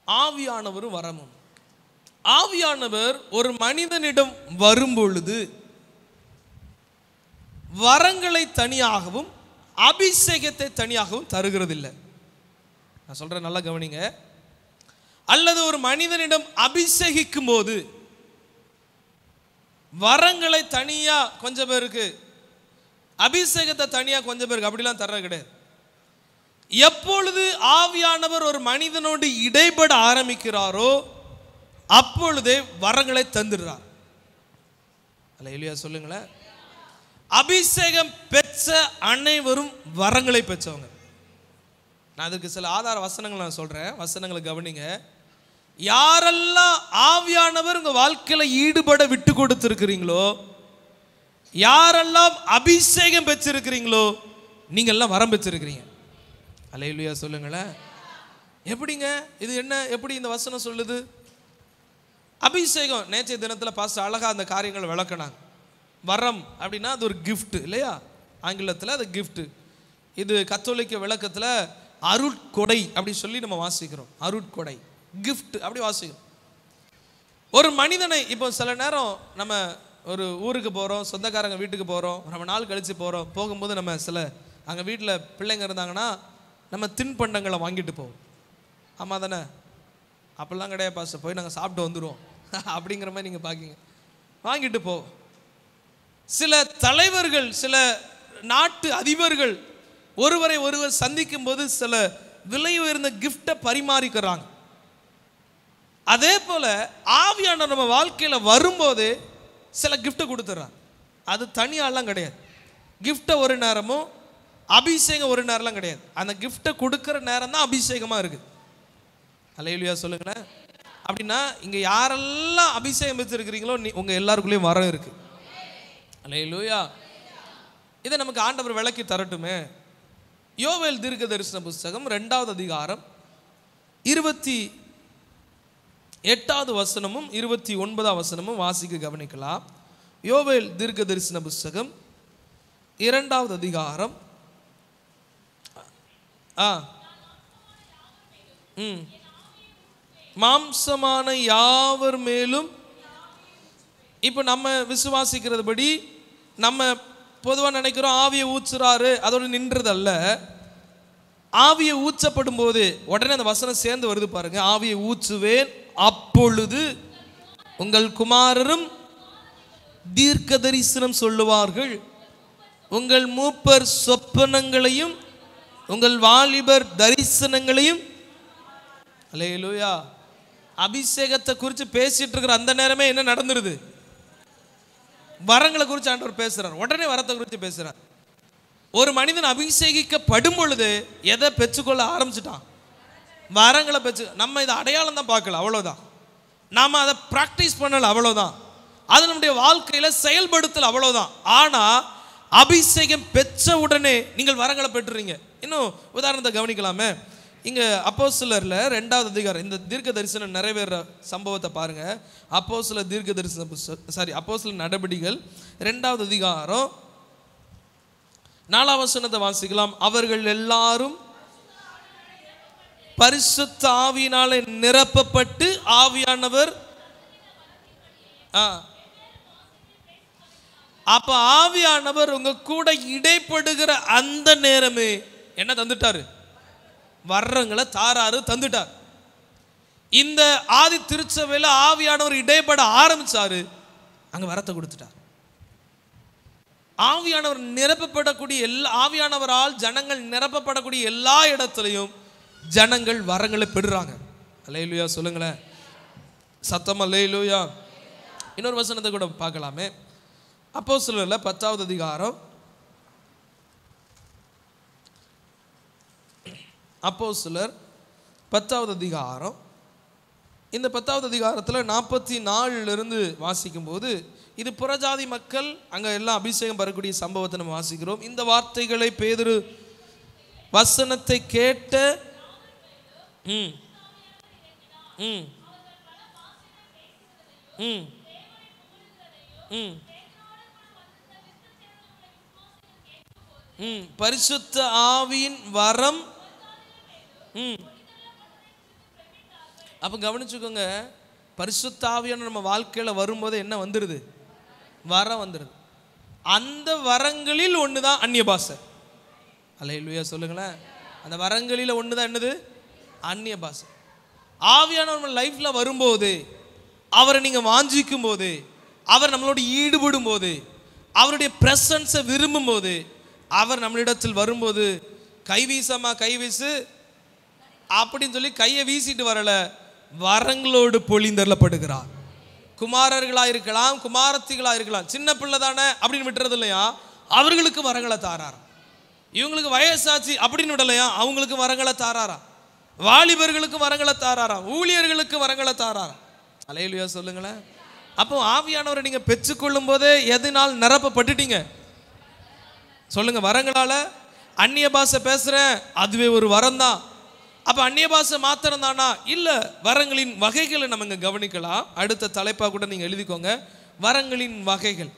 ஆவியானவரும் வரமும். ஆவியானவர் ஒரு மனிதனிடம் வரும்பொழுது வரங்களை தனியாகவும் அபிஷேகத்தை தனியாகவும் தருகிறதில்லை. நான் சொல்றேன், நல்லா கவனிங்க. அல்லது ஒரு மனிதனிடம் அபிஷேகிக்கும் போது வரங்களை தனியா கொஞ்சம் பேருக்கு, அபிஷேகத்தை தனியா கொஞ்சம் பேருக்கு, அப்படிலாம் தர கிடையாது. எப்பொழுது ஆவியானவர் ஒரு மனிதனோடு இடைபட ஆரம்பிக்கிறாரோ அப்பொழுதே வரங்களை தந்துடுறார். அல்லேலூயா சொல்லுங்களேன். அபிஷேகம் பெற்ற அனைவரும் வரங்களை பெற்றவங்க. நான் அதுக்கு சில ஆதார வசனங்கள் நான் சொல்றேன், வசனங்களை கவனிங்க. யாரெல்லாம் ஆவியானவர் உங்க வாழ்க்கையில ஈடுபட விட்டு கொடுத்திருக்கிறீங்களோ, யாரெல்லாம் அபிஷேகம் பெற்றிருக்கிறீங்களோ, நீங்க எல்லாம் வரம் பெற்றிருக்கிறீங்க. அல்லேலூயா சொல்லுங்களேன். எப்படிங்க இது? என்ன எப்படி இந்த வசனம் சொல்லுது? அபிஷேகம் நேற்றைய தினத்தில் பாஸ்டர் அழகா அந்த காரியங்களை விளக்கினாங்க. வரம் அப்படின்னா அது ஒரு கிஃப்ட் இல்லையா? ஆங்கிலத்தில் அது கிஃப்ட். இது கத்தோலிக்க விளக்கத்தில் அருட்கொடை அப்படி சொல்லி நம்ம வாசிக்கிறோம். அருட்கொடை, கிஃப்ட் அப்படி வாசிக்கிறோம். ஒரு மனிதனை இப்போ சில நேரம் நம்ம ஒரு ஊருக்கு போகிறோம், சொந்தக்காரங்க வீட்டுக்கு போகிறோம், நம்ம நாள் கழித்து போகிறோம். போகும்போது நம்ம சில அங்கே வீட்டில் பிள்ளைங்க இருந்தாங்கன்னா நம்ம தின்பண்டங்களை வாங்கிட்டு போவோம். ஆமாம் தானே? அப்படிலாம் கிடையாது பாஸ்டர், போய் நாங்கள் சாப்பிட்டு வந்துடுவோம் அப்படிங்கிற மாதிரி நீங்கள் பார்க்கிங்க. வாங்கிட்டு போ. சில தலைவர்கள், சில நாட்டு அதிபர்கள் ஒருவரை ஒருவர் சந்திக்கும் போது சில விலை உயர்ந்த கிஃப்டை பரிமாறிக்கிறாங்க. அதே போல ஆவியானவர் நம்ம வாழ்க்கையில் வரும்போது சில கிஃப்டை கொடுத்துட்றார். அது தனியாலாம் கிடையாது. கிஃப்டை ஒரு நேரமும் அபிஷேகம் ஒரு நேரம்லாம் கிடையாது. அந்த கிஃப்டை கொடுக்குற நேரம் தான் அபிஷேகமாக இருக்குது. அல்லேலூயா சொல்லுங்களேன். அப்படின்னா இங்கே யாரெல்லாம் அபிஷேகம் வச்சிருக்கிறீங்களோ உங்கள் எல்லாருக்குள்ளேயும் வரம் இருக்குது. அல்லேலூயா. இதை நமக்கு ஆண்டவர் விளக்கி தரட்டுமே. யோவேல் தீர்க்க தரிசன புஸ்தகம் 2வது அதிகாரம் 28வது வசனமும் 29வது வசனமும் வாசிக்க கவனிக்கலாம். யோவேல் தீர்க்க தரிசன புஸ்தகம் 2வது அதிகாரம் மாம்சமான யாவர் மேலும். இப்போ நம்ம விசுவாசிக்கிறதுபடி நம்ம பொதுவாக நினைக்கிறோம் ஆவியை ஊச்சுறாரு, அதோடு நின்றதல்ல. ஆவியை ஊச்சப்படும் போது உடனே அந்த வசனம் சேர்ந்து வருது பாருங்க. ஆவியை ஊச்சுவேன், அப்பொழுது உங்கள் குமாரரும் தீர்க்க தரிசனம் சொல்லுவார்கள், உங்கள் மூப்பர் சொப்பனங்களையும் உங்கள் வாலிபர் தரிசனங்களையும். அல்லேலூயா. அபிஷேகத்தை குறித்து பேசிட்டு இருக்கிற அந்த நேரமே என்ன நடந்துருது? வரங்களை குறித்து ஆண்டவர் பேசுறார். உடனே வரத்தை குறித்து பேசுறார். ஒரு மனிதன் அபிஷேகிக்கப்படும் பொழுது எதை பெற்றுக்கொள்ள ஆரம்பிச்சுட்டான்? வரங்களை பெற்று. நம்ம இதை அடையாளம் தான் பார்க்கல, அவ்வளோதான். நாம் அதை ப்ராக்டிஸ் பண்ணல, அவ்வளோதான். அது நம்முடைய வாழ்க்கையில் செயல்படுத்தல, அவ்வளோதான். ஆனால் அபிஷேகம் பெற்ற உடனே நீங்கள் வரங்களை பெற்றுறீங்க. இன்னும் உதாரணத்தை கவனிக்கலாமே. இங்கே அப்போஸ்தலர்ல 2வது அதிகாரம் இந்த தீர்க்க தரிசனம் நிறைவேற சம்பவத்தை பாருங்க. அப்போஸ்தலர் தீர்க்க தரிசன அப்போஸ்தலர் நடபடிகள் 2வது அதிகாரம் 4வது வசனத்தை வாசிக்கலாம். அவர்கள் எல்லாரும் பரிசுத்த ஆவியினாலே நிரப்பப்பட்டு ஆவியானவர். அப்ப ஆவியானவர் உங்க கூட இடைப்படுகிற அந்த நேரமே என்ன தந்துட்டாரு? வர்றங்களை தாராரு, தந்துட்டார். இந்த ஆதி திருச்சபையில் ஆவியானவர் இடைப்பட ஆரம்பிச்சாரு, அங்க வரத்தை கொடுத்துட்டார். ஆவியானவர் நிரப்பப்படக்கூடிய ஆவியானவரால் ஜனங்கள் நிரப்பப்படக்கூடிய எல்லா இடத்துலையும் ஜனங்கள் வரங்களை பெறுறாங்க. அல்லேலூயா சொல்லுங்களேன், சத்தம் அல்லேலூயா. இன்னொரு வசனத்தை கூட பார்க்கலாமே. அப்போஸ்தலர்ல 10வது அதிகாரம், அப்போஸ்தலர் 10வது அதிகாரம். இந்த 10வது அதிகாரத்தில் 44 வாசிக்கும் போது இது புறஜாதி மக்கள் அங்கே எல்லாம் அபிஷேகம் பெறக்கூடிய சம்பவத்தை நம்ம வாசிக்கிறோம். இந்த வார்த்தைகளை பேதுரு வசனத்தை கேட்ட பரிசுத்த ஆவியின் வரம். அப்ப கவனிச்சுக்கோங்க, பரிசுத்த ஆவியான நம்ம வாழ்க்கையில வரும்போது என்ன வந்துருது? வரம் வந்துருது. அந்த வரங்களில் ஒண்ணுதான் அந்நிய பாஷை. அல்லேலூயா சொல்லுங்களேன். அந்த வரங்களில் ஒண்ணுதான் என்னது? அந்நிய பாஷை. ஆவியானவர் நம்ம லைஃப்ல வரும்போது, அவரை நீங்க வாஞ்சிக்கும் போது, அவர் நம்மளோட ஈடுபடும் போது, அவருடைய பிரசன்ஸை விரும்பும் போது, அவர் நம்மளிடத்தில் வரும்போது கைவீசமா கைவீசு அப்படின்னு சொல்லி கையை வீசிட்டு வரல, வரங்களோடு பொழிந்தரப்படுகிறார். குமாரர்களா இருக்கலாம், குமாரத்திகளா இருக்கலாம், சின்ன பிள்ளை தானே அப்படின்னு விட்டுறது இல்லையா, அவர்களுக்கு வரங்களை தாரார். இவங்களுக்கு வயசாச்சு அப்படின்னு விடலையா, அவங்களுக்கு வரங்களை தாராரா. வாலிபர்களுக்கு வரங்களை தாராரா, ஊழியர்களுக்கு வரங்களை தாராரா. அல்லேலூயா சொல்லுங்களேன். அப்போ ஆவியானவரை நீங்க பெற்றுக்கொள்ளும் போதே எதனால் நிரப்பப்பட்டுட்டீங்க? சொல்லுங்க. வரங்களால. அந்நிய பாஷை பேசுறேன், அதுவே ஒரு வரம் தான். அப்ப அந்நிய பாஷை மாத்திரம் தானா? இல்ல, வரங்களின் வகைகளை நம்ம இங்க கவனிக்கலாம். அடுத்த தலைப்பா கூட நீங்க எழுதிக்கோங்க, வரங்களின் வகைகள்.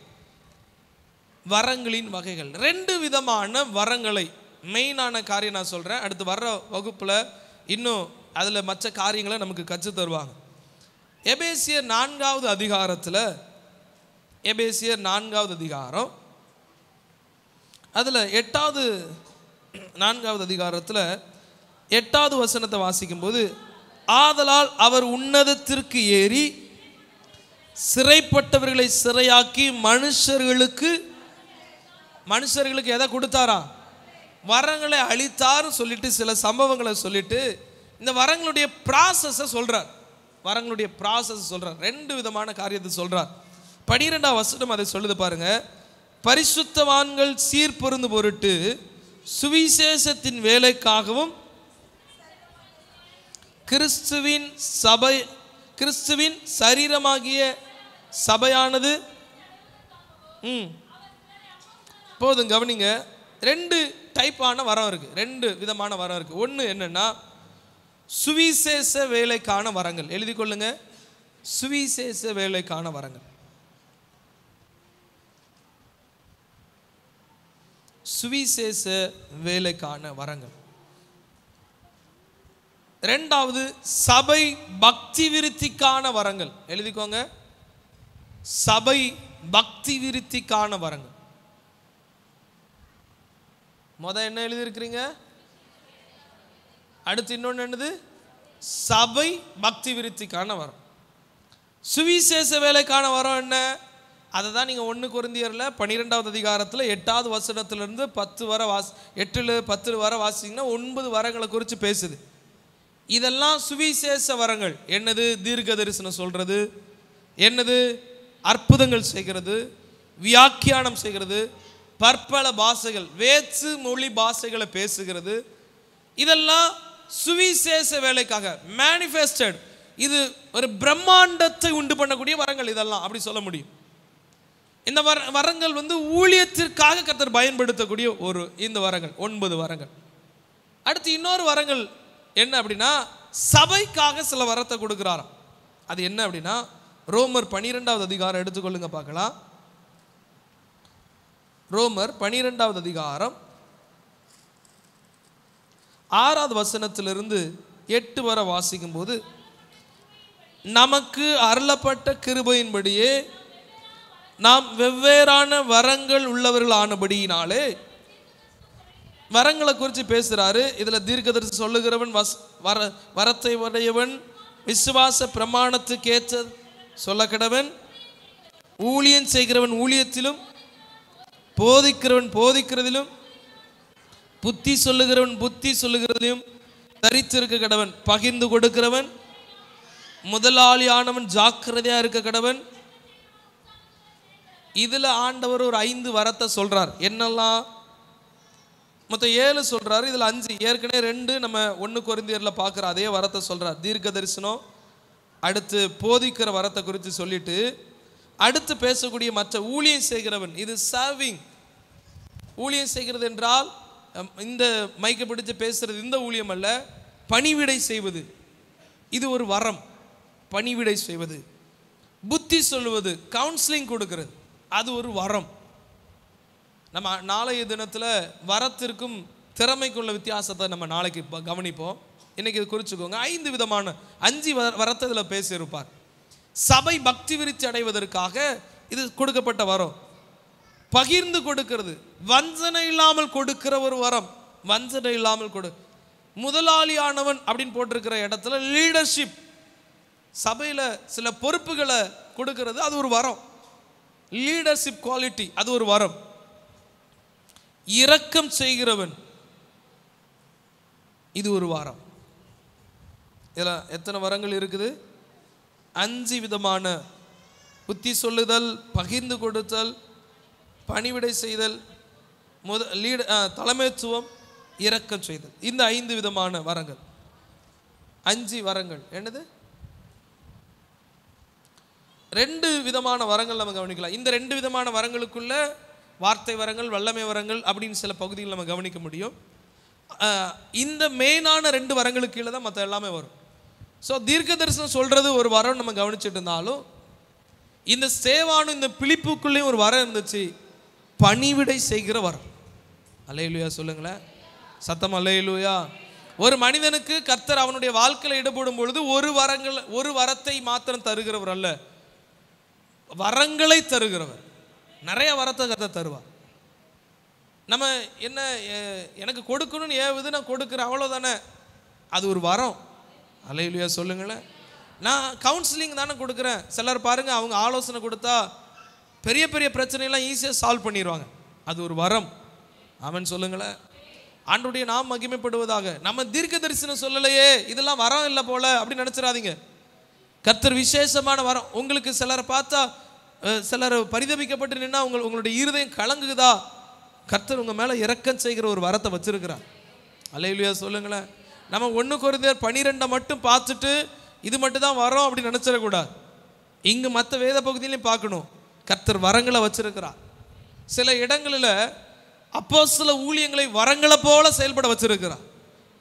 வரங்களின் வகைகள் 2 விதமான வரங்களை, மெயினான காரியம் நான் சொல்றேன். அடுத்து வர்ற வகுப்புல இன்னும் அதுல மற்ற காரியங்களை நமக்கு கற்று தருவாங்க. எபேசியர் 4வது அதிகாரத்தில், எபேசியர் 4வது அதிகாரம் அதில் 4வது அதிகாரத்தில் 8வது வசனத்தை வாசிக்கும் போது, ஆதலால் அவர் உன்னதத்திற்கு ஏறி சிறைப்பட்டவர்களை சிறையாக்கி மனுஷர்களுக்கு எதை கொடுத்தாரா? வரங்களை அளித்தார் சொல்லிட்டு சில சம்பவங்களை சொல்லிட்டு இந்த வரங்களுடைய ப்ராசஸை சொல்றார். வரங்களுடைய ப்ராசஸ் சொல்றார். ரெண்டு விதமான காரியத்தை சொல்றார். 12ஆம் வசனம் அதை சொல்லுது பாருங்க. பரிசுத்தவான்கள் சீர்பொருந்து பொருட்டு சுவிசேஷத்தின் வேலைக்காகவும் கிறிஸ்துவின் சரீரமாகிய சபையானது போதும் கவனிங்க. ரெண்டு டைப்பான வரம் இருக்கு, ரெண்டு விதமான வரம் இருக்கு. ஒன்று என்னன்னா சுவிசேஷ வேலைக்கான வரங்கள். எழுதி கொள்ளுங்க, சுவிசேஷ வேலைக்கான வரங்கள். சுவிசேஷ வேலைக்கான வரங்கள். இரண்டாவது சபை பக்தி விருத்திக்கான வரங்கள். எழுதிக்கோங்க, சபை பக்தி விருத்திக்கான வரங்கள். என்ன எழுதியிருக்கிறீங்க? அடுத்து இன்னொன்று என்னது? சபை பக்தி விருத்திக்கான வரம். சுவிசேஷ வேலைக்கான வரம் என்ன? அதை தான் நீங்கள் 1 கொரிந்தியரில் 12வது அதிகாரத்தில் 8வது வசனத்திலிருந்து 10 வரை 8 10 வரை வாசிங்கன்னா 9 வரங்களை குறித்து பேசுது. இதெல்லாம் சுவிசேஷ வரங்கள். என்னது? தீர்க்க தரிசனம் சொல்றது, என்னது? அற்புதங்கள் செய்கிறது, வியாக்கியானம் செய்கிறது, பற்பல பாஷைகள், வேற்று மொழி பாஷைகளை பேசுகிறது. இதெல்லாம் சுவிசேஷ வேலைக்காக மேனிஃபெஸ்டட். இது ஒரு பிரம்மாண்டத்தை உண்டு பண்ணக்கூடிய வரங்கள். இதெல்லாம் அப்படி சொல்ல முடியும். இந்த வரங்கள் ஊழியத்திற்காக கர்த்தர் பயன்படுத்தக்கூடிய இந்த வரங்கள் 9 வரங்கள். அடுத்து இன்னொரு வரங்கள் என்ன அப்படின்னா சபைக்காக சில வரத்தை கொடுக்கிறாராம். அது என்ன அப்படின்னா ரோமர் 12வது அதிகாரம் எடுத்துக்கொள்ளுங்க பார்க்கலாம். ரோமர் 12வது அதிகாரம் 6வது வசனத்திலிருந்து 8 வரை வாசிக்கும் போது, நமக்கு அருளப்பட்ட கிருபையின்படியே நாம் வெவ்வேறான வரங்கள் உள்ளவர்கள் ஆனபடியினாலே, வரங்களை குறித்து பேசுறாரு. இதுல தீர்க்கதரிசி சொல்லுகிறவன் வரத்தை உடையவன், விசுவாச பிரமாணத்துக்கு ஏற்ற சொல்ல கடவன், ஊழியம் செய்கிறவன் ஊழியத்திலும், போதிக்கிறவன் போதிக்கிறதிலும், புத்தி சொல்லுகிறவன் புத்தி சொல்லுகிறதிலும் தரித்திருக்க கடவன், பகிர்ந்து கொடுக்கிறவன், முதலாளியானவன் ஜாக்கிரதையா இருக்க கடவன். இதுல ஆண்டவர் ஒரு 5 வரத்தை சொல்றார். என்னெல்லாம்? மொத்தம் 7 சொல்றாரு. இதுல 5, ஏற்கனவே 2 நம்ம 1 கொரிந்தியர்ல பார்க்குற அதே வரத்தை சொல்றார். தீர்க்க தரிசனம், அடுத்து போதிக்கிற வரத்தை குறித்து சொல்லிட்டு அடுத்து பேசக்கூடிய மற்ற ஊழியம் செய்கிறவன். இது சர்விங். ஊழியம் செய்கிறது என்றால் இந்த மைக்கை பிடிச்சு பேசுறது இந்த ஊழியம் அல்ல, பணிவிடை செய்வது. இது ஒரு வரம். பணிவிடை செய்வது, புத்தி சொல்லுவது, கவுன்சிலிங் கொடுக்கிறது, அது ஒரு வரம். நம்ம நாளைய தினத்தில் வரத்திற்கும் திறமைக்குள்ள வித்தியாசத்தை நம்ம நாளைக்கு கவனிப்போம். இன்னைக்கு இது குறிச்சுக்கோங்க. 5 விதமான 5 வரத்தை இதில் பேசியிருப்பார். சபை பக்தி விருத்தி அடைவதற்காக இது கொடுக்கப்பட்ட வரம். பகிர்ந்து கொடுக்கிறது, வஞ்சனை இல்லாமல் கொடுக்கிற ஒரு வரம். வஞ்சனை இல்லாமல் முதலாளியானவன் அப்படின்னு போட்டிருக்கிற இடத்துல லீடர்ஷிப், சபையில் சில பொறுப்புகளை கொடுக்கிறது, அது ஒரு வரம். லீடர்ஷிப் குவாலிட்டி, அது ஒரு வரம். இரக்கம் செய்கிறவன், இது ஒரு வரம். இதில் எத்தனை வரங்கள் இருக்குது? 5 விதமான. புத்தி சொல்லுதல், பகிர்ந்து கொடுத்தல், பணிவிடை செய்தல், தலைமைத்துவம், இரக்கம் செய்தல். இந்த 5 விதமான வரங்கள். 5 வரங்கள் என்னது? 2 விதமான வரங்கள் நம்ம கவனிக்கலாம். இந்த 2 விதமான வரங்களுக்குள்ள வார்த்தை வரங்கள், வல்லமை வரங்கள் அப்படின்னு சில பகுதிகள் நம்ம கவனிக்க முடியும். இந்த மெயினான 2 வரங்களுக்கு கீழே தான் மற்ற எல்லாமே வரும். ஸோ தீர்க்க தரிசனம் சொல்றது ஒரு வரம் நம்ம கவனிச்சுட்டு இருந்தாலும், இந்த சேவானும் இந்த பிலிப்புக்குள்ளேயும் ஒரு வரம் இருந்துச்சு, பணிவிடை செய்கிற வரம். அல்லேலூயா சொல்லுங்களேன், சத்தம் அல்லேலூயா. ஒரு மனிதனுக்கு கர்த்தர் அவனுடைய வாழ்க்கையில் ஈடுபடும் பொழுது ஒரு வரத்தை மாத்திரம் தருகிறவர் அல்ல, வரங்களை தருகிறவர். நிறைய வரத்தை கர்த்தர் தருவார். நம்ம என்ன எனக்கு கொடுக்கணும்னு ஏவுது, நான் கொடுக்குறேன், அவ்வளோதானே, அது ஒரு வரம். அல்லேலூயா சொல்லுங்களேன். நான் கவுன்சிலிங் தானே கொடுக்குறேன். சிலர் பாருங்க, அவங்க ஆலோசனை கொடுத்தா பெரிய பெரிய பிரச்சனையெல்லாம் ஈஸியாக சால்வ் பண்ணிடுவாங்க. அது ஒரு வரம். ஆமென் சொல்லுங்களேன். ஆண்டவருடைய நாம் மகிமைப்படுவதாக. நம்ம தீர்க்க தரிசனம் சொல்லலையே, இதெல்லாம் வரம் இல்லை போல அப்படின்னு நினச்சிடாதீங்க. கர்த்தர் விசேஷமான வரம். உங்களுக்கு சிலரை பார்த்தா, சிலர் பரிதபிக்கப்பட்டு நின்னா உங்களுடைய இருதயம் கலங்குதா, கர்த்தர் உங்கள் மேலே இரக்கம் செய்கிற ஒரு வரத்தை வச்சிருக்கிறார். அல்லேலூயா சொல்லுங்களேன். நம்ம 1 கொரிந்தியர் 12 மட்டும் பார்த்துட்டு இது மட்டும் தான் வரோம் அப்படின்னு நினச்சிடக்கூடாது. இங்கு மற்ற வேத பகுதியிலையும் பார்க்கணும். கர்த்தர் வரங்களை வச்சிருக்கிறார். சில இடங்களில் அப்போஸ்தல ஊழியங்களை வரங்களை போல செயல்பட வச்சிருக்கிறார்.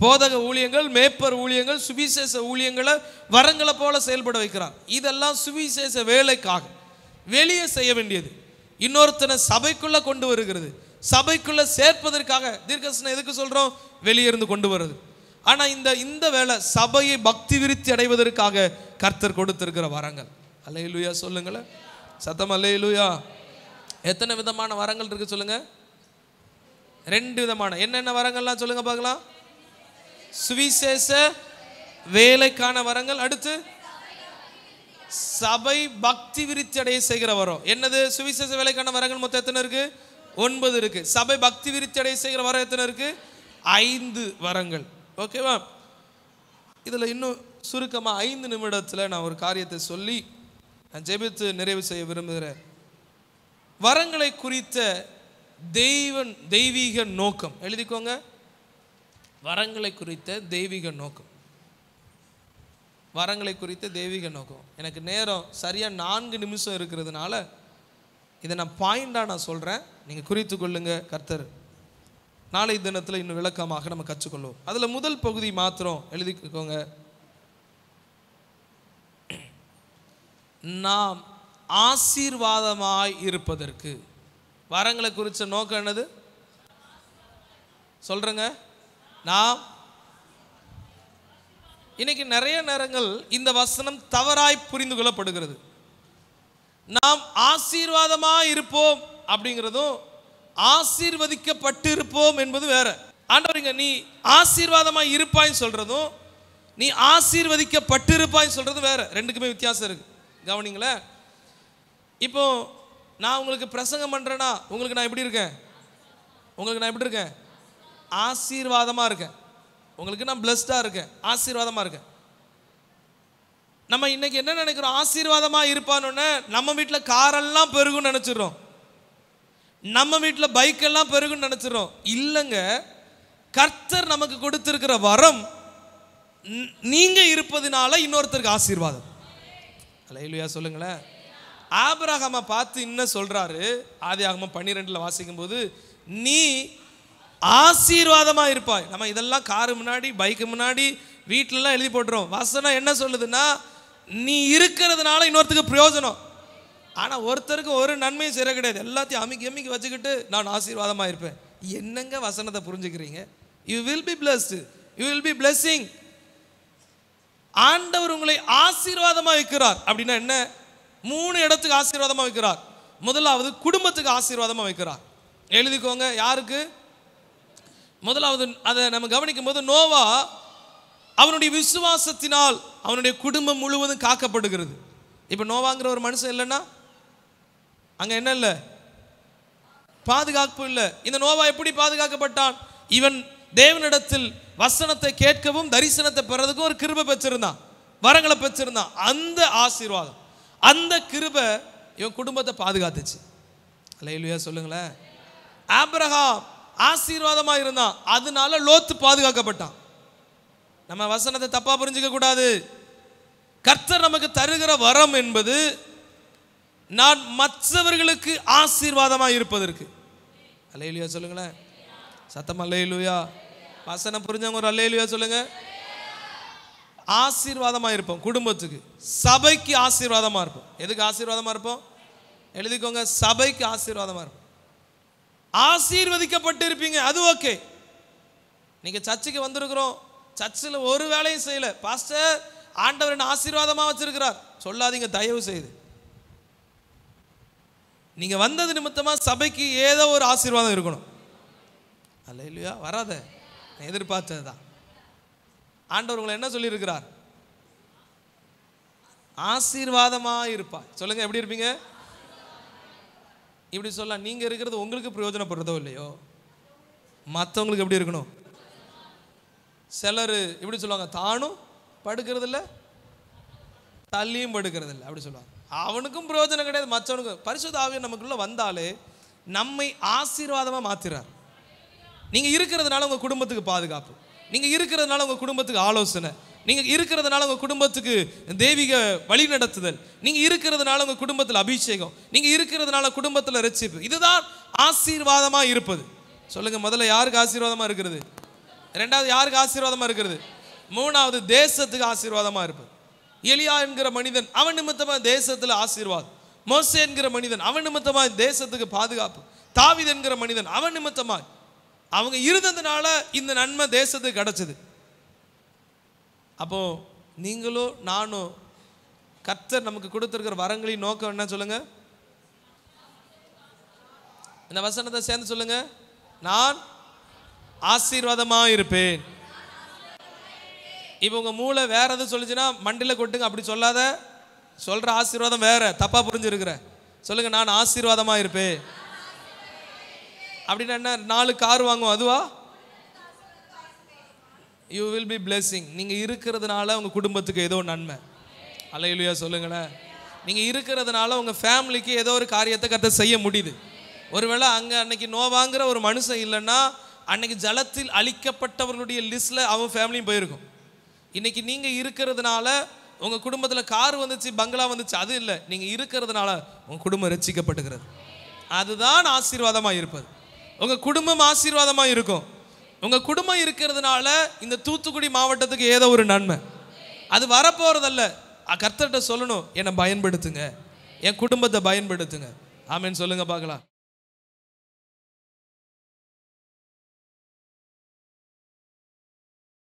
போதக ஊழியங்கள், மேய்ப்பர் ஊழியங்கள், சுவிசேஷ ஊழியங்களை வரங்களை போல செயல்பட வைக்கிறார். இதெல்லாம் சுவிசேஷ வேலைக்காக வெளியே செய்ய வேண்டியது. இன்னொருத்தனை சபைக்குள்ள கொண்டு வருகிறது, சபைக்குள்ள சேர்ப்பதற்காக தீர்க்கதரிசனம் எதுக்கு சொல்றோம்? வெளியே இருந்து கொண்டு வருது. ஆனா இந்த வேலை சபையை பக்தி விருத்தி அடைவதற்காக கர்த்தர் கொடுத்திருக்கிற வரங்கள். அல்லேலூயா சொல்லுங்களேன். சத்தம் அல்லேலூயா. எத்தனை விதமான வரங்கள் இருக்கு சொல்லுங்க? 2 விதமான. என்னென்ன வரங்கள்லாம் சொல்லுங்க பார்க்கலாம். சுவிசேஷ வேலைக்கான வரங்கள், அடுத்து சபை பக்தி விருத்தி அடைய செய்கிற வரம். என்னது? சுவிசேஷ வேலைக்கான வரங்கள் மொத்தம் எத்தனை இருக்கு? 9 இருக்கு. சபை பக்தி விருத்தி அடைய செய்கிற வரம் எத்தனை இருக்கு? 5 வரங்கள். ஓகேவா? இதில் இன்னும் சுருக்கமாக 5 நிமிடத்தில் நான் ஒரு காரியத்தை சொல்லி நான் ஜெபித்து நிறைவு செய்ய விரும்புகிறேன். வரங்களை குறித்த தெய்வீக நோக்கம் எழுதிக்கோங்க. வரங்களை குறித்த தெய்வீக நோக்கம். வரங்களை குறித்த தெய்வீக நோக்கம். எனக்கு நேரம் சரியாக 4 நிமிஷம் இருக்கிறதுனால இதை நான் பாயிண்டாக நான் சொல்கிறேன், நீங்கள் குறித்து கொள்ளுங்க. கர்த்தர் நாளை தினத்தில் இன்னும் விளக்கமாக நம்ம கற்றுக்கொள்வோம். அதில் முதல் பகுதி மாத்திரம் எழுதிக்கோங்க. நாம் ஆசீர்வாதமாய் இருப்பதற்கு. வரங்களை குறித்த நோக்கம் என்னது சொல்றேங்க? நாம் இன்னைக்கு நிறைய நேரங்கள் இந்த வசனம் தவறாய் புரிந்து கொள்ளப்படுகிறது. நாம் ஆசீர்வாதமாய் இருப்போம் அப்படிங்கிறதும் ஆசீர்வதிக்கப்பட்டு இருப்போம் என்பது வேற. ஆண்டவருங்க, நீ ஆசீர்வாதமாய் இருப்பாய் சொல்றதும் நீ ஆசீர்வதிக்கப்பட்டு இருப்பாய் சொல்றதும் வேற. ரெண்டுக்குமே வித்தியாசம் இருக்கு. கவனிங்களேன். இப்போ நான் உங்களுக்கு பிரசங்கம் பண்றேன்னா உங்களுக்கு நான் எப்படி இருக்கேன்? ஆசீர்வாதமா இருக்கேன். உங்களுக்கு நான் பிளஸ்டா இருக்கேன், ஆசீர்வாதமா இருக்கேன். நம்ம இன்னைக்கு என்ன நினைக்கிறோம்? ஆசீர்வாதமா இருப்பான்னு நம்ம வீட்டில் காரெல்லாம் பெருகுன்னு நினைச்சிடறோம், நம்ம வீட்டில் பைக் எல்லாம் பெருகுன்னு நினைச்சிடறோம். இல்லைங்க, கர்த்தர் நமக்கு கொடுத்திருக்கிற வரம் நீங்க இருப்பதினால இன்னொருத்தருக்கு ஆசீர்வாதம். அல்லேலூயா சொல்லுங்களேன். ஆபிரகாமை பார்த்து இன்னும் சொல்றாரு, ஆதியாகமம் 12 வாசிக்கும் போது, நீ ஆசீர்வாதமா இருப்பாய். நம்ம இதெல்லாம் காரு முன்னாடி, பைக்கு முன்னாடி, வீட்டிலலாம் எழுதி போட்டுறோம். வசனம் என்ன சொல்லுதுன்னா, நீ இருக்கிறதுனால இன்னொருத்தருக்கு பிரயோஜனம். ஆனால் ஒருத்தருக்கு ஒரு நன்மையும் செய்ய கிடையாது. எல்லாத்தையும் அமிக்கி வச்சுக்கிட்டு நான் ஆசீர்வாதமா இருப்பேன். என்னங்க வசனத்தை புரிஞ்சுக்கிறீங்க? You will be blessed, you will be blessing. ஆண்டவர் உங்களை ஆசீர்வாதமா வைக்கிறார். அப்படின்னா என்ன? 3 இடத்துக்கு ஆசீர்வாதமா வைக்கிறார். முதலாவது குடும்பத்துக்கு ஆசீர்வாதமா வைக்கிறார். எழுதிக்கோங்க. யாருக்கு? முதலாவது அதை நம்ம கவனிக்கும் போது, நோவா அவனுடைய விசுவாசத்தினால் அவனுடைய குடும்பம் முழுவதும் காக்கப்படுகிறது. இப்போ நோவாங்கிற ஒரு மனுஷன் இல்லைன்னா அங்க என்ன இல்லை? பாதுகாப்பு இல்லை. இந்த நோவா எப்படி பாதுகாக்கப்பட்டான்? இவன் தேவனிடத்தில் வசனத்தை கேட்கவும் தரிசனத்தை பெறதுக்கும் ஒரு கிருபை பெற்றிருந்தான், வரங்களை பெற்றிருந்தான். அந்த ஆசீர்வாதம், அந்த கிருபை இவன் குடும்பத்தை பாதுகாத்துச்சு. அல்லேலூயா சொல்லுங்களேன். ஆபிரகாம் ஆசீர்வாதமா இருந்தான், அதனால லோத்து பாதுகாக்கப்பட்டான். நம்ம வசனத்தை தப்பா புரிஞ்சுக்க கூடாது. கர்த்தர் நமக்கு தருகிற வரம் என்பது நான் மற்றவர்களுக்கு ஆசீர்வாதமா இருப்பதற்கு. அல்லேலூயா சொல்லுங்களேன். சத்தம் அல்லேலூயா. வசனம் புரிஞ்சவங்க ஒரு அல்லேலூயா சொல்லுங்க. ஆசீர்வாதமா இருப்போம் குடும்பத்துக்கு, சபைக்கு ஆசீர்வாதமா இருப்போம். எதுக்கு ஆசீர்வாதமா இருப்போம்? எழுதிக்கோங்க. சபைக்கு ஆசீர்வாதமா இருப்போம். ஆசீர்வதிக்கப்பட்டு இருப்பீங்க, அது ஓகே. நீங்க சர்ச்சுக்கு வந்திருக்கிறோம், சர்ச்சில் ஒரு வேலையும் செய்யல, பாஸ்டர் ஆண்டவர் என்ன ஆசீர்வாதமா வச்சிருக்கிறார் சொல்லாதீங்க தயவு செய்து. நீங்க வந்தது நிமித்தமா சபைக்கு ஏதோ ஒரு ஆசீர்வாதம் இருக்கணும். அல்லேலூயா. வராத எதிர்பார்த்தது தான். ஆண்டவர் உங்களை என்ன சொல்லியிருக்கிறார்? ஆசீர்வாதமா இருப்பாய். சொல்லுங்க, எப்படி இருப்பீங்க? இப்படி சொல்லலாம். நீங்க இருக்கிறது உங்களுக்கு பிரயோஜனப்படுறதோ இல்லையோ, மற்றவங்களுக்கு எப்படி இருக்கணும்? சிலர் இப்படி சொல்லுவாங்க, தானும் படுக்கிறது இல்லை, தள்ளியும் படுக்கிறது இல்லை, அப்படி சொல்லுவாங்க. அவனுக்கும் பிரயோஜனம் கிடையாது, மற்றவனுக்கும். பரிசுத்த ஆவியானவர் நமக்குள்ள வந்தாலே நம்மை ஆசீர்வாதமா மாத்திறார். நீங்க இருக்கிறதுனால உங்க குடும்பத்துக்கு பாதுகாப்பு, நீங்க இருக்கிறதுனால உங்க குடும்பத்துக்கு ஆலோசனை, நீங்க இருக்கிறதுனால உங்க குடும்பத்துக்கு தெய்வீக வழி நடத்துதல், நீங்க இருக்கிறதுனால உங்க குடும்பத்தில் அபிஷேகம், நீங்க இருக்கிறதுனால குடும்பத்தில் ரட்சிப்பு. இதுதான் ஆசீர்வாதமா இருப்பது. சொல்லுங்க, முதல்ல யாருக்கு ஆசீர்வாதமா இருக்கிறது? ரெண்டாவது யாருக்கு ஆசீர்வாதமா இருக்கிறது? மூணாவது தேசத்துக்கு ஆசீர்வாதமா இருப்பது. எலியா என்கிற மனிதன், அவன் நிமித்தமா தேசத்துல ஆசீர்வாதம். மோசே என்கிற மனிதன், அவன் நிமித்தமா தேசத்துக்கு பாதுகாப்பு. தாவீது என்கிற மனிதன், அவன் நிமித்தமா அவங்க இருந்ததுனால இந்த நன்மை தேசத்துக்கு கிடைச்சது. அப்போ நீங்களும் நானும் கர்த்தர் நமக்கு கொடுத்திருக்கிற வரங்களின் நோக்கம் என்ன? சொல்லுங்க, இந்த வசனத்தை சேர்ந்து சொல்லுங்க. நான் ஆசீர்வாதமா இருப்பேன். இப்போ உங்க மூளை வேற எதுவும் சொல்லுச்சுன்னா மண்டில கொட்டுங்க, அப்படி சொல்லாத. சொல்ற ஆசீர்வாதம் வேற, தப்பா புரிஞ்சிருக்கிற. சொல்லுங்க, நான் ஆசீர்வாதமா இருப்பேன். அப்படின்னா என்ன? 4 கார் வாங்குவோம், அதுவா? You will be blessing. நீங்க இருக்கிறதுனால உங்க குடும்பத்துக்கு ஏதோ நன்மை. அல்லேலூயா சொல்லுங்களேன். நீங்க இருக்கிறதுனால உங்க ஃபேமிலிக்கு ஏதோ ஒரு காரியத்தை கர்த்தர் செய்ய முடியுது. ஒருவேளை அங்க அன்னைக்கு நோவாங்கிற ஒரு மனுஷன் இல்லைன்னா அன்னைக்கு ஜலத்தில் அழிக்கப்பட்டவர்களுடைய லிஸ்ட்ல அவன் ஃபேமிலியும் போயிருக்கும். இன்னைக்கு நீங்க இருக்கிறதுனால உங்க குடும்பத்துல கார் வந்துச்சு, பங்களா வந்துச்சு, அது இல்லை. நீங்க இருக்கிறதுனால உங்க குடும்பம் ரட்சிக்கப்பட்டுகிறது. அதுதான் ஆசீர்வாதமா இருப்பது. உங்க குடும்பம் ஆசீர்வாதமா இருக்கும். உங்க குடும்பம் இருக்கிறதுனால இந்த தூத்துக்குடி மாவட்டத்துக்கு ஏதோ ஒரு நன்மை அது வரப்போறதல்ல. கர்த்தர்கிட்ட சொல்லணும், என்னை பயன்படுத்துங்க, என் குடும்பத்தை பயன்படுத்துங்க. ஆமென் சொல்லுங்க பார்க்கலாம்.